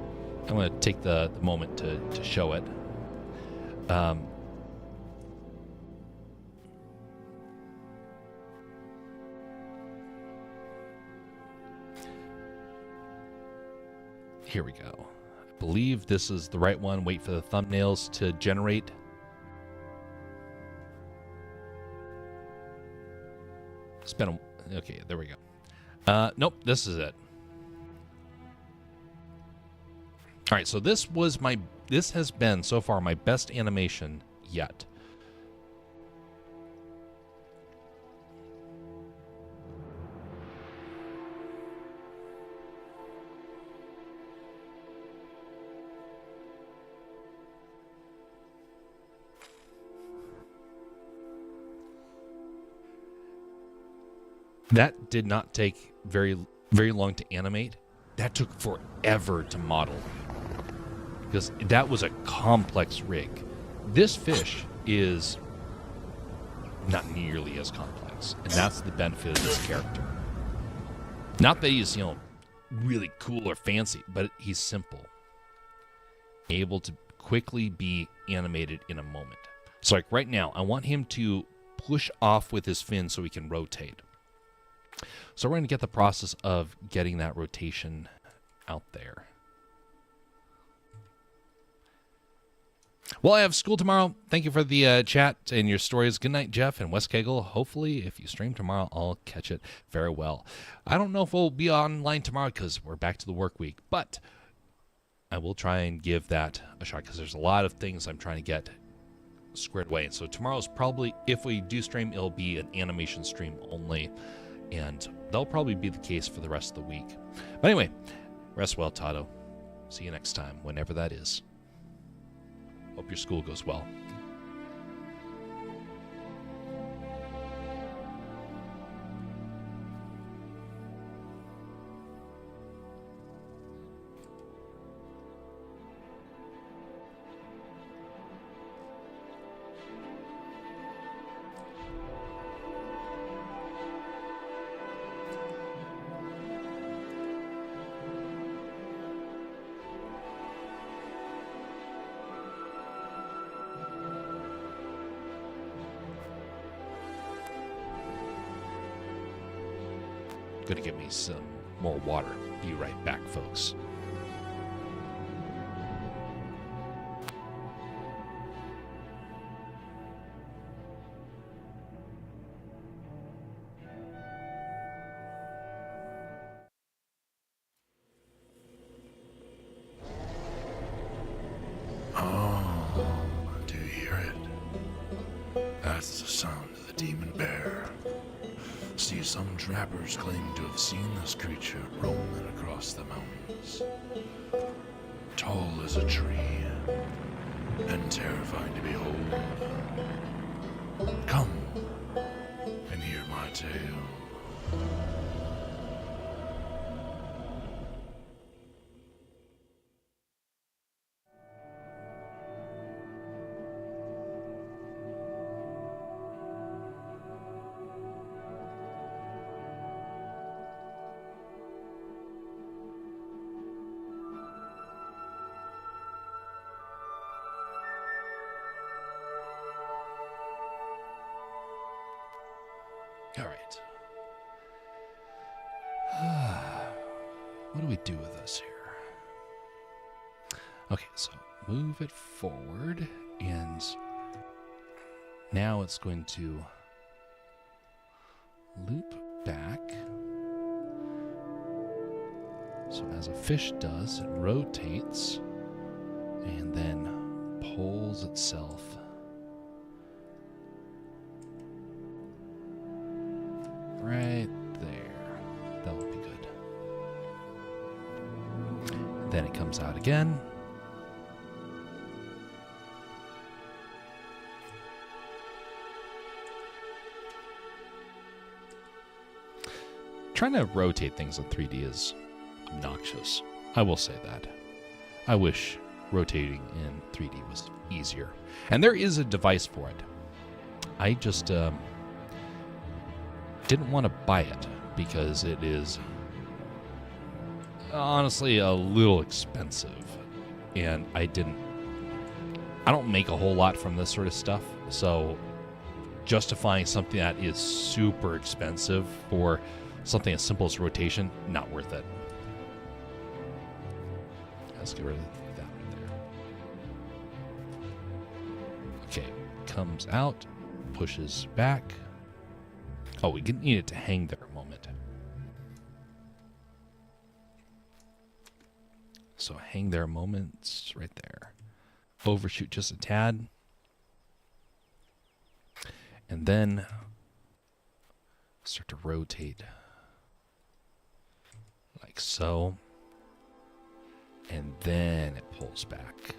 going to take the moment to show it. Here we go. I believe this is the right one. Wait for the thumbnails to generate. Okay, there we go. Nope, this is it. All right, so this has been so far my best animation yet. That did not take very long to animate. That took forever to model, because that was a complex rig. This fish is not nearly as complex, and that's the benefit of this character. Not that he's, really cool or fancy, but he's simple. Able to quickly be animated in a moment. So like right now, I want him to push off with his fin so he can rotate. So we're going to get the process of getting that rotation out there. Well, I have school tomorrow. Thank you for the chat and your stories. Good night, Jeff and West Kegel. Hopefully, if you stream tomorrow, I'll catch it very well. I don't know if we'll be online tomorrow because we're back to the work week, but I will try and give that a shot because there's a lot of things I'm trying to get squared away. And so tomorrow's probably, if we do stream, it'll be an animation stream only, and that'll probably be the case for the rest of the week. But anyway, rest well, Tato. See you next time, whenever that is. Hope your school goes well. Gonna get me some more water. Be right back, folks. Oh, do you hear it? That's the sound of the demon bear. See, some trappers claim to have seen this creature roaming across the mountains. Tall as a tree, and terrifying to behold. Come and hear my tale. All right. What do we do with this here? Okay, so move it forward, and now it's going to loop back. So as a fish does, it rotates and then pulls itself right there. That will be good. Then it comes out again. Trying to rotate things in 3D is obnoxious. I will say that. I wish rotating in 3D was easier. And there is a device for it. I just didn't want to buy it because it is honestly a little expensive, and I don't make a whole lot from this sort of stuff, so justifying something that is super expensive for something as simple as rotation, not worth it. Let's get rid of that right there. Okay, comes out, pushes back. Oh, we need it to hang there a moment. So hang there a moment, it's right there. Overshoot just a tad. And then start to rotate like so. And then it pulls back.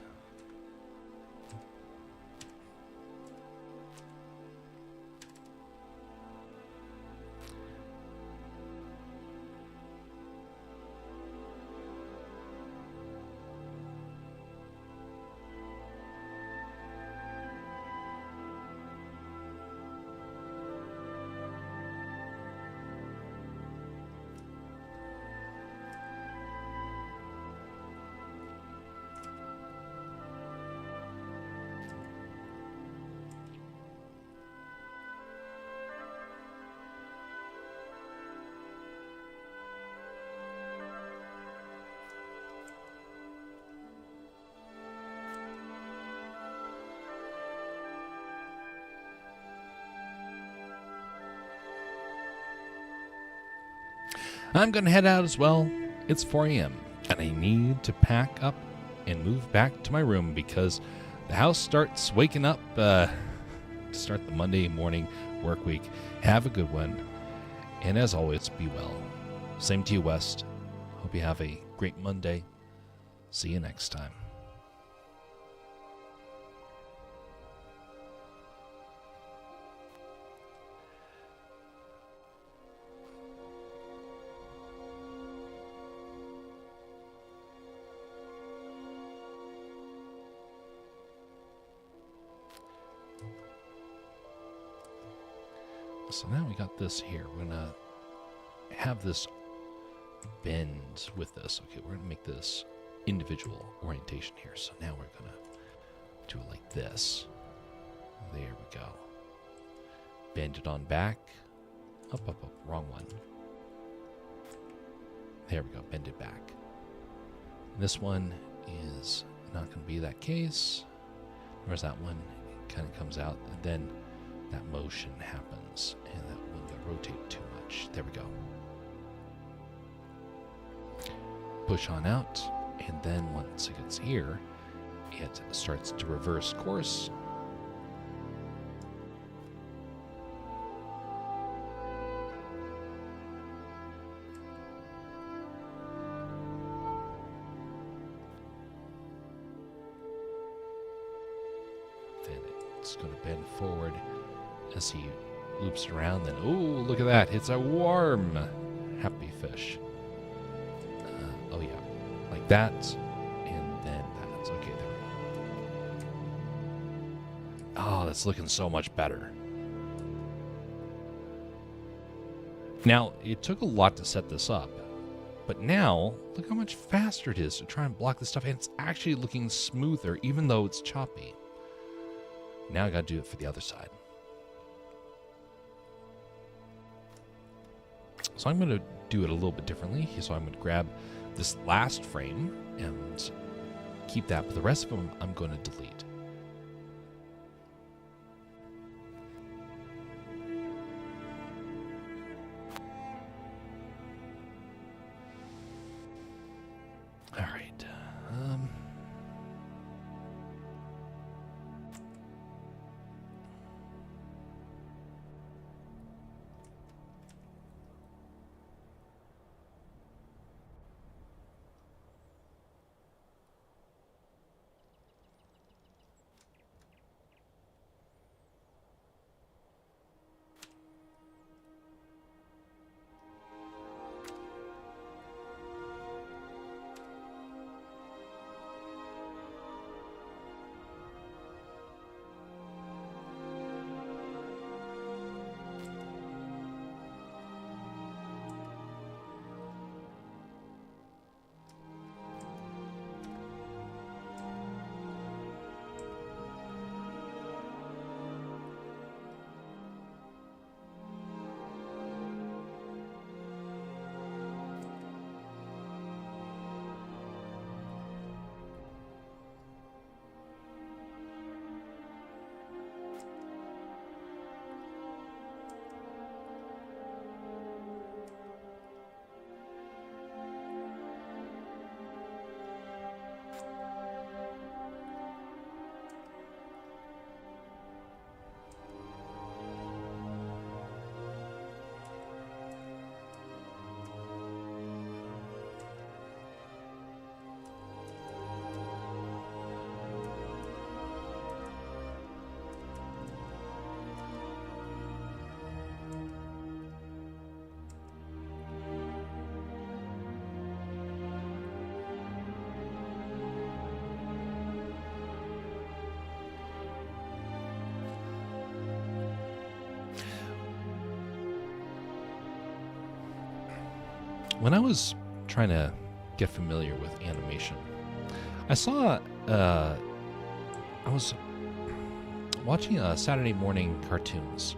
I'm going to head out as well. It's 4 a.m. and I need to pack up and move back to my room because the house starts waking up to start the Monday morning work week. Have a good one. And as always, be well. Same to you, West. Hope you have a great Monday. See you next time. So now we got this here. We're going to have this bend with this. Okay, we're going to make this individual orientation here. So now we're going to do it like this. There we go. Bend it on back. Up, up, up. Wrong one. There we go. Bend it back. This one is not going to be that case. Whereas that one kind of comes out, and then that motion happens, and that one got rotated too much. There we go. Push on out, and then once it gets here, it starts to reverse course. Then it's going to bend forward as he loops around. Then, oh, look at that. It's a warm happy fish. Oh, yeah. Like that. And then that. Okay, there we go. Oh, that's looking so much better. Now, it took a lot to set this up. But now, look how much faster it is to try and block this stuff. And it's actually looking smoother, even though it's choppy. Now I got to do it for the other side. So I'm going to do it a little bit differently. So I'm going to grab this last frame and keep that, but the rest of them I'm going to delete. All right. When I was trying to get familiar with animation, I saw, I was watching Saturday morning cartoons,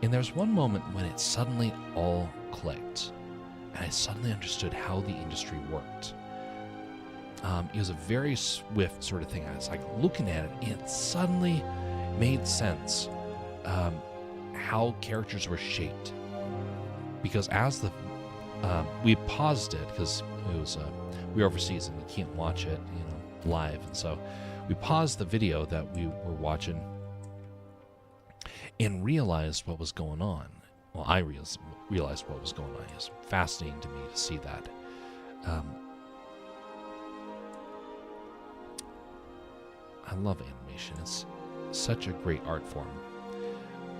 and there's one moment when it suddenly all clicked, and I suddenly understood how the industry worked. It was a very swift sort of thing. I was like looking at it, and it suddenly made sense how characters were shaped. Because as the we paused it because it was we were overseas and we can't watch it, live. And so we paused the video that we were watching and realized what was going on. Well, I realized what was going on. It was fascinating to me to see that. I love animation. It's such a great art form.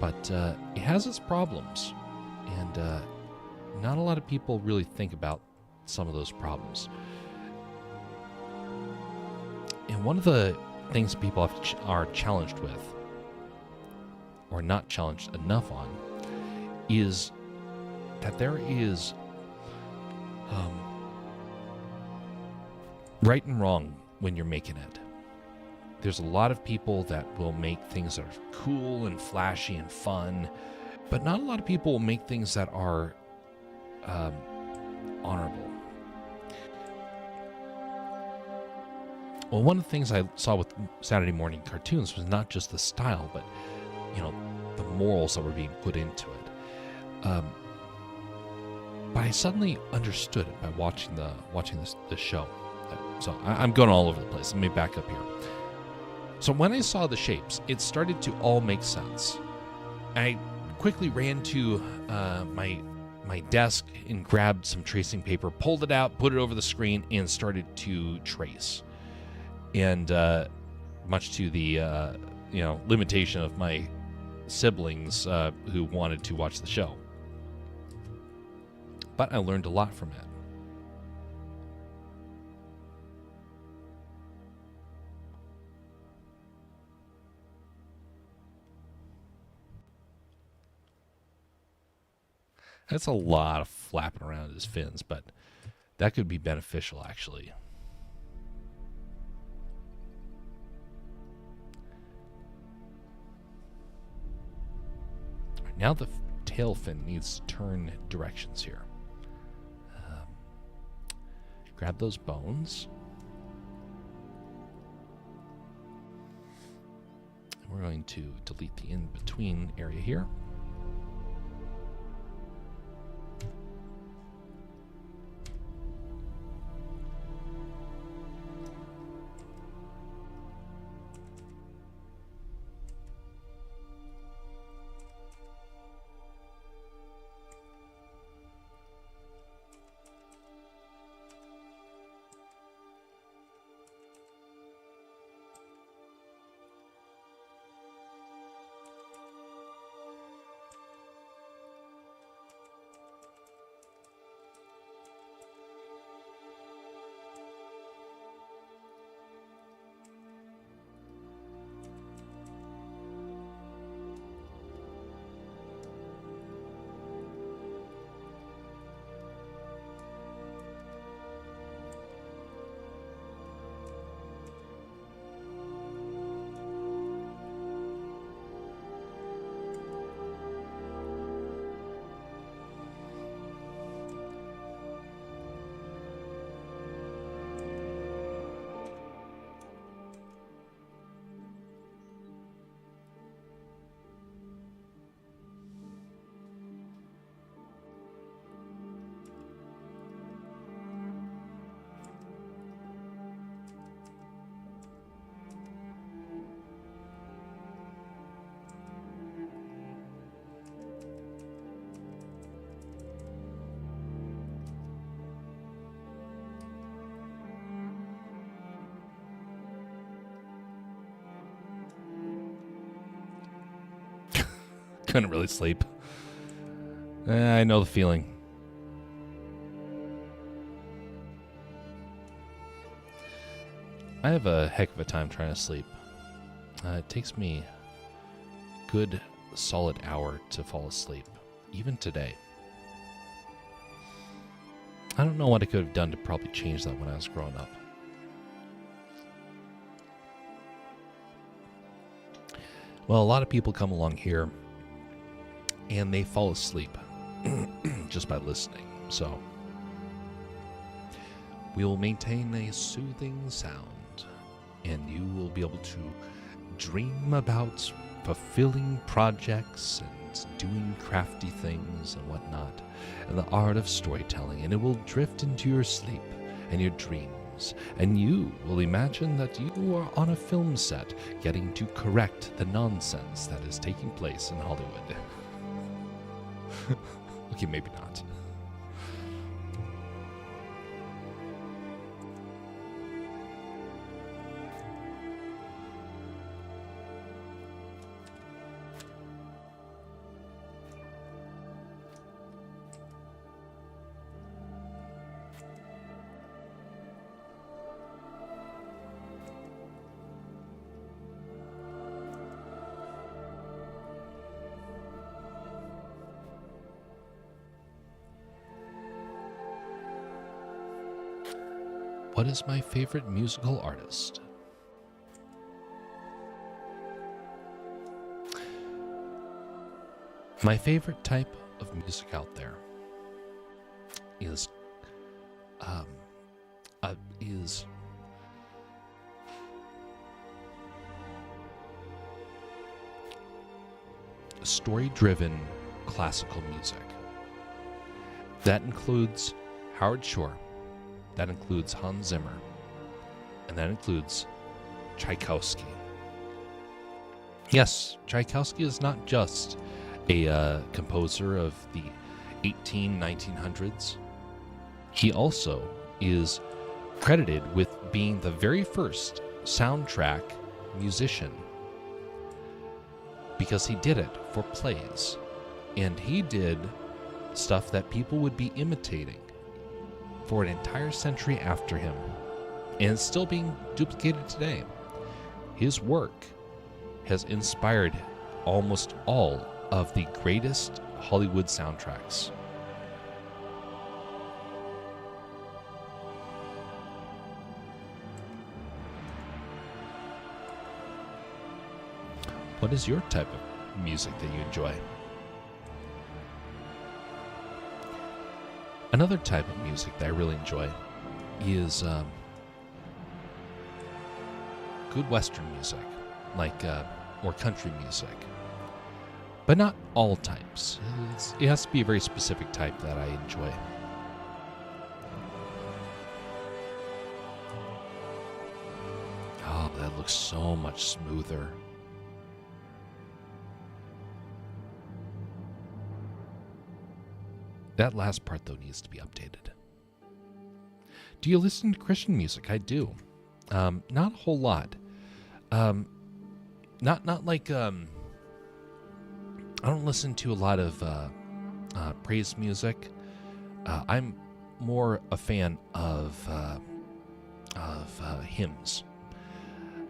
But it has its problems. And not a lot of people really think about some of those problems. And one of the things people are challenged with, or not challenged enough on, is that there is right and wrong when you're making it. There's a lot of people that will make things that are cool and flashy and fun, but not a lot of people will make things that are honorable. Well, one of the things I saw with Saturday morning cartoons was not just the style, but the morals that were being put into it. But I suddenly understood it by watching this show. So I'm going all over the place. Let me back up here. So when I saw the shapes, it started to all make sense. I quickly ran to my desk and grabbed some tracing paper, pulled it out, put it over the screen, and started to trace. And much to the limitation of my siblings who wanted to watch the show. But I learned a lot from it. That's a lot of flapping around his fins, but that could be beneficial, actually. Now the tail fin needs to turn directions here. Grab those bones. We're going to delete the in-between area here. Couldn't really sleep. I know the feeling. I have a heck of a time trying to sleep. It takes me a good solid hour to fall asleep, even today. I don't know what I could have done to probably change that when I was growing up. Well, a lot of people come along here and they fall asleep just by listening. So we will maintain a soothing sound, and you will be able to dream about fulfilling projects and starts doing crafty things and whatnot, and the art of storytelling, and it will drift into your sleep and your dreams, and you will imagine that you are on a film set getting to correct the nonsense that is taking place in Hollywood. Okay, maybe not. What is my favorite musical artist? My favorite type of music out there is story-driven classical music. That includes Howard Shore. That includes Hans Zimmer, and that includes Tchaikovsky. Yes, Tchaikovsky is not just a composer of the 1900s. He also is credited with being the very first soundtrack musician, because he did it for plays, and he did stuff that people would be imitating for an entire century after him, and it's still being duplicated today. His work has inspired almost all of the greatest Hollywood soundtracks. What is your type of music that you enjoy? Another type of music that I really enjoy is good Western music, like or country music, but not all types. It has to be a very specific type that I enjoy. Oh, that looks so much smoother. That last part, though, needs to be updated. Do you listen to Christian music? I do. Not a whole lot. Not like I don't listen to a lot of praise music. I'm more a fan of hymns.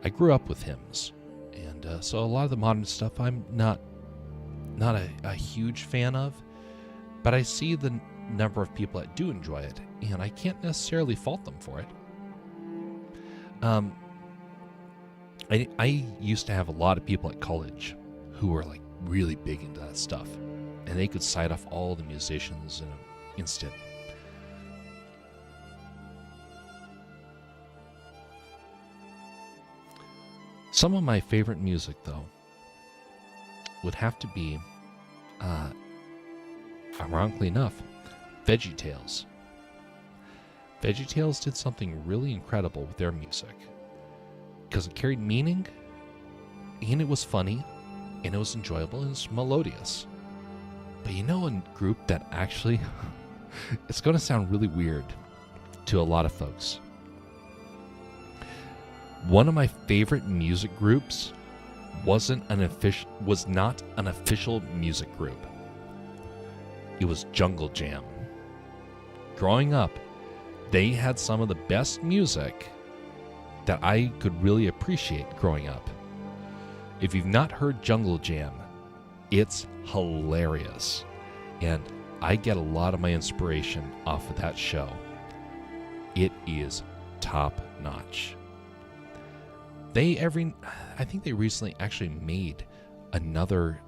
I grew up with hymns, and so a lot of the modern stuff I'm not a huge fan of. But I see the number of people that do enjoy it, and I can't necessarily fault them for it. I used to have a lot of people at college who were like really big into that stuff, and they could cite off all the musicians in an instant. Some of my favorite music, though, would have to be ironically enough, VeggieTales. VeggieTales did something really incredible with their music, because it carried meaning, and it was funny, and it was enjoyable, and it's melodious. But you know, a group that actually, it's going to sound really weird to a lot of folks. One of my favorite music groups was not an official music group. It was Jungle Jam. Growing up, they had some of the best music that I could really appreciate growing up. If you've not heard Jungle Jam, it's hilarious. And I get a lot of my inspiration off of that show. It is top notch. I think they recently actually made another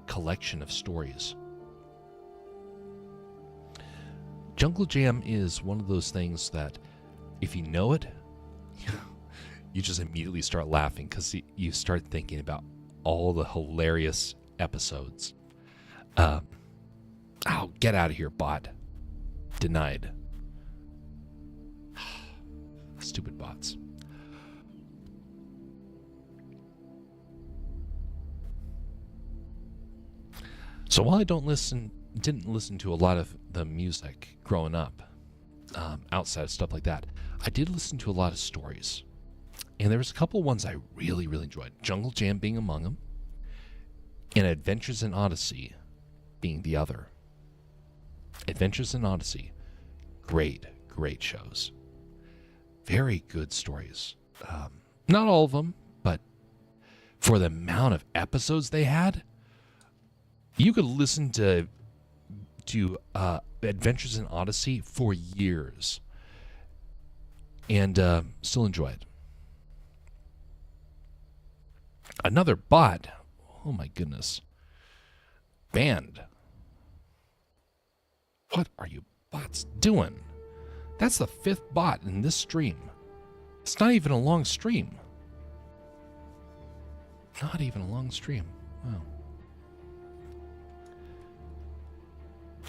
collection of stories. Jungle Jam is one of those things that if you know it, you just immediately start laughing, because you start thinking about all the hilarious episodes. Oh, get out of here, bot. Denied. Stupid bots. So while I didn't listen to a lot of the music growing up, outside of stuff like that, I did listen to a lot of stories. And there was a couple ones I really, really enjoyed. Jungle Jam being among them, and Adventures in Odyssey being the other. Adventures in Odyssey, great shows. Very good stories. Not all of them, but for the amount of episodes they had, you could listen to Adventures in Odyssey for years and still enjoy it. Another bot. Oh my goodness. Banned. What are you bots doing? That's the 5th bot in this stream. It's not even a long stream. Not even a long stream. Wow.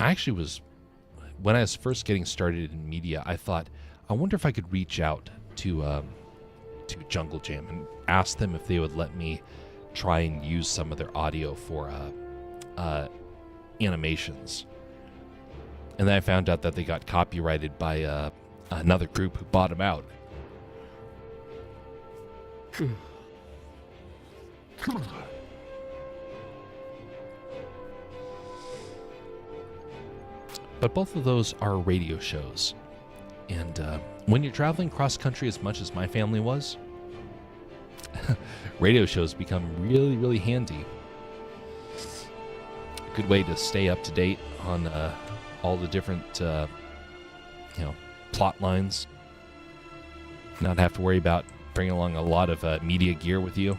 I actually was, when I was first getting started in media, I thought, I wonder if I could reach out to Jungle Jam and ask them if they would let me try and use some of their audio for animations. And then I found out that they got copyrighted by another group who bought them out. But both of those are radio shows. And when you're traveling cross country as much as my family was, radio shows become really, really handy. A good way to stay up to date on all the different, plot lines. Not have to worry about bringing along a lot of media gear with you.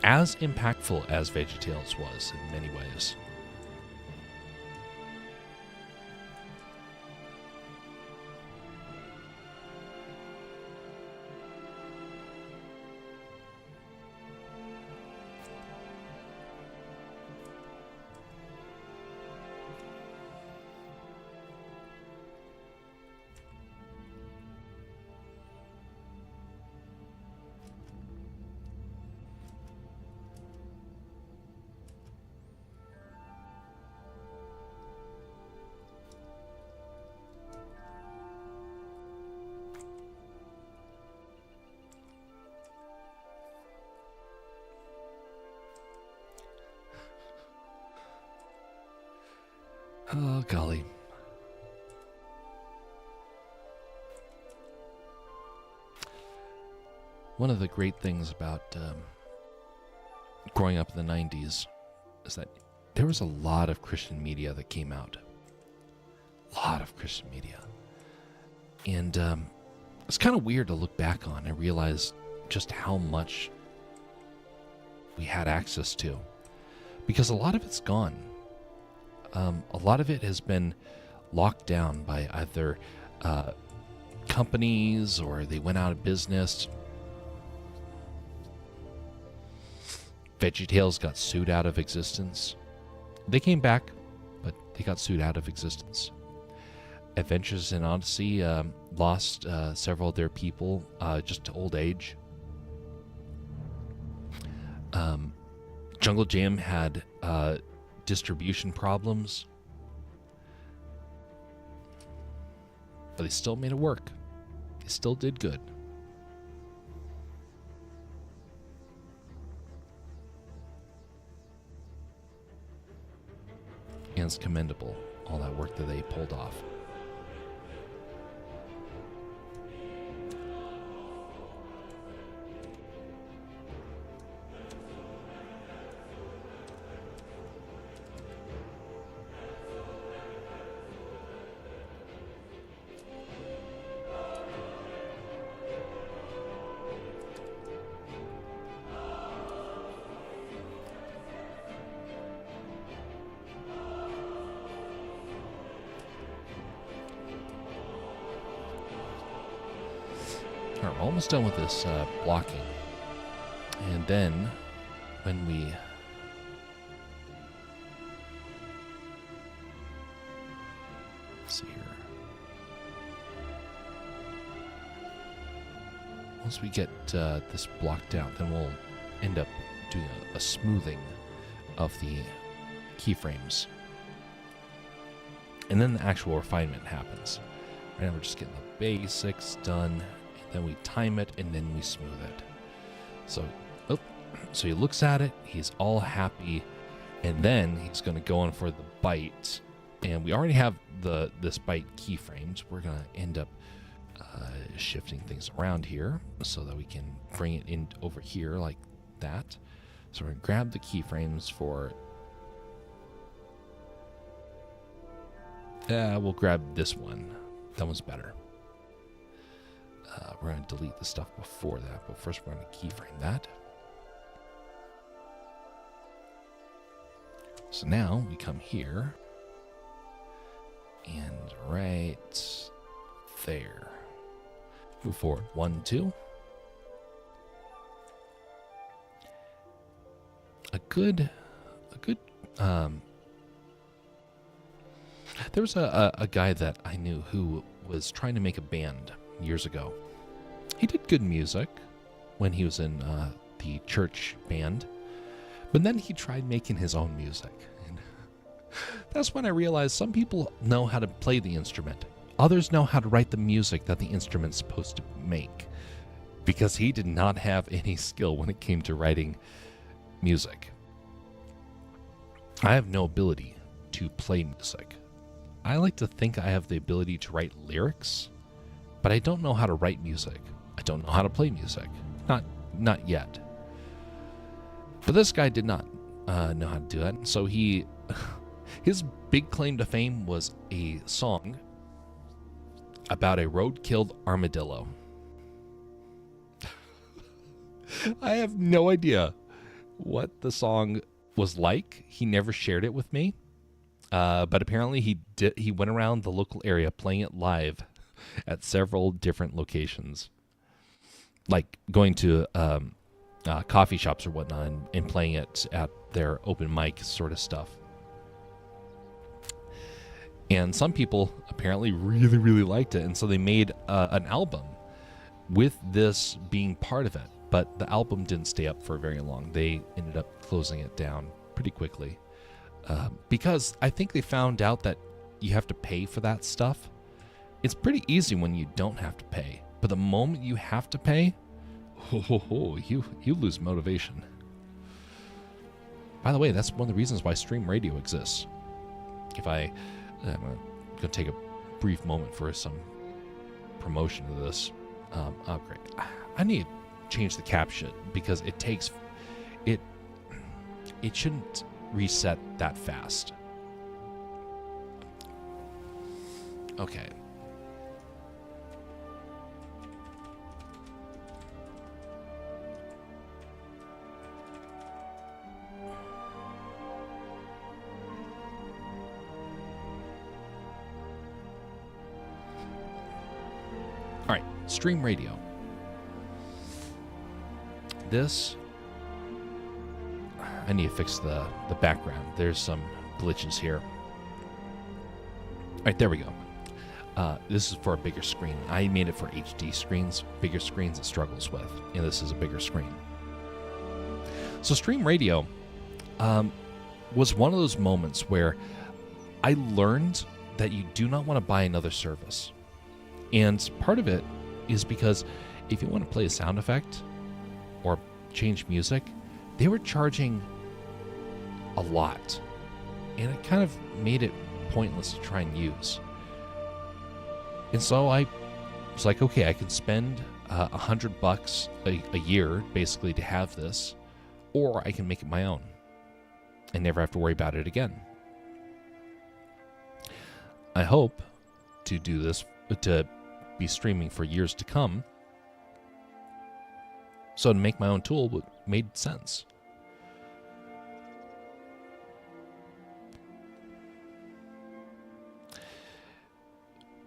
As impactful as VeggieTales was in many ways. Oh, golly. One of the great things about growing up in the 90s is that there was a lot of Christian media that came out. A lot of Christian media. And it's kind of weird to look back on and realize just how much we had access to. Because a lot of it's gone. A lot of it has been locked down by either companies or they went out of business. VeggieTales got sued out of existence. They came back, but they got sued out of existence. Adventures in Odyssey lost several of their people just to old age. Jungle Jam had distribution problems, but they still made it work. They still did good. And it's commendable, all that work that they pulled off. All right, we're almost done with this blocking. And then when we... Let's see here. Once we get this blocked out, then we'll end up doing a smoothing of the keyframes. And then the actual refinement happens. Right now we're just getting the basics done, and then we time it, and then we smooth it. So he looks at it, he's all happy, and then he's going to go in for the bite. And we already have this bite keyframes. We're going to end up shifting things around here so that we can bring it in over here like that. So we're going to grab the keyframes for... we'll grab this one. That one's better. We're going to delete the stuff before that, but first we're going to keyframe that. So now we come here and right there. Move forward 1, 2. There was a guy that I knew who was trying to make a band years ago. He did good music when he was in the church band, but then he tried making his own music. And that's when I realized some people know how to play the instrument. Others know how to write the music that the instrument's supposed to make, because he did not have any skill when it came to writing music. I have no ability to play music. I like to think I have the ability to write lyrics, but I don't know how to write music. I don't know how to play music. Not yet. But this guy did not know how to do that. So his big claim to fame was a song about a road-killed armadillo. I have no idea what the song was like. He never shared it with me. But apparently he went around the local area playing it live at several different locations. Like going to coffee shops or whatnot and playing it at their open mic sort of stuff. And some people apparently really, really liked it. And so they made an album with this being part of it. But the album didn't stay up for very long. They ended up closing it down pretty quickly. Because I think they found out that you have to pay for that stuff. It's pretty easy when you don't have to pay. But the moment you have to pay, you lose motivation. By the way, that's one of the reasons why stream radio exists. I'm going to take a brief moment for some promotion of this. Oh, great. I need to change the caption because it shouldn't reset that fast. Okay. All right, stream radio. This, I need to fix the background. There's some glitches here. All right, there we go. This is for a bigger screen. I made it for HD screens. Bigger screens it struggles with, and this is a bigger screen. So stream radio was one of those moments where I learned that you do not want to buy another service. And part of it is because if you want to play a sound effect or change music, they were charging a lot. And it kind of made it pointless to try and use. And so I was like, okay, I can spend $100 a year basically to have this, or I can make it my own and never have to worry about it again. I hope to do this, to be streaming for years to come. So to make my own tool made sense.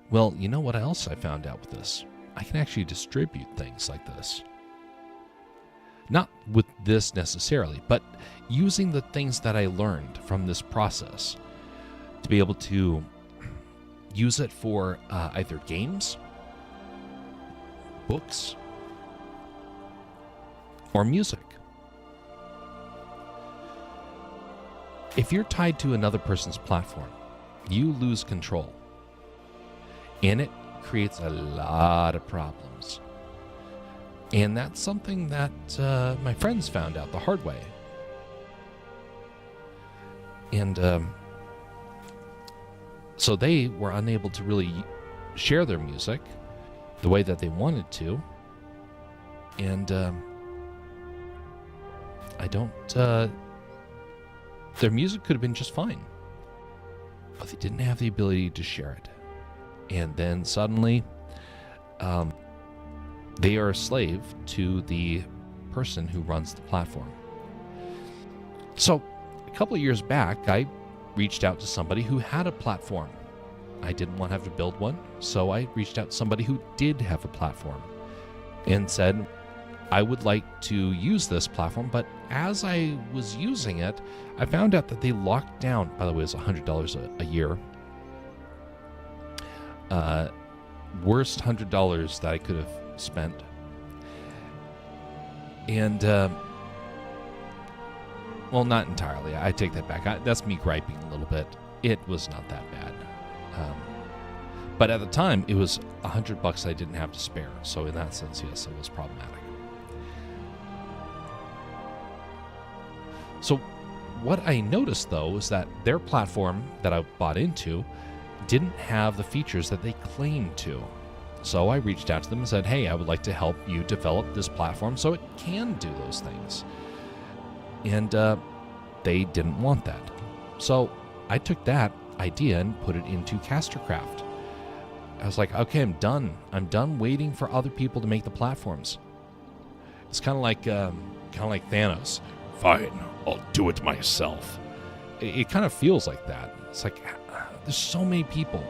Well, you know what else I found out with this? I can actually distribute things like this. Not with this necessarily, but using the things that I learned from this process to be able to use it for either games, books, or music. If you're tied to another person's platform, you lose control. And it creates a lot of problems. And that's something that my friends found out the hard way. And so they were unable to really share their music the way that they wanted to. And their music could have been just fine, but they didn't have the ability to share it. And then suddenly, they are a slave to the person who runs the platform. So, a couple of years back, I reached out to somebody who had a platform. I didn't want to have to build one, so I reached out to somebody who did have a platform and said, I would like to use this platform, but as I was using it, I found out that they locked down, by the way, it's $100 a year. Worst $100 that I could have spent. And, well, not entirely. I take that back. That's me griping a little bit. It was not that bad. But at the time, it was $100 I didn't have to spare. So in that sense, yes, it was problematic. So what I noticed, though, is that their platform that I bought into didn't have the features that they claimed to. So I reached out to them and said, hey, I would like to help you develop this platform so it can do those things. And they didn't want that. So I took that idea and put it into Castercraft. I was like, okay, I'm done. I'm done waiting for other people to make the platforms. It's kind of like Thanos. Fine, I'll do it myself. It kind of feels like that. It's like there's so many people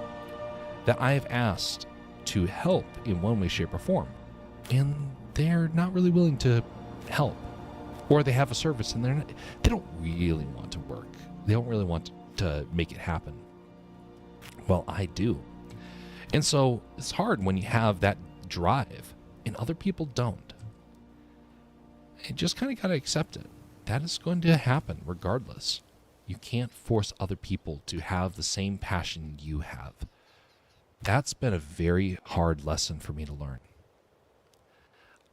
that I have asked to help in one way, shape, or form, and they're not really willing to help, or they have a service and they don't really want to work. They don't really want to make it happen. Well, I do. And so it's hard when you have that drive and other people don't. You just kind of got to accept it. That is going to happen regardless. You can't force other people to have the same passion you have. That's been a very hard lesson for me to learn.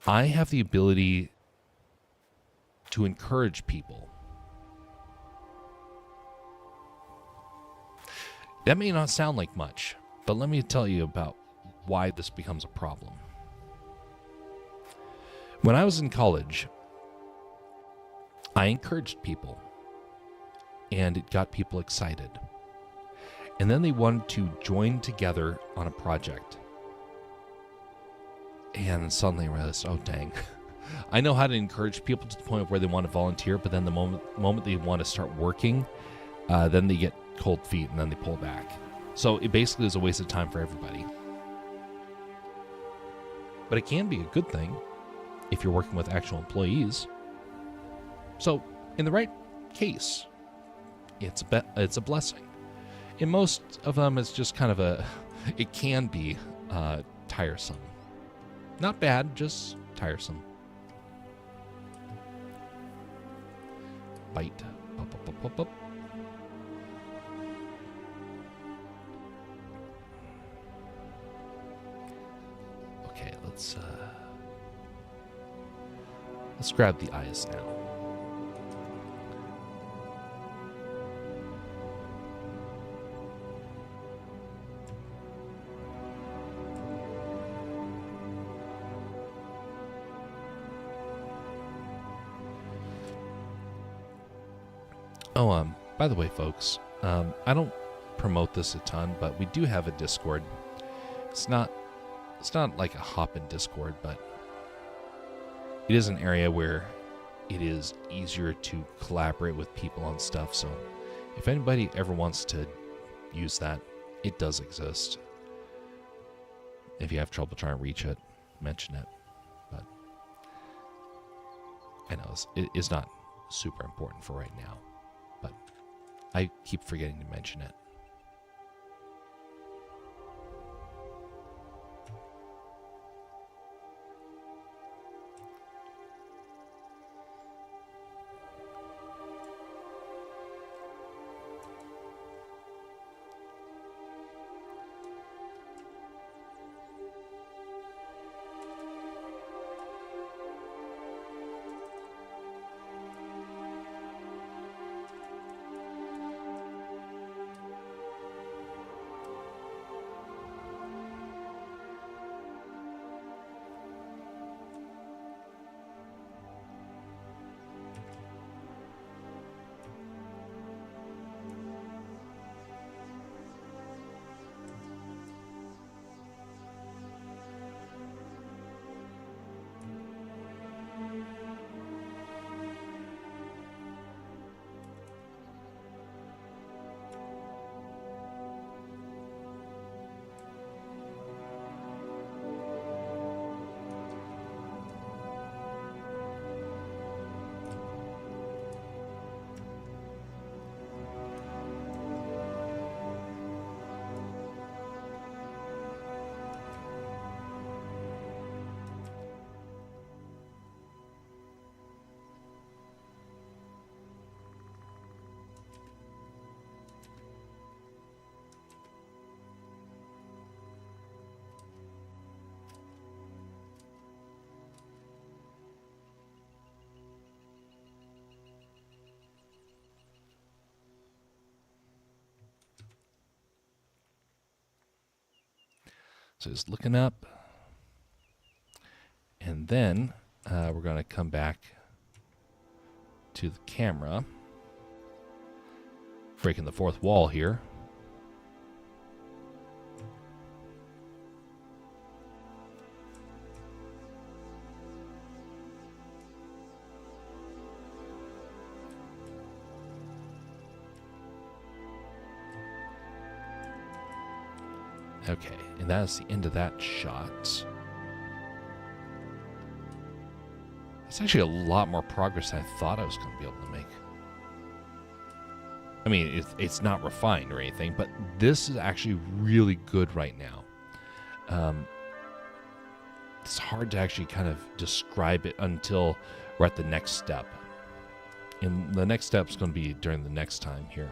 I have the ability to encourage people. That may not sound like much, but let me tell you about why this becomes a problem. When I was in college, I encouraged people, and it got people excited. And then they wanted to join together on a project. And suddenly I realized, oh dang, I know how to encourage people to the point where they want to volunteer, but then the moment they want to start working, then they get cold feet and then they pull back. So it basically is a waste of time for everybody. But it can be a good thing if you're working with actual employees. So in the right case, it's a blessing. In most of them, it's just kind of it can be tiresome. Not bad, just tiresome. Bite. Up, up, up, up, up. Okay, let's grab the eyes now. Oh, by the way, folks, I don't promote this a ton, but we do have a Discord. It's not like a hop in Discord, but it is an area where it is easier to collaborate with people on stuff. So if anybody ever wants to use that, it does exist. If you have trouble trying to reach it, mention it. But I know it's not super important for right now. But I keep forgetting to mention it. So just looking up. And then we're going to come back to the camera. Breaking the fourth wall here. Okay, and that is the end of that shot. It's actually a lot more progress than I thought I was going to be able to make. I mean, it's not refined or anything, but this is actually really good right now. It's hard to actually kind of describe it until we're at the next step. And the next step is going to be during the next time here.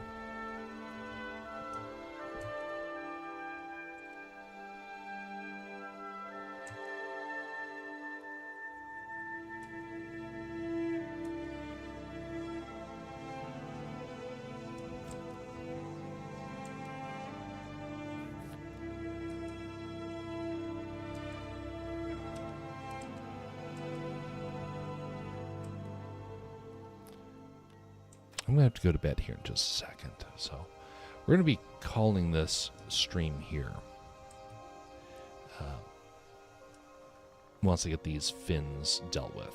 I'm going to have to go to bed here in just a second. So we're going to be calling this stream here. Once I get these fins dealt with.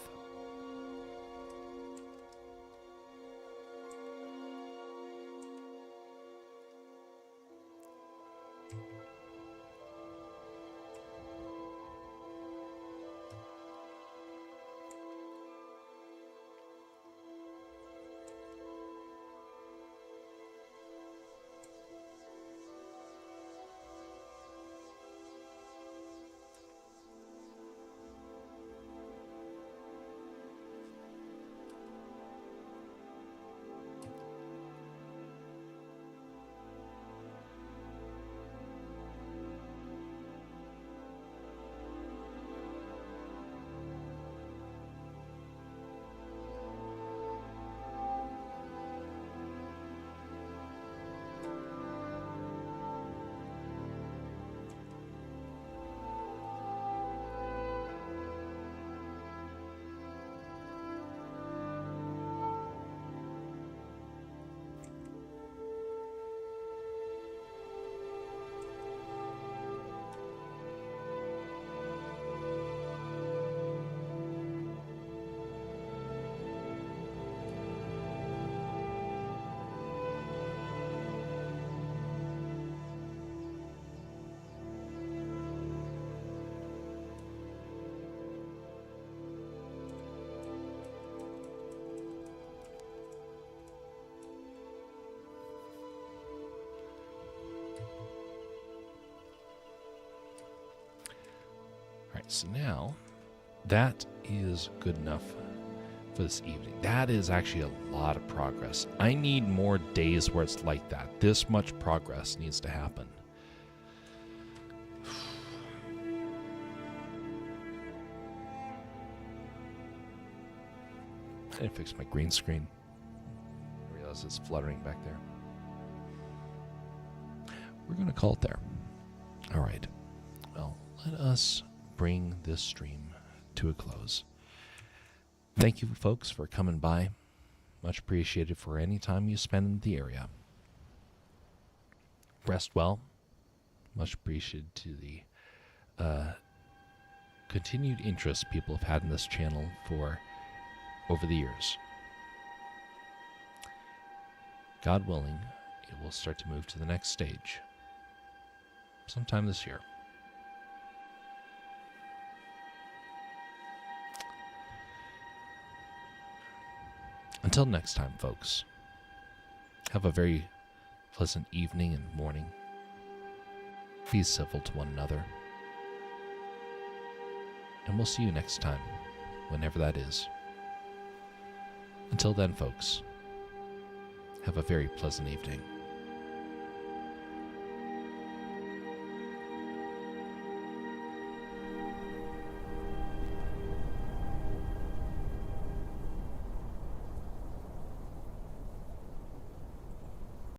So now, that is good enough for this evening. That is actually a lot of progress. I need more days where it's like that. This much progress needs to happen. I didn't fix my green screen. I realize it's fluttering back there. We're going to call it there. All right. Well, let us bring this stream to a close. Thank you, folks, for coming by. Much appreciated for any time you spend in the area. Rest well. Much appreciated to the continued interest people have had in this channel for over the years. God willing, it will start to move to the next stage sometime this year. Until next time, folks, have a very pleasant evening and morning. Be civil to one another. And we'll see you next time, whenever that is. Until then, folks, have a very pleasant evening.